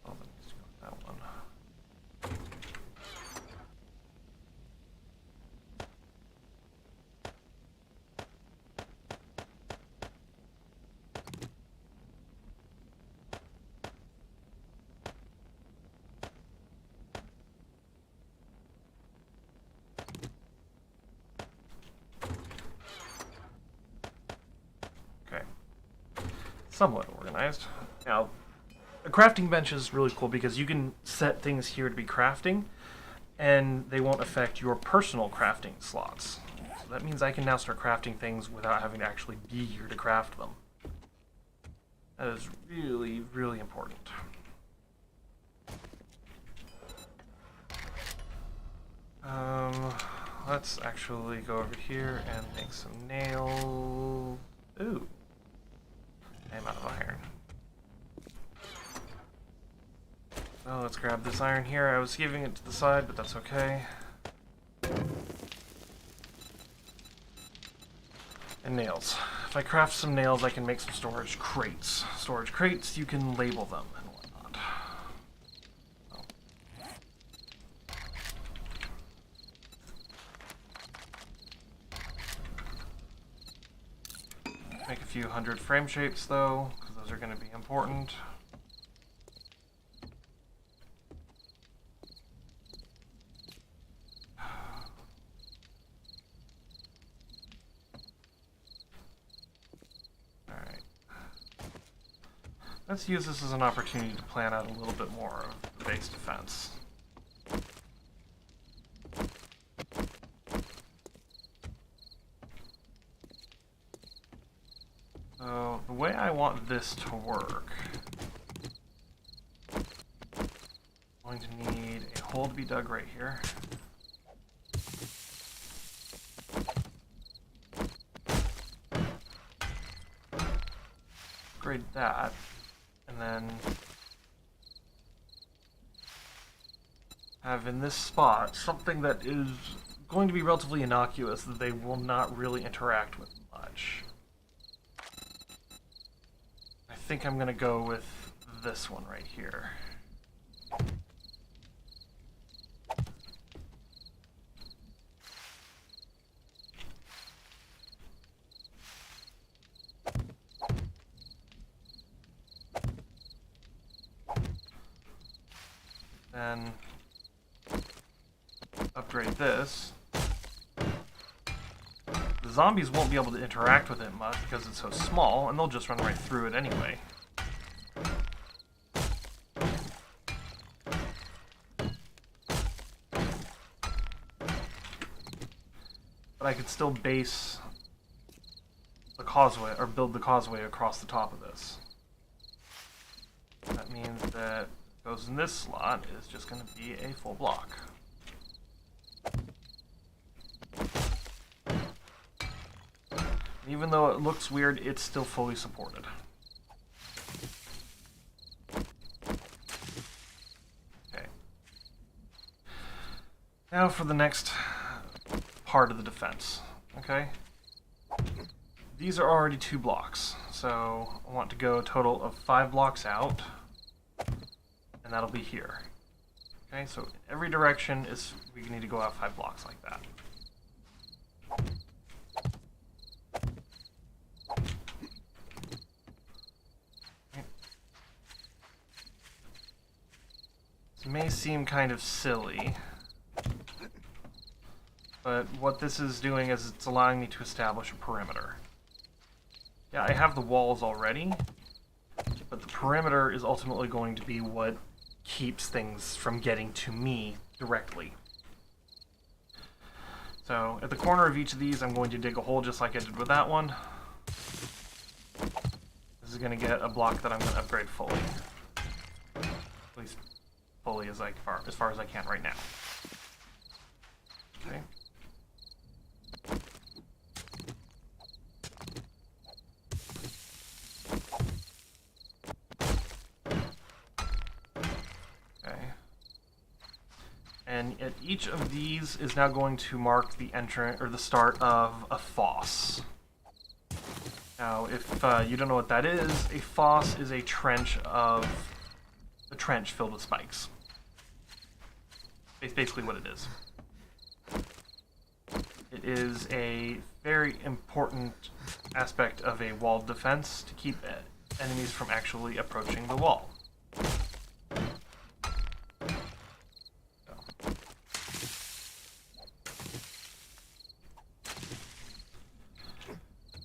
Oh, that needs to go with that one. Okay. Somewhat organized. Now, a crafting bench is really cool because you can set things here to be crafting, and they won't affect your personal crafting slots. So that means I can now start crafting things without having to actually be here to craft them. That is really, really important. Let's actually go over here and make some nails. Ooh. I'm out of iron. So let's grab this iron here. I was giving it to the side, but that's okay. And nails. If I craft some nails, I can make some storage crates. Storage crates, you can label them and whatnot. Oh. Make a few hundred frame shapes though, because those are going to be important. Alright. Let's use this as an opportunity to plan out a little bit more of the base defense. So, the way I want this to work, I'm going to need a hole to be dug right here. Upgrade that, and then have in this spot something that is going to be relatively innocuous that they will not really interact with much. I think I'm going to go with this one right here. Then upgrade this. The zombies won't be able to interact with it much because it's so small, and they'll just run right through it anyway. I could still base the causeway, or build the causeway across the top of this. That means that goes in this slot is just going to be a full block. Even though it looks weird, it's still fully supported. Okay. Now for the next part of the defense. Okay? These are already 2 blocks, so I want to go a total of 5 blocks out, and that'll be here. Okay, so in every direction is we need to go out 5 blocks like that. This may seem kind of silly, but what this is doing is it's allowing me to establish a perimeter. Yeah, I have the walls already, but the perimeter is ultimately going to be what keeps things from getting to me directly. So, at the corner of each of these, I'm going to dig a hole just like I did with that one. This is going to get a block that I'm going to upgrade fully. At least fully as far as I can right now. Okay. And at each of these is now going to mark the entrance or the start of a fosse. Now, if you don't know what that is, a fosse is a trench filled with spikes. It's basically what it is. It is a very important aspect of a wall defense to keep enemies from actually approaching the wall.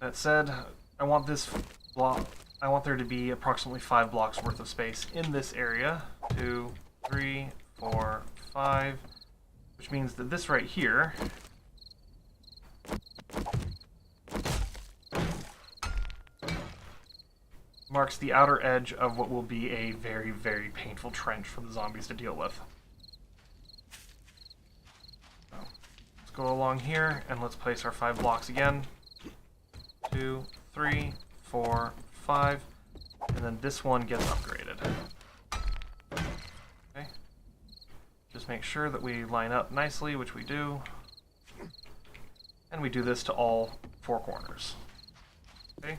That said, I want this block. I want there to be approximately 5 blocks worth of space in this area. 2, 3, 4, 5, which means that this right here marks the outer edge of what will be a very, very painful trench for the zombies to deal with. So, let's go along here and let's place our 5 blocks again. 2, 3, 4, 5, and then this one gets upgraded. Okay. Just make sure that we line up nicely, which we do. And we do this to all 4 corners. Okay.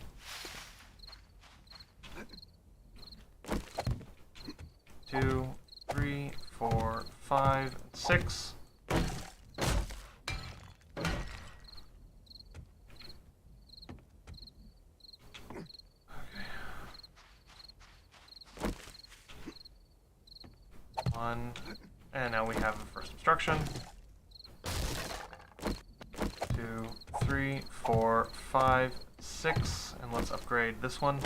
2, 3, 4, 5, 6. And now we have the first obstruction. 2, 3, 4, 5, 6, and let's upgrade this one.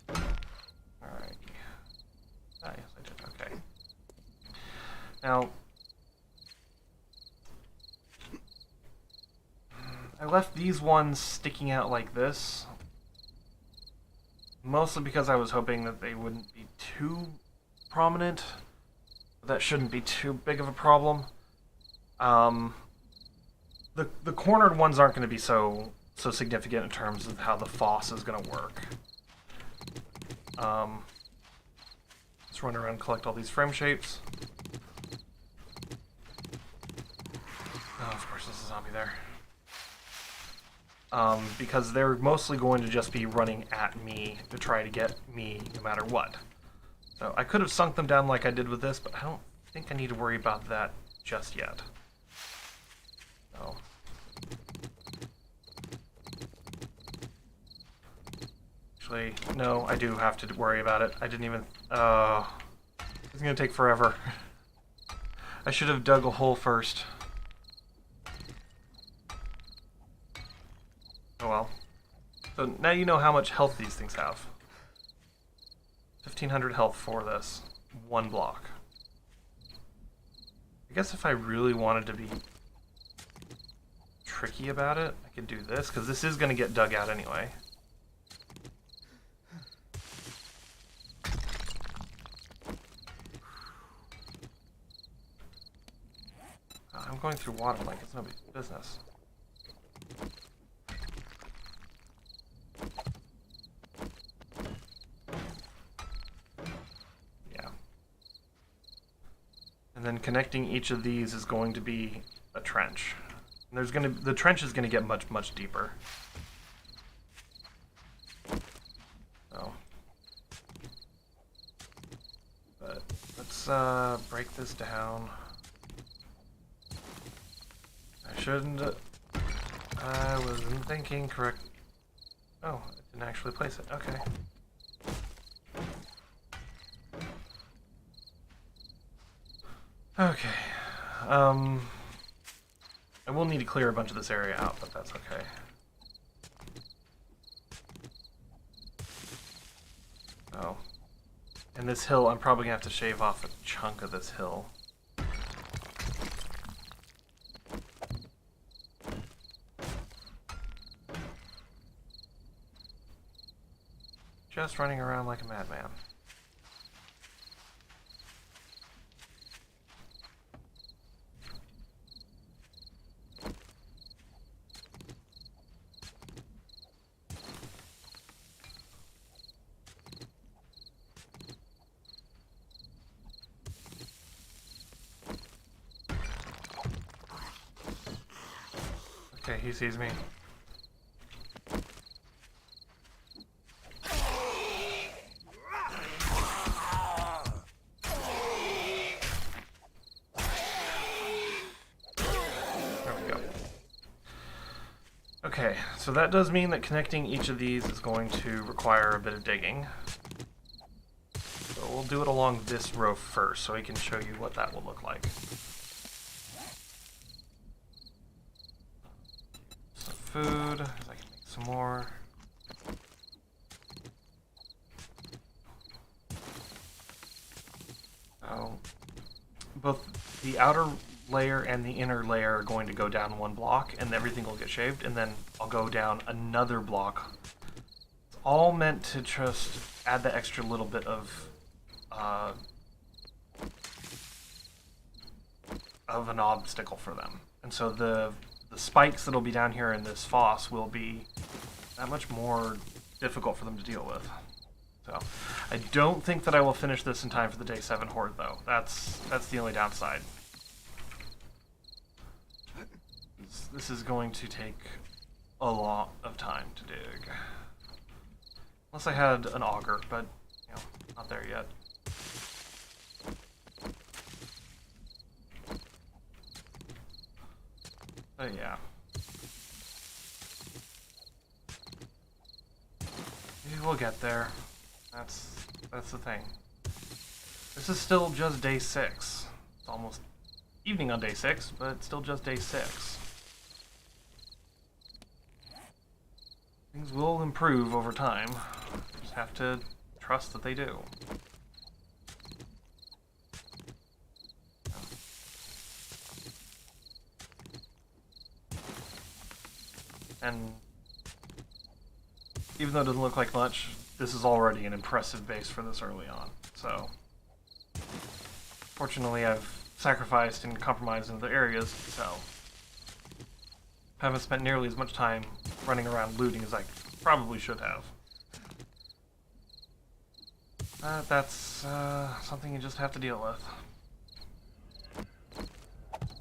Alright. Ah, yes, I did. Okay. Now, I left these ones sticking out like this, mostly because I was hoping that they wouldn't be too prominent. That shouldn't be too big of a problem. The cornered ones aren't going to be so significant in terms of how the fosse is going to work. Let's run around and collect all these frame shapes. Oh, of course, there's a zombie there. Because they're mostly going to just be running at me to try to get me no matter what. So I could have sunk them down like I did with this, but I don't think I need to worry about that just yet. So. Actually, no, I do have to worry about it. I didn't even... it's going to take forever. I should have dug a hole first. Oh well. So now you know how much health these things have. 1,500 health for this. 1 block. I guess if I really wanted to be tricky about it, I could do this, because this is going to get dug out anyway. I'm going through water like it's nobody's business. Yeah. And then connecting each of these is going to be a trench. And the trench is going to get much, much deeper. So. But let's break this down. I shouldn't. I wasn't thinking correct. Oh, I didn't actually place it. Okay. Okay. I will need to clear a bunch of this area out, but that's okay. Oh. And this hill, I'm probably gonna have to shave off a chunk of this hill. Just running around like a madman. Okay, he sees me. Okay, so that does mean that connecting each of these is going to require a bit of digging. So we'll do it along this row first so I can show you what that will look like. Some food, I can make some more. So both the outer layer and the inner layer are going to go down one block, and everything will get shaved, and then I'll go down another block. It's all meant to just add the extra little bit of an obstacle for them. And so the spikes that'll be down here in this foss will be that much more difficult for them to deal with. So I don't think that I will finish this in time for the day 7 horde, though. That's the only downside. This is going to take a lot of time to dig. Unless I had an auger, but, you know, not there yet. But yeah. We'll get there. That's the thing. This is still just day 6. It's almost evening on day 6, but it's still just day 6. Things will improve over time. Just have to trust that they do. And even though it doesn't look like much, this is already an impressive base for this early on. So, fortunately I've sacrificed and compromised in the areas, so haven't spent nearly as much time running around looting as I probably should have. That's something you just have to deal with.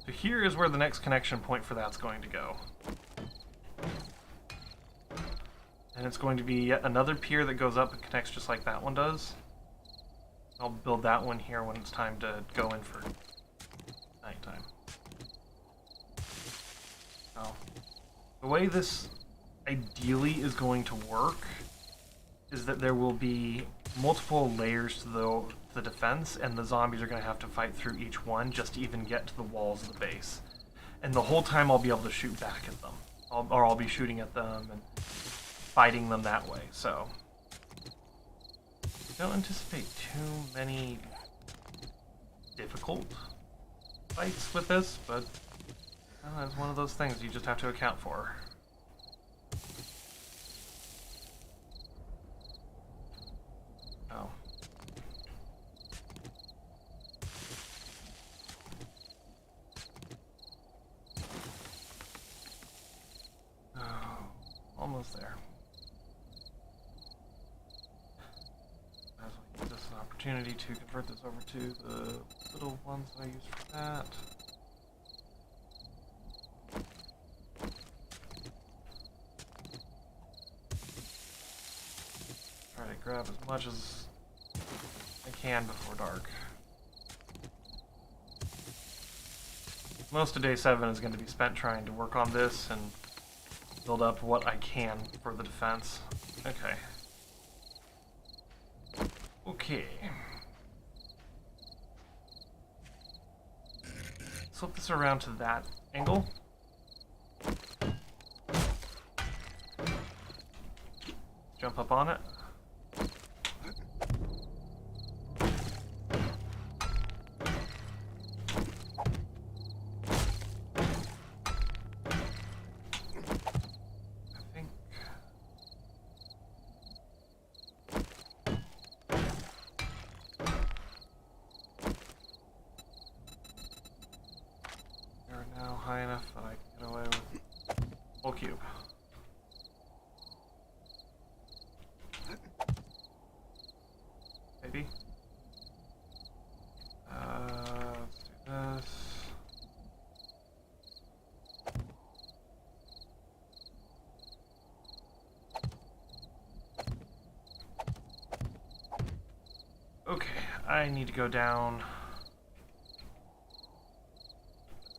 So here is where the next connection point for that's going to go. And it's going to be yet another pier that goes up and connects just like that one does. I'll build that one here when it's time to go in for nighttime. Now, the way this ideally is going to work is that there will be multiple layers to the defense, and the zombies are going to have to fight through each one just to even get to the walls of the base. And the whole time I'll be able to shoot back at them. I'll be shooting at them and fighting them that way, so don't anticipate too many difficult fights with this, but Well, that's one of those things you just have to account for. Oh. Oh, almost there. Might as well use this as an opportunity to convert this over to the little ones that I use for that. Try to grab as much as I can before dark. Most of day 7 is going to be spent trying to work on this and build up what I can for the defense. Okay. Okay. Flip this around to that angle. Jump up on it. High enough that I can get away with full cube. Maybe. Let's do this. Okay, I need to go down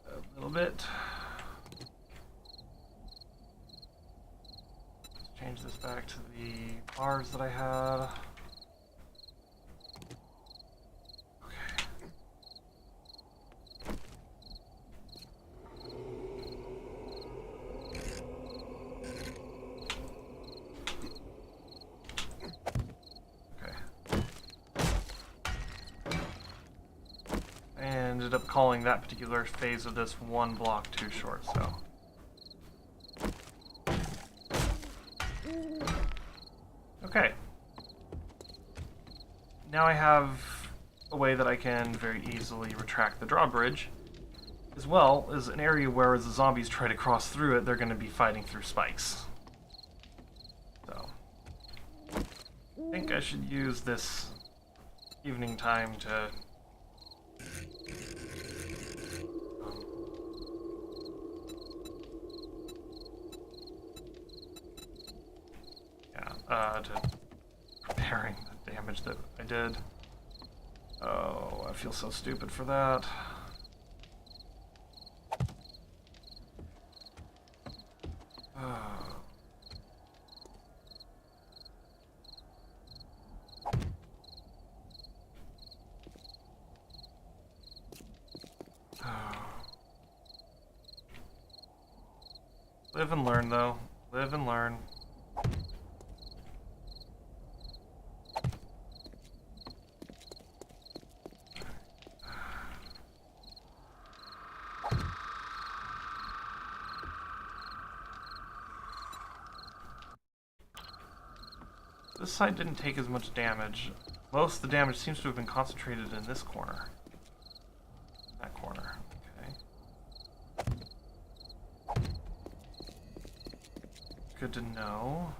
a little bit. Let's change this back to the bars that I had. Ended up calling that particular phase of this one block too short, so. Okay. Now I have a way that I can very easily retract the drawbridge, as well as an area where as the zombies try to cross through it, they're going to be fighting through spikes. So, I think I should use this evening time to to repairing the damage that I did. Oh, I feel so stupid for that. Oh. Oh. Live and learn, though. Live and learn. This side didn't take as much damage. Most of the damage seems to have been concentrated in this corner. That corner. Okay. Good to know.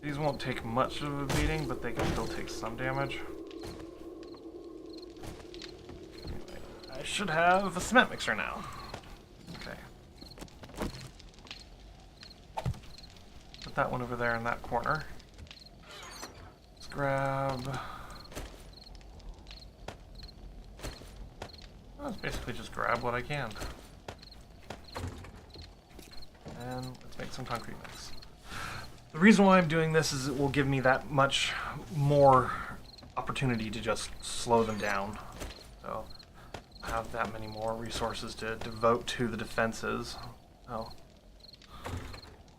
These won't take much of a beating, but they can still take some damage. Anyway, I should have a cement mixer now. Okay. Put that one over there in that corner. Let's grab... Let's basically just grab what I can. and let's make some concrete mix. The reason why I'm doing this is it will give me that much more opportunity to just slow them down. So I have that many more resources to devote to the defenses. Oh.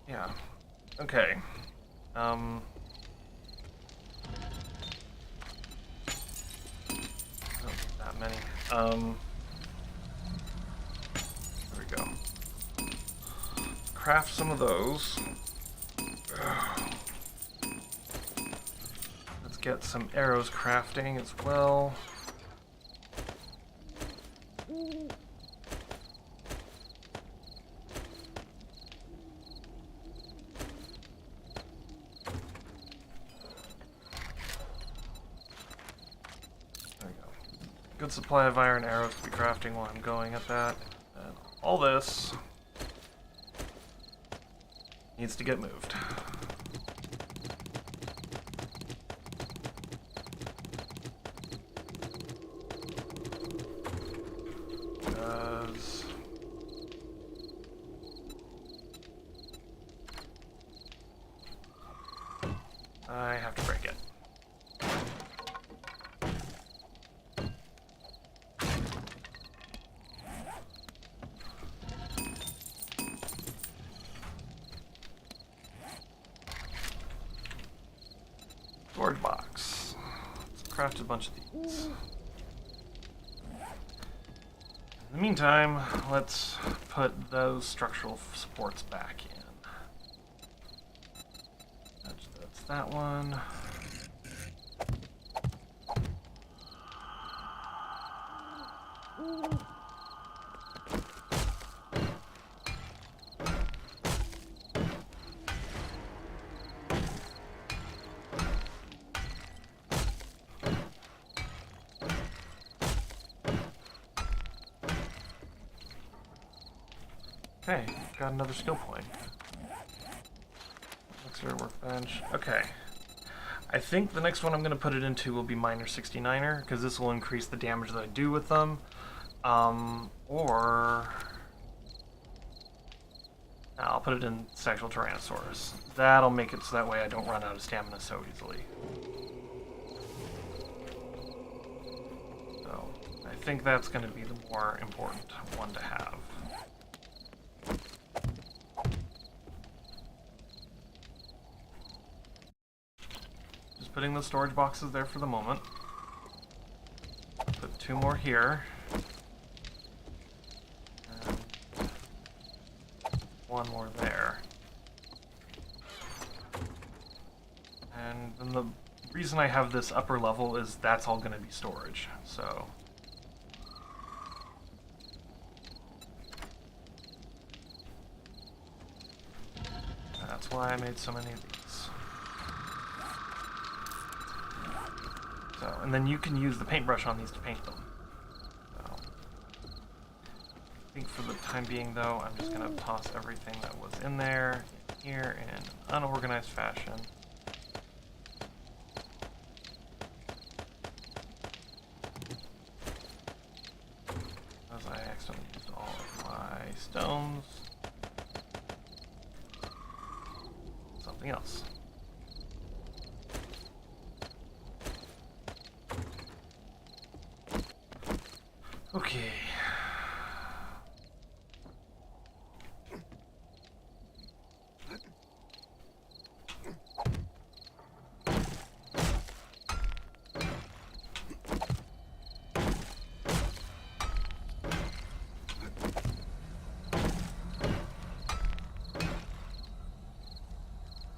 Yeah. Okay. Not that many. There we go. Craft some of those. Let's get some arrows crafting as well. Good supply of iron arrows to be crafting while I'm going at that. And all this needs to get moved. Because I have to break it. Storage box. Let's craft a bunch of these. In the meantime, let's put those structural supports back in. That's that one. Okay, got another skill point. Mixer, workbench. Okay. I think the next one I'm going to put it into will be Miner 69er, because this will increase the damage that I do with them. Or... I'll put it in Sexual Tyrannosaurus. That'll make it so that way I don't run out of stamina so easily. So, I think that's going to be the more important one to have. Putting the storage boxes there for the moment. Put 2 more here. And 1 more there. And then the reason I have this upper level is that's all going to be storage. So that's why I made so many of these. So, and then you can use the paintbrush on these to paint them. So, I think for the time being though, I'm just going to toss everything that was in there in here in an unorganized fashion. Because I accidentally used all of my stones. Something else. Okay.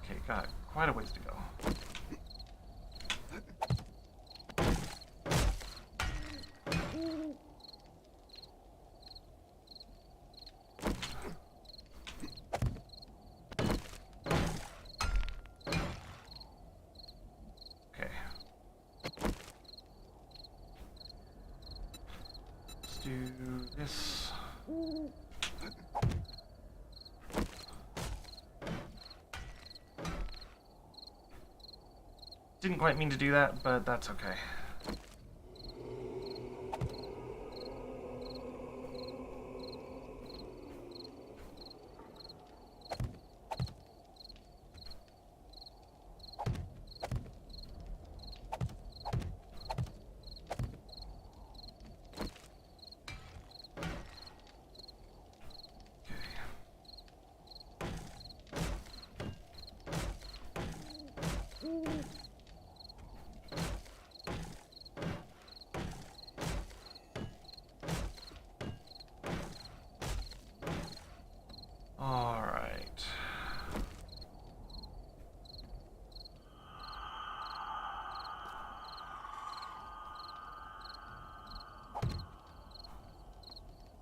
Okay, got quite a ways to go. Do this. Didn't quite mean to do that, but that's okay.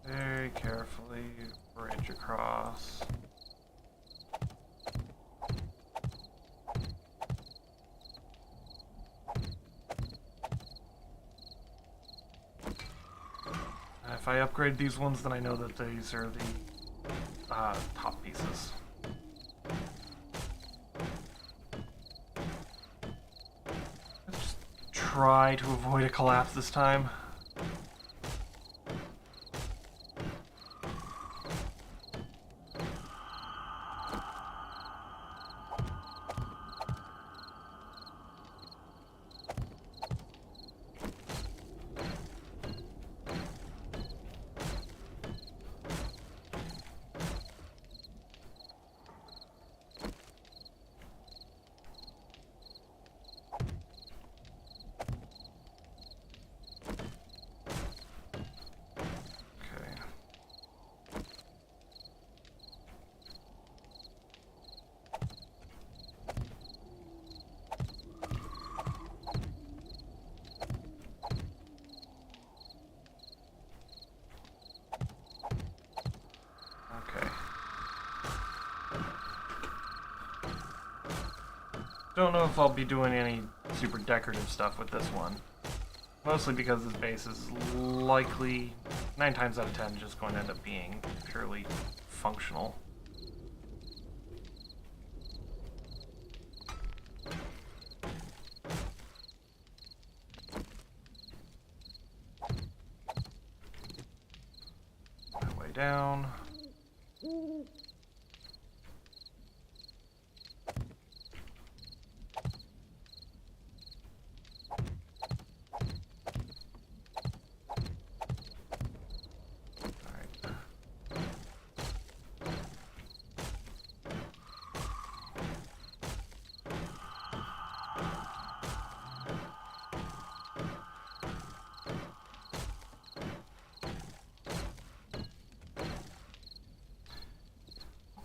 Very carefully bridge across. If I upgrade these ones, then I know that these are the top pieces. Let's just try to avoid a collapse this time. Don't know if I'll be doing any super decorative stuff with this one. Mostly because this base is likely, 9 times out of 10, just going to end up being purely functional. Way down.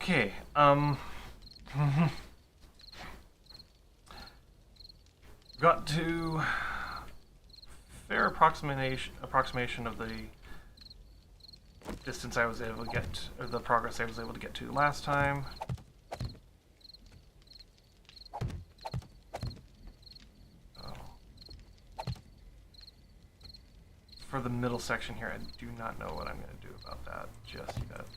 Okay, got to fair approximation of the distance I was able to get, or the progress I was able to get to last time. So, for the middle section here, I do not know what I'm going to do about that just yet.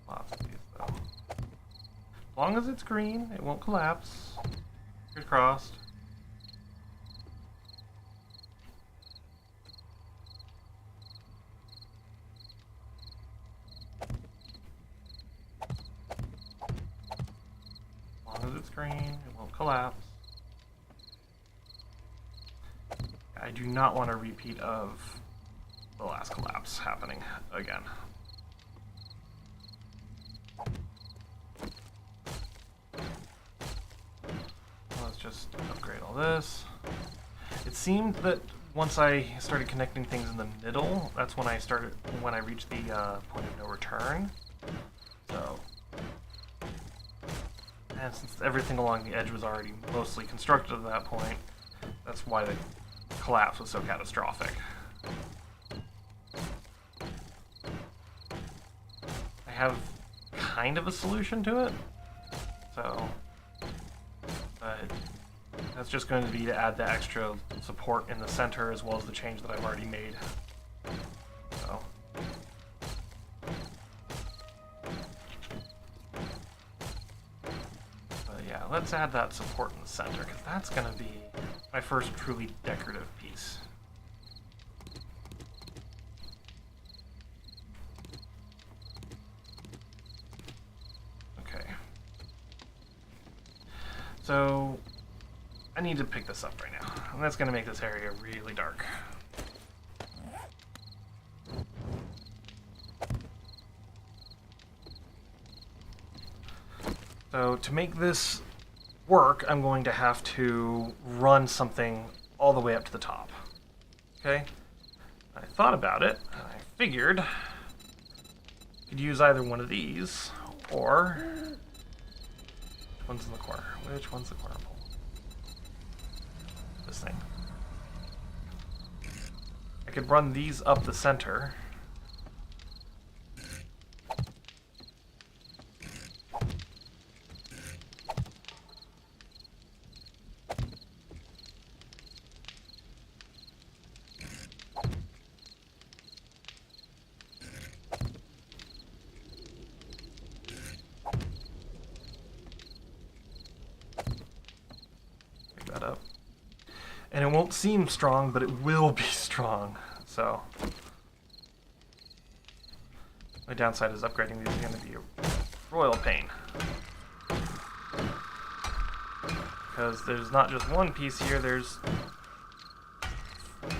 Lots of these, though. As long as it's green, it won't collapse. Fingers crossed. As long as it's green, it won't collapse. I do not want a repeat of the last collapse happening again. Let's just upgrade all this. It seemed that once I started connecting things in the middle, that's when I reached the point of no return. So, and since everything along the edge was already mostly constructed at that point, that's why the collapse was so catastrophic. I have kind of a solution to it, so, but that's just going to be to add the extra support in the center as well as the change that I've already made. So. But yeah, let's add that support in the center, because that's going to be my first truly decorative piece. Okay. So, I need to pick this up right now, and that's going to make this area really dark. So, to make this work, I'm going to have to run something all the way up to the top. Okay? I thought about it, and I figured I could use either one of these, or... Which one's in the corner? Which one's the corner pole? This thing. I could run these up the center. Pick that up. And it won't seem strong, but it will be strong. So, my downside is upgrading these is going to be a royal pain. Because there's not just one piece here, there's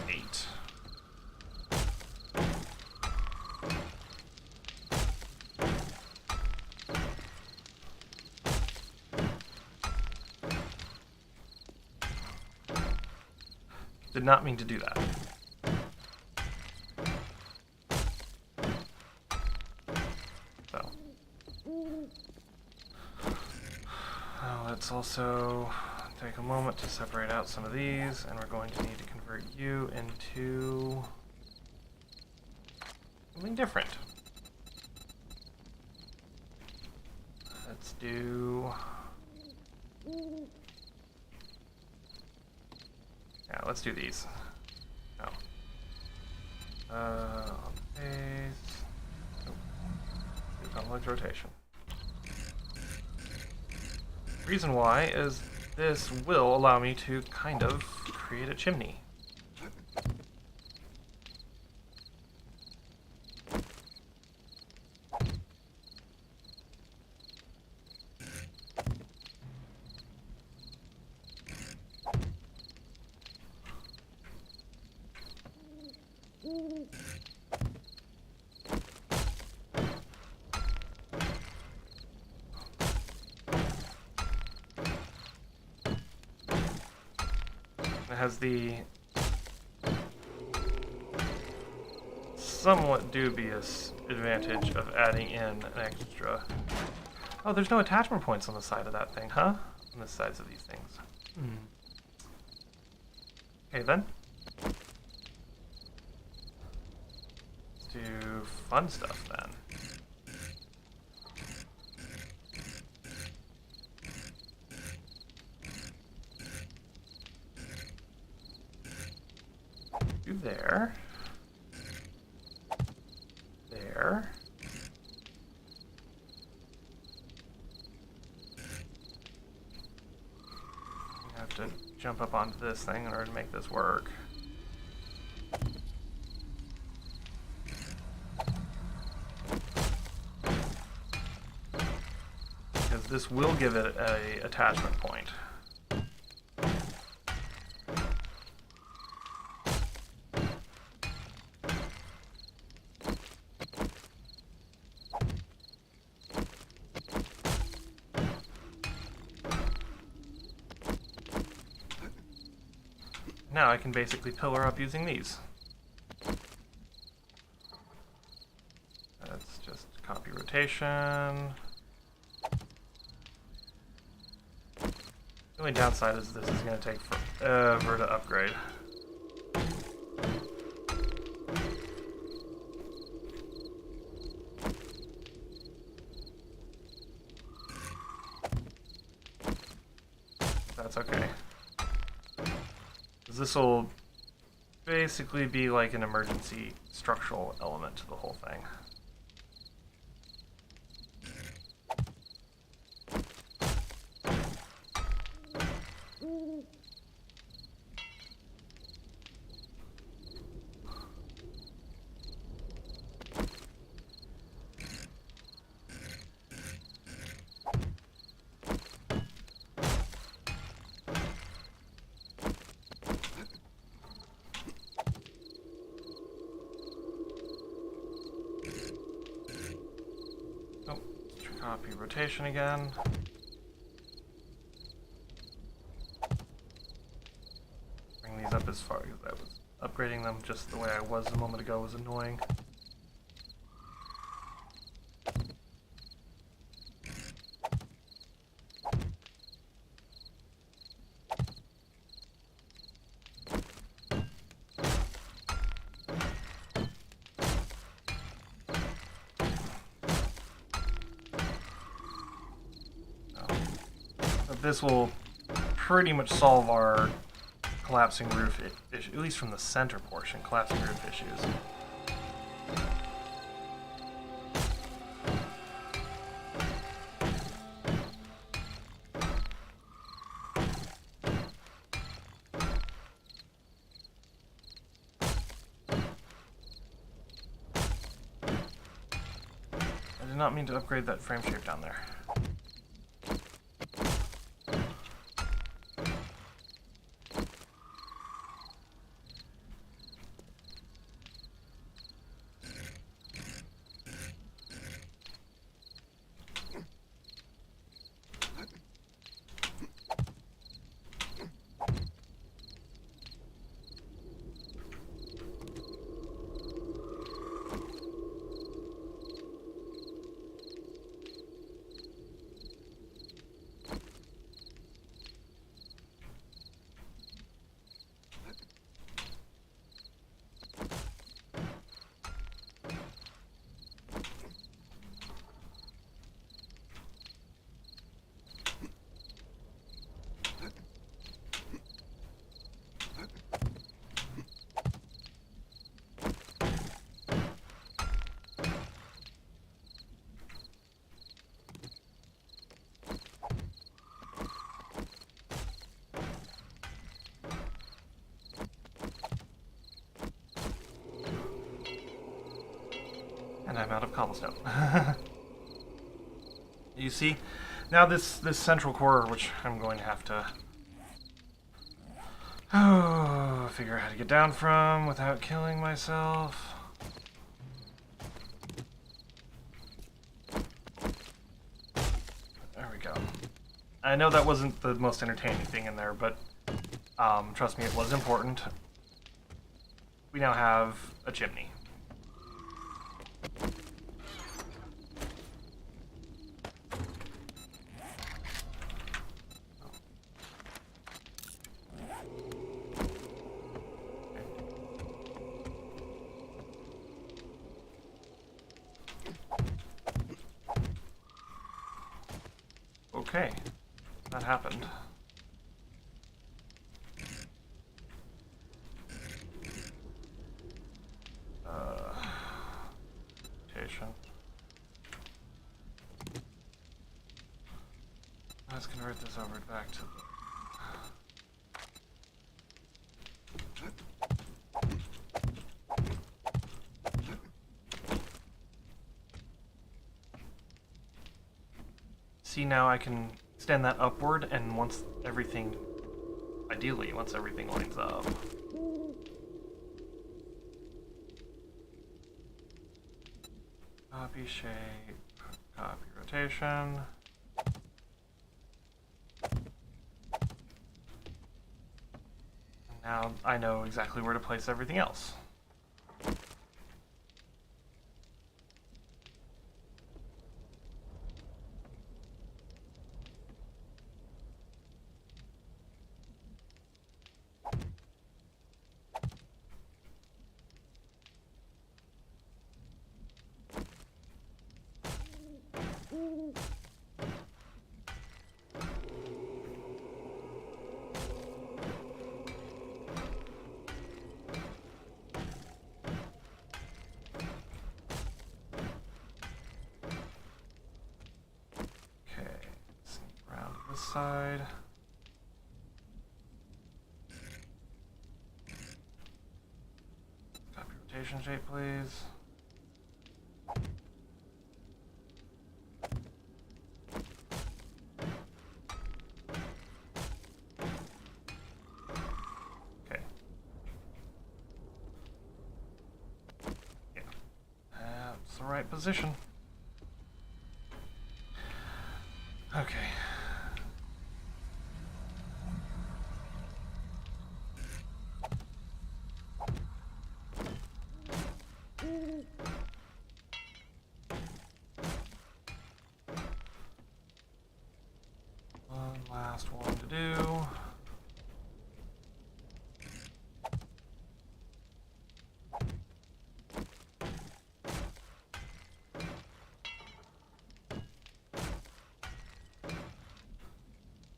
8. Did not mean to do that. So. Now let's also take a moment to separate out some of these, and we're going to need to convert you into something different. Let's do... Yeah, let's do these. No. Base. Nope. Do complex rotation. Reason why is this will allow me to kind of create a chimney. It has the somewhat dubious advantage of adding in an extra... Oh, there's no attachment points on the side of that thing, huh? On the sides of these things. Okay, then. Let's do fun stuff, then. Do there. There. You have to jump up onto this thing in order to make this work. Because this will give it a attachment point. Now I can basically pillar up using these. That's just copy rotation. The only downside is this is going to take forever to upgrade. That's okay. This will basically be like an emergency structural element to the whole thing. Copy rotation again. up as far as I was upgrading them just the way I was a moment ago was annoying. This will pretty much solve our collapsing roof issue, at least from the center portion, collapsing roof issues. I did not mean to upgrade that frame shape down there. And I'm out of cobblestone. You see, now this central core, which I'm going to have to figure out how to get down from without killing myself. There we go. I know that wasn't the most entertaining thing in there, but trust me, it was important. We now have a chimney. Okay, that happened. Rotation. Let's convert this over back to see, now I can extend that upward, and once everything lines up. Copy shape, copy rotation. And now I know exactly where to place everything else. Side. Copy rotation shape, please. Okay. Yeah. That's the right position. Okay. One last one to do.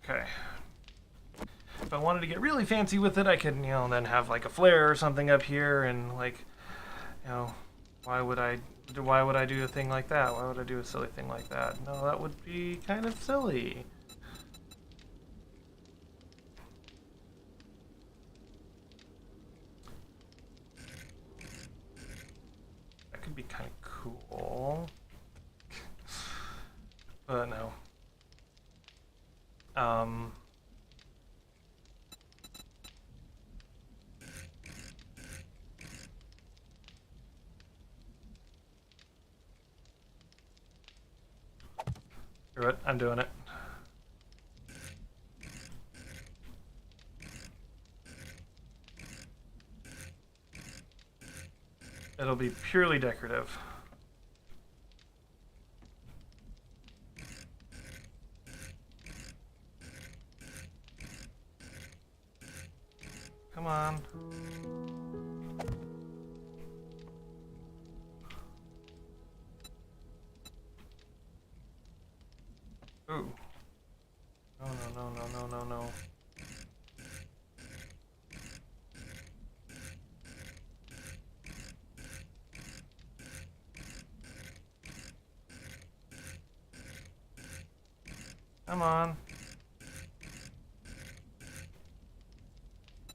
Okay. If I wanted to get really fancy with it, I could, you know, then have like a flare or something up here, and like, you know, why would I do a thing like that? Why would I do a silly thing like that? No, that would be kind of silly. That could be kind of cool. But no. Screw it, I'm doing it. It'll be purely decorative. Come on. Ooh. No, no, no, no, no, no, no. Come on.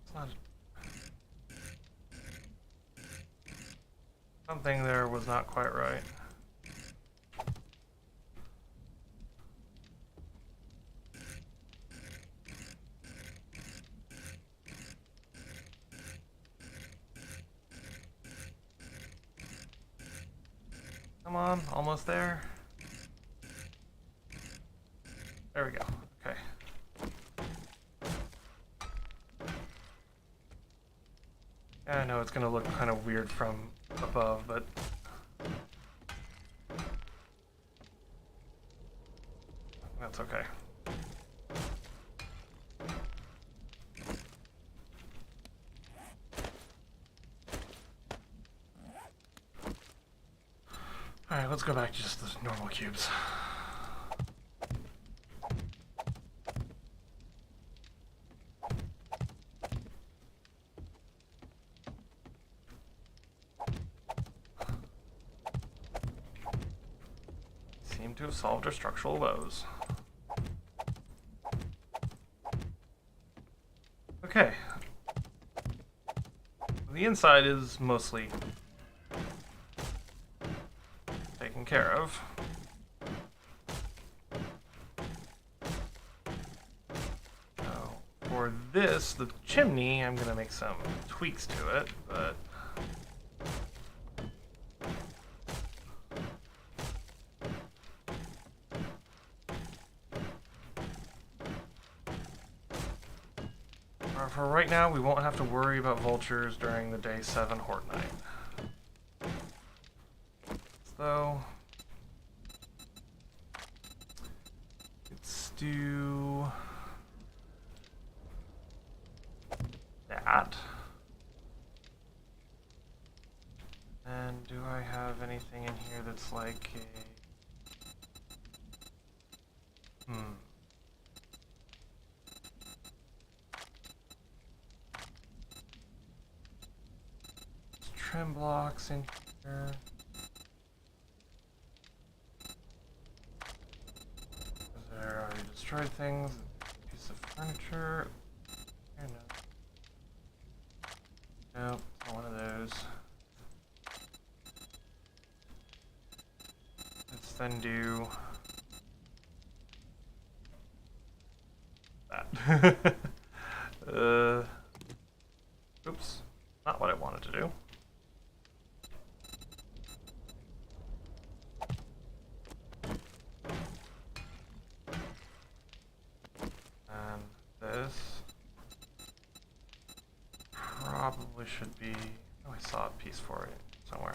It's not... Something there was not quite right. Come on, almost there. There we go. Okay. Yeah, I know it's gonna look kind of weird from above, but that's okay. Alright, let's go back to just the normal cubes. Seem to have solved our structural woes. Okay. The inside is mostly taken care of. Now, for this, the chimney, I'm gonna make some tweaks to it, but for right now, we won't have to worry about vultures during the day 7 horde night. So, let's do that. And do I have anything in here that's like a... Trim blocks in here. There already destroyed things. Piece of furniture. Here, no. Nope, not one of those. Let's then do that. Oops, not what I wanted to do. This probably should be... Oh, I saw a piece for it somewhere.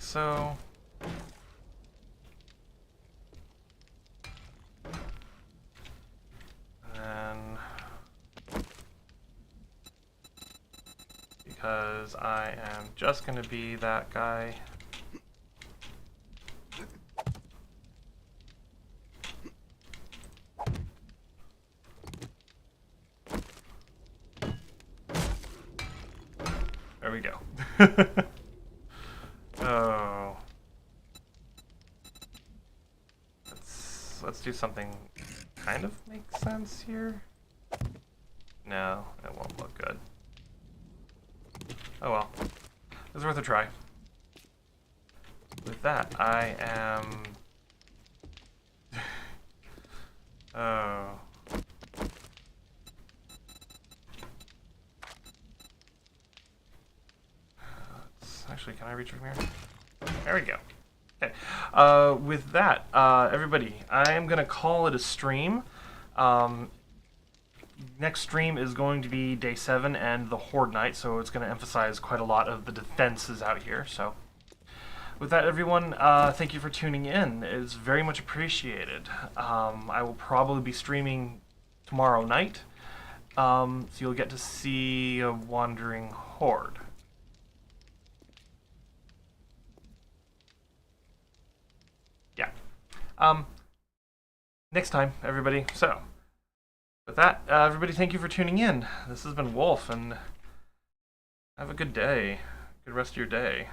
so. And then, because I am just going to be that guy. There we go. Oh. Let's do something kind of makes sense here. No, it won't look good. Oh well. It's worth a try. With that, I am... Oh. Actually, can I reach from here? There we go. Okay. With that, everybody, I am going to call it a stream. Next stream is going to be day 7 and the Horde night, so it's going to emphasize quite a lot of the defenses out here. So, with that, everyone, thank you for tuning in. It's very much appreciated. I will probably be streaming tomorrow night, so you'll get to see a wandering horde. Yeah. Next time, everybody. So, with that, everybody, thank you for tuning in. This has been Wolf, and have a good day. Good rest of your day.